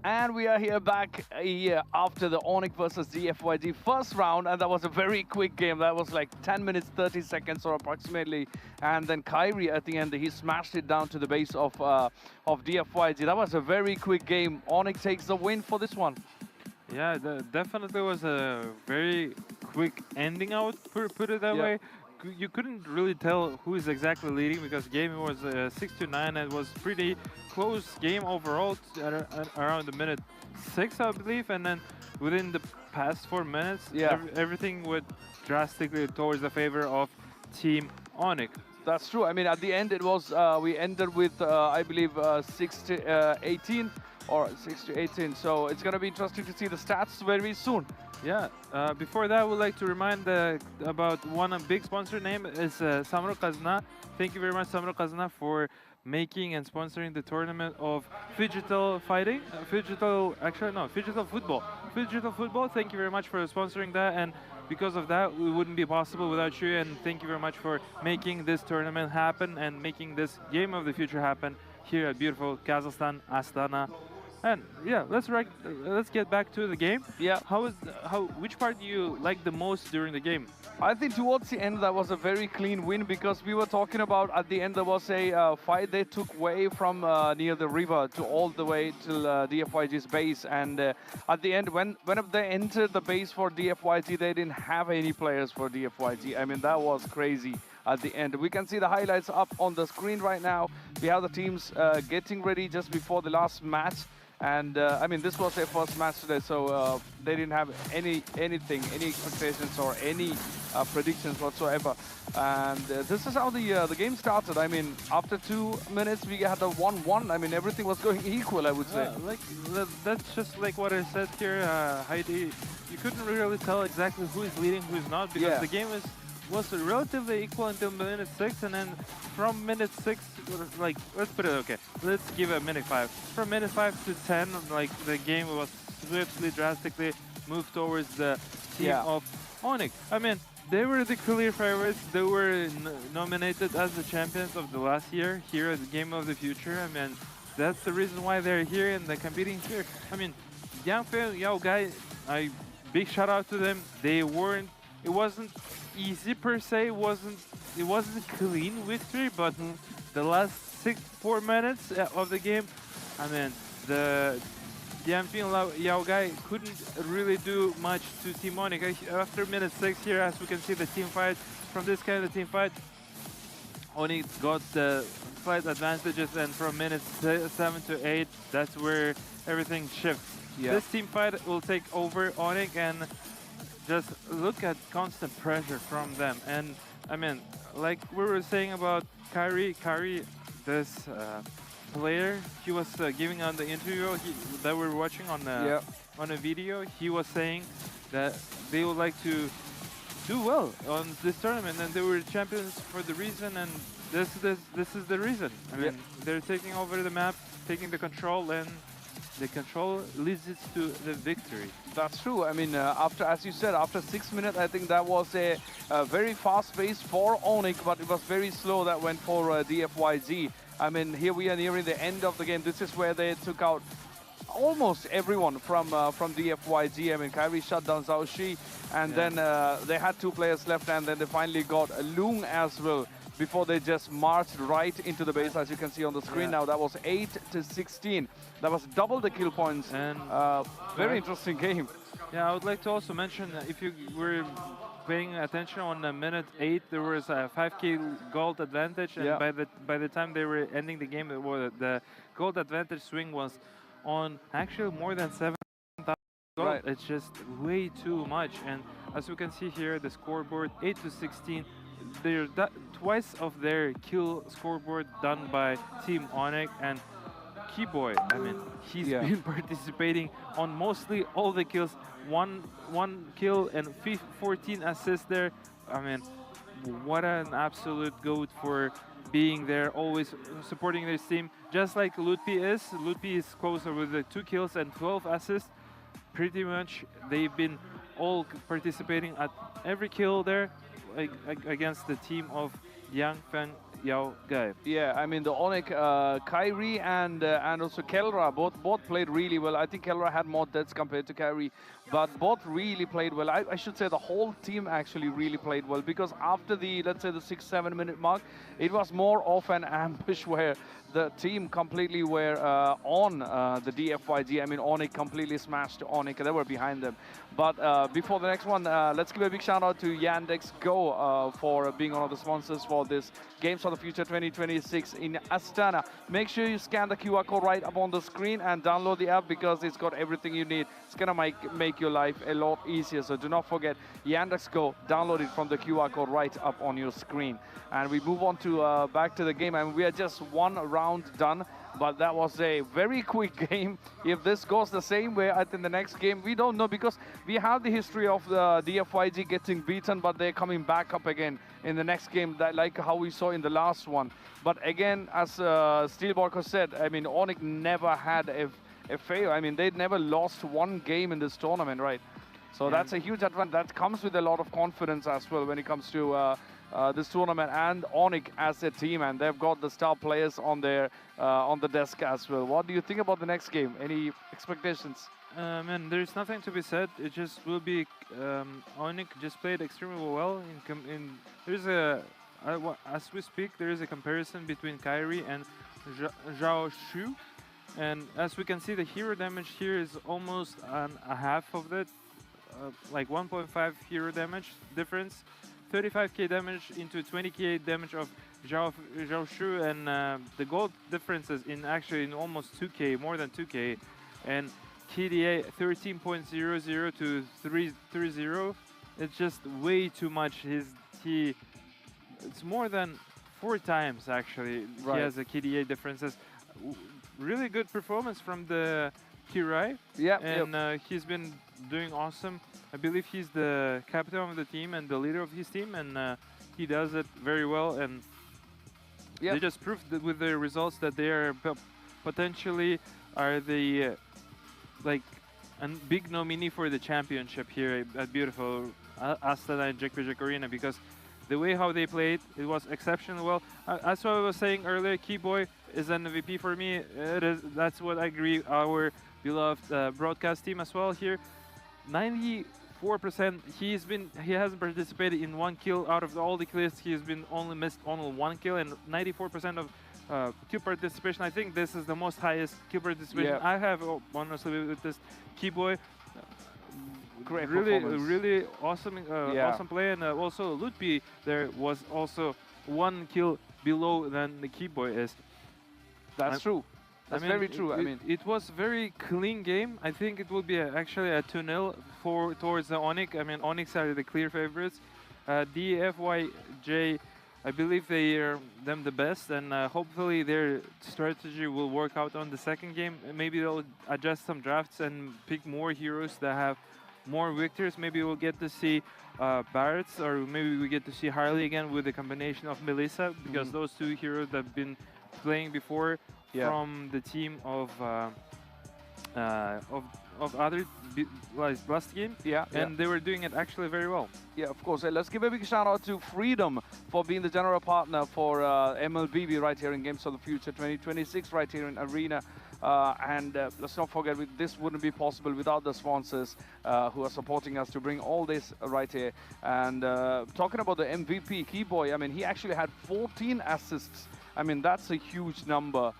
And we are here back here after the Onyx versus DFYG first round, and that was a very quick game. That was like 10 minutes, 30 seconds or approximately. And then Kairi at the end, he smashed it down to the base of DFYG. That was a very quick game. Onyx takes the win for this one. Yeah, definitely was a very quick ending, I would put it that way. You couldn't really tell who is exactly leading because the game was 6-9 and it was pretty close game overall around the minute 6, I believe, and then within the past 4 minutes, everything went drastically towards the favor of Team Onyx. That's true. I mean, at the end, it was we ended with I believe 6-18 or 6-18. So it's going to be interesting to see the stats very soon. Yeah. Before that, I would like to remind about one big sponsor name is Samro Kazna. Thank you very much, Samro Kazna, for making and sponsoring the tournament of Phygital Fighting. Phygital Football. Phygital Football. Thank you very much for sponsoring that, and because of that, it wouldn't be possible without you. And thank you very much for making this tournament happen and making this game of the future happen here at beautiful Kazakhstan, Astana. And yeah, let's get back to the game. Yeah. Which part do you like the most during the game? I think towards the end that was a very clean win because we were talking about at the end there was a fight they took way from near the river to all the way till DFYG's base, and at the end whenever they entered the base for DFYG they didn't have any players for DFYG. I mean that was crazy. at the end. We can see the highlights up on the screen right now. We have the teams getting ready just before the last match. And I mean, this was their first match today, so they didn't have any expectations or any predictions whatsoever. And this is how the game started. I mean, after 2 minutes, we had a 1-1. I mean, everything was going equal, I would say. Like that's just like what I said here, Heidi. You couldn't really tell exactly who is leading, who is not, because the game was relatively equal until minute 6, and then from minute 6, like, let's put it okay, let's give it minute 5. From minute 5 to 10, like, the game was swiftly, drastically moved towards the team of Onyx. I mean, they were the clear favorites. They were nominated as the champions of the last year here at the Game of the Future. I mean, that's the reason why they're here and they're competing here. I mean, Yangfei, Yao Gai, big shout out to them. They weren't, it wasn't easy per se, it wasn't clean victory, but the last 4 minutes of the game, I mean, the Yangfei Yao Gai couldn't really do much to Team Onyx. After minute 6 here, as we can see the team fight, from this kind of team fight, Onyx got the slight advantages, and from minutes 7 to 8, that's where everything shifts. This team fight will take over Onyx, and just look at constant pressure from them. And I mean, like we were saying about Kyrie, this player, he was giving on the interview that we're watching on a video. He was saying that they would like to do well on this tournament, and they were champions for the reason, and this is the reason. I mean, they're taking over the map, taking the control, and the control leads it to the victory. That's true. I mean, after, as you said, after 6 minutes, I think that was a very fast pace for Onyx, but it was very slow that went for DFYZ. I mean, here we are nearing the end of the game. This is where they took out almost everyone from DFYZ. I mean, Kyrie shut down Zhao Shi, and then they had 2 players left, and then they finally got Loong as well, before they just marched right into the base, as you can see on the screen now. That was 8-16. That was double the kill points. And very interesting game. Yeah, I would like to also mention, if you were paying attention on minute 8, there was a 5k gold advantage, and by the time they were ending the game, the gold advantage swing was on actually more than 7,000 gold. It's just way too much. And as you can see here, the scoreboard 8-16. They're twice of their kill scoreboard done by Team Onyx, and Keyboy, I mean, he's been participating on mostly all the kills. One kill and 14 assists there. I mean, what an absolute goat for being there, always supporting this team. Just like Lutpi is. Lutpi is closer with the 2 kills and 12 assists. Pretty much, they've been all participating at every kill there, like against the team of Yangfei Yao Gai. Yeah, I mean, the Onyx, Kyrie and also Kelra both played really well. I think Kelra had more deaths compared to Kyrie, but both really played well. I should say the whole team actually really played well, because after the, let's say, the 6-7 minute mark, it was more of an ambush where the team completely were on the DFYG. I mean, Onyx completely smashed Onyx. They were behind them. But before the next one, let's give a big shout out to Yandex Go for being one of the sponsors for this Games for the Future 2026 in Astana. Make sure you scan the QR code right up on the screen and download the app, because it's got everything you need. It's gonna make your life a lot easier. So do not forget Yandex Go. Download it from the QR code right up on your screen. And we move on to back to the game. I mean, we are just 1 round done, but that was a very quick game. If this goes the same way, I think the next game, we don't know, because we have the history of the DFYG getting beaten, but they're coming back up again in the next game, that, like how we saw in the last one. But again, as Steelborger said, I mean, Onyx never had a fail. I mean, they never lost 1 game in this tournament, right? So that's a huge advantage. That comes with a lot of confidence as well when it comes to this tournament, and Onyx as a team, and they've got the star players on their on the desk as well. What do you think about the next game? Any expectations? Man, there's nothing to be said. It just will be Onyx just played extremely well. There's a as we speak, there is a comparison between Kyrie and Zhao Shu, and as we can see, the hero damage here is almost a half of it, like 1.5 hero damage difference. 35k damage into 20k damage of Zhao Shu, and the gold differences in actually in almost 2k, more than 2k, and KDA 13.00 to 330. It's just way too much. It's more than 4 times actually. Right. He has a KDA differences. Really good performance from the Kirai. Yeah, and he's been doing awesome. I believe he's the captain of the team and the leader of his team, and he does it very well. And they just proved that with their results that they are potentially are the like a big nominee for the championship here at beautiful Astana and Jack Arena, because the way how they played, it was exceptional well. That's what I was saying earlier. Keyboy is an MVP for me. That's what I agree. Our beloved broadcast team as well here. 94%. He hasn't participated in 1 kill out of all the kills. He's been missed only 1 kill, and 94% of kill participation. I think this is the most highest kill participation I have honestly with this Keyboy. Great really awesome awesome play, and also Lutpi there was also 1 kill below than the Keyboy is. That's true. That's very true. It was very clean game. I think it will be actually a 2-0 towards the Onyx. Onyx are the clear favorites. DFYJ, I believe they are them the best, and hopefully their strategy will work out on the second game. Maybe they'll adjust some drafts and pick more heroes that have more victors. Maybe we'll get to see Barretts, or maybe we get to see Harley again with the combination of Melissa, because those 2 heroes that have been playing before from the team of other last game, and they were doing it actually very well. Yeah, of course. Let's give a big shout out to Freedom for being the general partner for MLBB right here in Games of the Future 2026 right here in Arena. And let's not forget, this wouldn't be possible without the sponsors who are supporting us to bring all this right here. And talking about the MVP, Keyboy, he actually had 14 assists. That's a huge number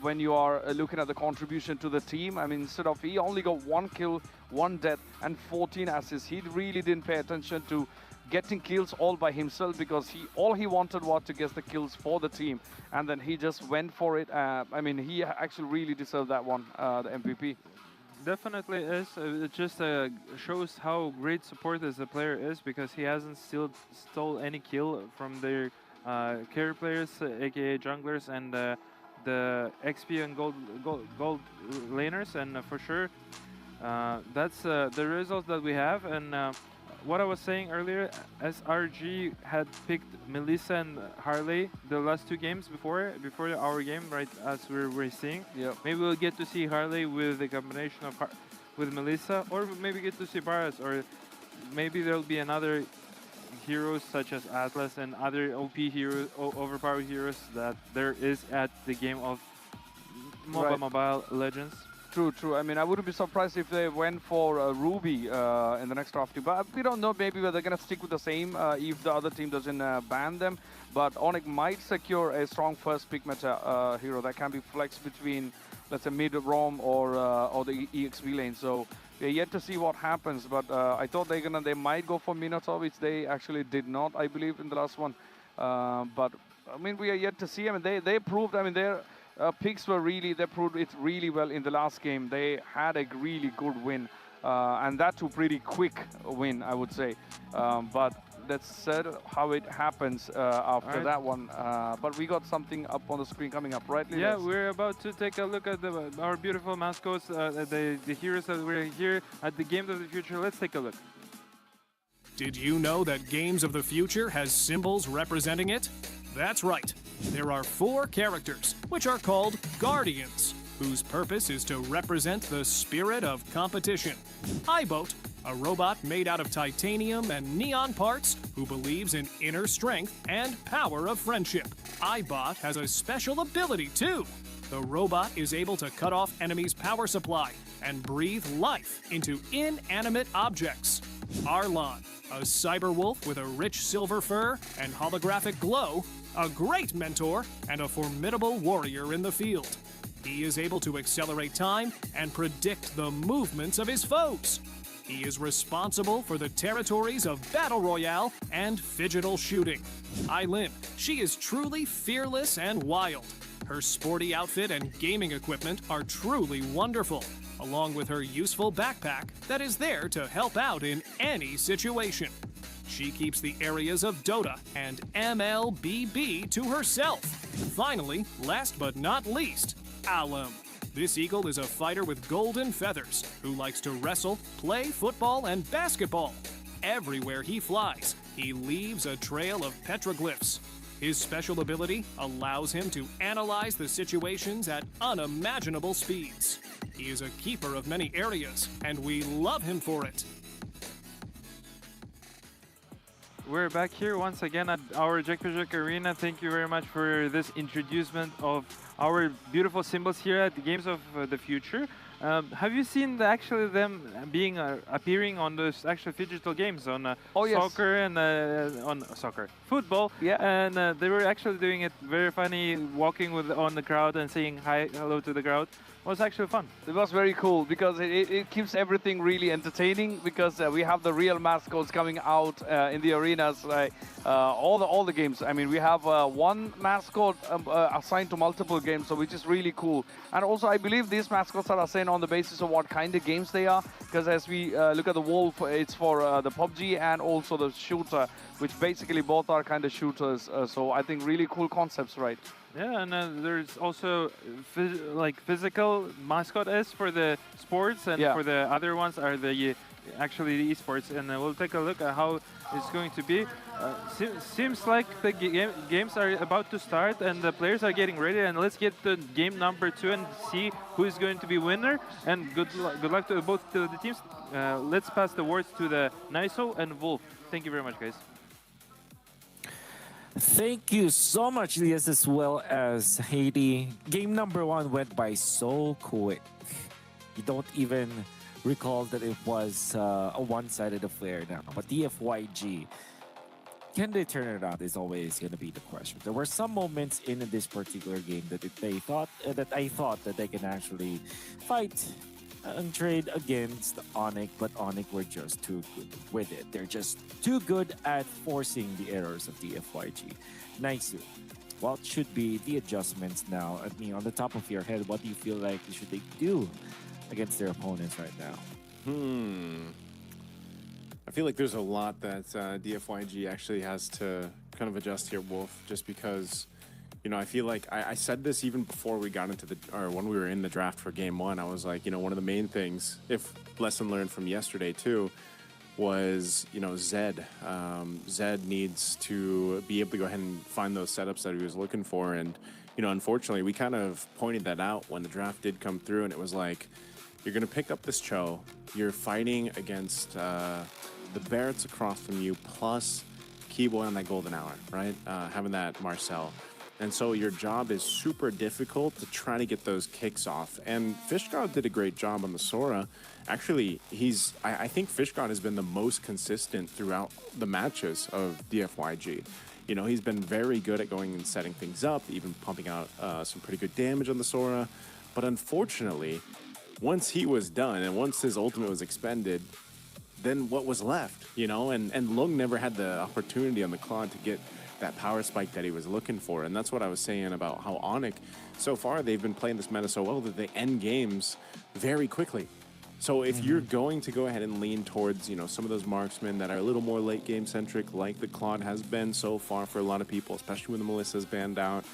when you are looking at the contribution to the team. Instead of, he only got 1 kill, 1 death, and 14 assists. He really didn't pay attention to getting kills all by himself, because all he wanted was to get the kills for the team, and then he just went for it. He actually really deserved that one, the MVP. Definitely is. It just shows how great support as a player is, because he hasn't stole any kill from their carry players, aka junglers, and the XP and gold laners, and for sure that's the result that we have. And what I was saying earlier, SRG had picked Melissa and Harley the last 2 games before our game, right, as we're seeing. Maybe we'll get to see Harley with the combination of with Melissa, or maybe get to see Barretts, or maybe there'll be another heroes such as Atlas and other OP heroes, overpowered heroes that there is at the game of MOBA Mobile Legends. True. I wouldn't be surprised if they went for Ruby in the next draft. But we don't know, maybe they're going to stick with the same if the other team doesn't ban them. But Onyx might secure a strong first pick meta hero that can be flexed between, let's say, mid-ROM or the EXP lane. So we're yet to see what happens, but I thought they might go for Minotaur, which they actually did not, I believe, in the last one. But we are yet to see. They proved. Their picks were they proved it really well in the last game. They had a really good win, and that too pretty quick win, I would say. But that's said how it happens after that one. But we got something up on the screen coming up, right? Yeah, we're about to take a look at our beautiful mascots, the heroes that we're here at the Games of the Future. Let's take a look. Did you know that Games of the Future has symbols representing it? That's right. There are 4 characters, which are called Guardians, whose purpose is to represent the spirit of competition. iBoat, a robot made out of titanium and neon parts who believes in inner strength and power of friendship. iBot has a special ability too. The robot is able to cut off enemies' power supply and breathe life into inanimate objects. Arlon, a cyber wolf with a rich silver fur and holographic glow, a great mentor and a formidable warrior in the field. He is able to accelerate time and predict the movements of his foes. He is responsible for the territories of Battle Royale and Phygital Shooting. Eileen, she is truly fearless and wild. Her sporty outfit and gaming equipment are truly wonderful, along with her useful backpack that is there to help out in any situation. She keeps the areas of Dota and MLBB to herself. Finally, last but not least, Alum. This eagle is a fighter with golden feathers who likes to wrestle, play football, and basketball. Everywhere he flies, he leaves a trail of petroglyphs. His special ability allows him to analyze the situations at unimaginable speeds. He is a keeper of many areas, and we love him for it. We're back here once again at our Jackpot Arena. Thank you very much for this introducement of our beautiful symbols here at the Games of the Future. Have you seen actually them being appearing on those actual digital games on soccer and on soccer, football? Yeah. And they were actually doing it very funny, walking on the crowd and saying hi, hello to the crowd. It was actually fun. It was very cool because it keeps everything really entertaining because we have the real mascots coming out in the arenas, like all the games. I mean, we have one mascot assigned to multiple games, so which is really cool. And also, I believe these mascots are assigned on the basis of what kind of games they are. Because as we look at the wolf, it's for the PUBG and also the shooter, which basically both are kind of shooters. So I think really cool concepts, right? Yeah, and there's also physical mascot is for the sports, and for the other ones are the actually the esports. And we'll take a look at how it's going to be. Seems like the games are about to start and the players are getting ready. And let's get to game number 2 and see who is going to be winner. And good luck to both the teams. Let's pass the words to the Niso and Wolf. Thank you very much, guys. Thank you so much, Elias, as well as Haiti. Game number 1 went by so quick. You don't even recall that it was a one-sided affair now. But DFYG, can they turn it out is always going to be the question. There were some moments in this particular game that I thought that they can actually fight and trade against Onyx, but Onyx were just too good with it. They're just too good at forcing the errors of the FYG. Nice. What should be the adjustments now? I mean, on the top of your head, what do you feel like should they do against their opponents right now? I feel like there's a lot that DFYG actually has to kind of adjust here, Wolf, just because, you know, I feel like I said this even before we got into when we were in the draft for game 1. I was like, you know, one of the main things, if lesson learned from yesterday too, was, you know, Zed. Zed needs to be able to go ahead and find those setups that he was looking for. And, you know, unfortunately, we kind of pointed that out when the draft did come through, and it was like, you're going to pick up this Cho, you're fighting against the Barretts across from you, plus Keyboy on that golden hour, right? Having that Marcel. And so your job is super difficult to try to get those kicks off. And Fishgod did a great job on the Sora. Actually, I think Fishgod has been the most consistent throughout the matches of DFYG. You know, he's been very good at going and setting things up, even pumping out some pretty good damage on the Sora. But unfortunately, once he was done and once his ultimate was expended, then what was left, you know? And Lung never had the opportunity on the Claude to get that power spike that he was looking for. And that's what I was saying about how Onyx, so far, they've been playing this meta so well that they end games very quickly. So if you're going to go ahead and lean towards, you know, some of those marksmen that are a little more late game centric, like the Claude has been so far for a lot of people, especially when the Melissa's banned out,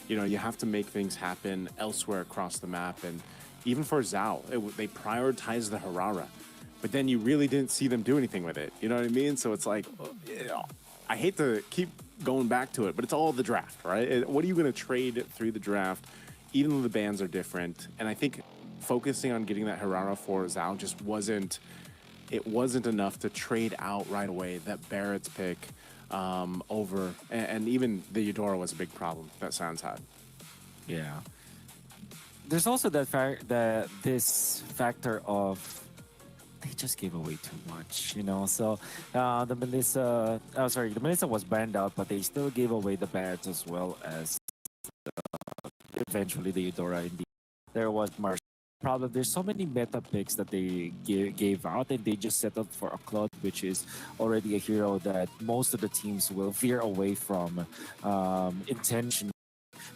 you know, you have to make things happen elsewhere across the map. And even for Zhao, they prioritized the Harara, but then you really didn't see them do anything with it. You know what I mean? So it's like, you know, I hate to keep going back to it, but it's all the draft, right? What are you going to trade through the draft, even though the bans are different? And I think focusing on getting that Harara for Zhao just wasn't enough to trade out right away that Barrett's pick over, and even the Eudora was a big problem that Sans had. Yeah. There's also this factor of they just gave away too much, you know. So the Melissa was banned out, but they still gave away the bats as well as eventually the Eudora. There was Marcel problem. There's so many meta picks that they gave out, and they just settled for a Claude, which is already a hero that most of the teams will veer away from intentionally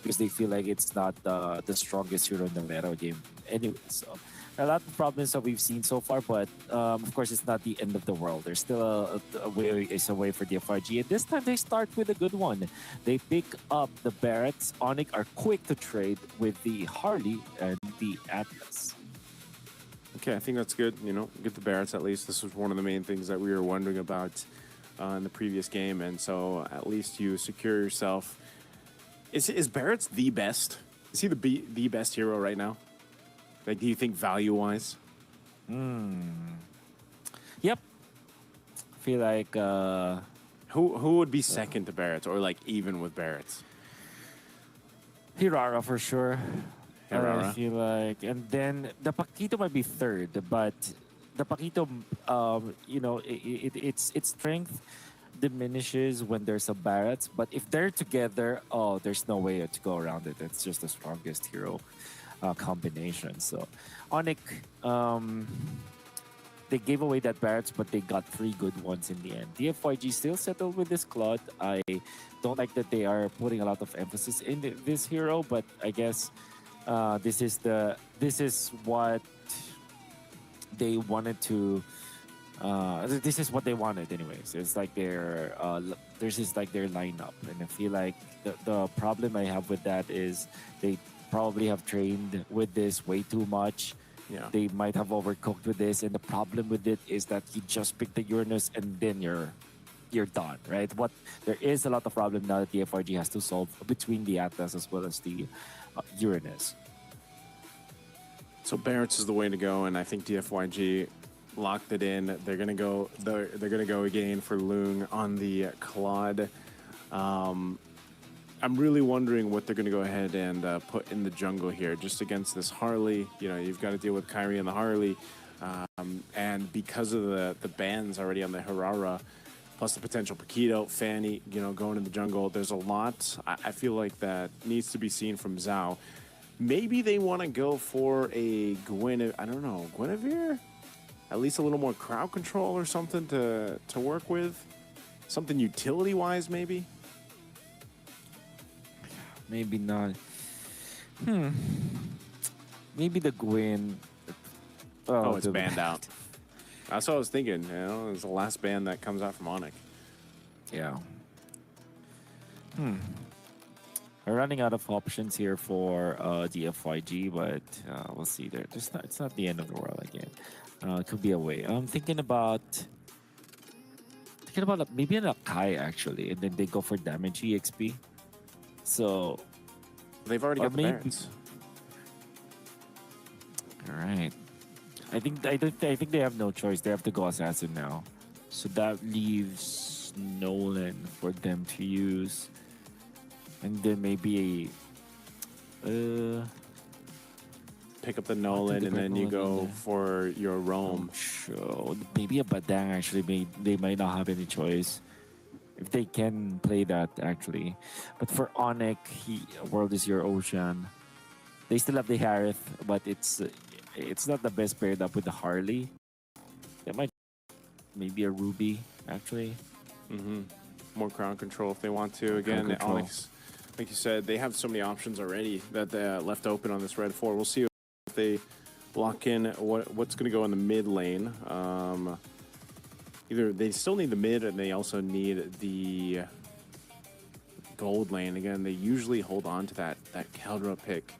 because they feel like it's not the strongest hero in the meta game. Anyway, so a lot of problems that we've seen so far, but of course, it's not the end of the world. There's still a way for the FRG, and this time they start with a good one. They pick up the Barretts. Onyx are quick to trade with the Harley and the Atlas. Okay, I think that's good. You know, get the Barretts at least. This was one of the main things that we were wondering about in the previous game, and so at least you secure yourself. Is Barretts the best? Is he the best hero right now? Like, do you think value-wise? Yep. I feel like who would be second to Barretts, or like even with Barretts? Hirara for sure. Hirara. I feel like, and then the Paquito might be third, but the Paquito, you know, its strength diminishes when there's a Barretts, but if they're together, oh, there's no way to go around it. It's just the strongest hero combination. So Onyx, they gave away that Barretts, but they got 3 good ones in the end. The FYG still settled with this Claude. I don't like that they are putting a lot of emphasis in this hero, but I guess this is what they wanted to. This is what they wanted, anyways. It's like their there's just like their lineup, and I feel like the problem I have with that is they probably have trained with this way too much. Yeah. They might have overcooked with this, and the problem with it is that you just pick the Uranus and then you're done, right? There is a lot of problem now that the FRG has to solve between the Atlas as well as the Uranus. So Barretts is the way to go, and I think DFYG locked it in. They're gonna go. They're gonna go again for Lung on the Claude. I'm really wondering what they're gonna go ahead and put in the jungle here, just against this Harley. You know, you've got to deal with Kyrie and the Harley, and because of the bans already on the Hirara, plus the potential Paquito, Fanny, you know, going in the jungle. There's a lot. I feel like that needs to be seen from Zhao. Maybe they want to go for a Guinevere? At least a little more crowd control or something to work with? Something utility-wise, maybe? Maybe not. Maybe the Gwyn. Oh, it's banned out. That's what I was thinking. You know, it's the last ban that comes out from Onyx. Yeah. We're running out of options here for the FYG, but we'll see there. It's not the end of the world again. It could be a way. I'm thinking about maybe an Akai actually, and then they go for damage EXP. So they've already got the Barretts. All right. I think they have no choice. They have to go assassin now. So that leaves Nolan for them to use. And then maybe pick up the Nolan and then you go for your Roam. Sure. Maybe a Badang actually. They might not have any choice if they can play that actually. But for Onyx, World is your ocean. They still have the Harith, but it's not the best paired up with the Harley. They might maybe a Ruby actually. More crown control if they want to. Again, Onyx, like you said, they have so many options already that they left open on this red 4. We'll see if they lock in what's going to go in the mid lane. Either they still need the mid, and they also need the gold lane. Again, they usually hold on to that Keldra pick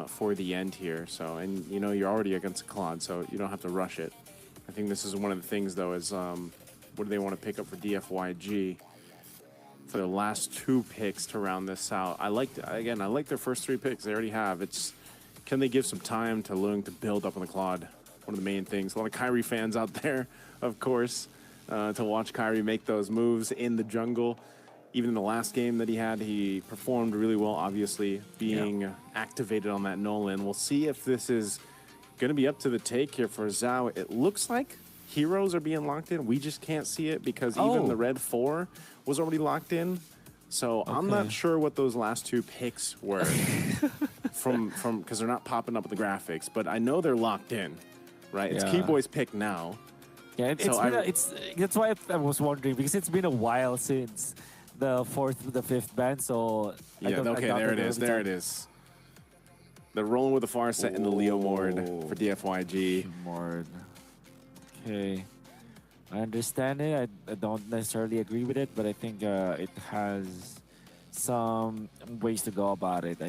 for the end here. So, and you know, you're already against Claude, so you don't have to rush it. I think this is one of the things, though, is what do they want to pick up for DFYG for their last 2 picks to round this out? I like their first 3 picks they already have. It's, can they give some time to Lung to build up on the Claude? One of the main things. A lot of Kyrie fans out there, of course, to watch Kyrie make those moves in the jungle. Even in the last game that he had, he performed really well, obviously, being activated on that Nolan. We'll see if this is going to be up to the take here for Zhao. It looks like heroes are being locked in. We just can't see it because even the red 4 was already locked in. So I'm not sure what those last 2 picks were from because they're not popping up with the graphics, but I know they're locked in, right? It's Yeah. Keyboy's pick now. Yeah, that's why I was wondering, because it's been a while since the 4th to the 5th ban, so I Yeah, don't, okay, there it is. There it is. They're rolling with the far set in the Leo Mord for DFYG. Mord. Okay. I understand it. I don't necessarily agree with it, but I think it has some ways to go about it. I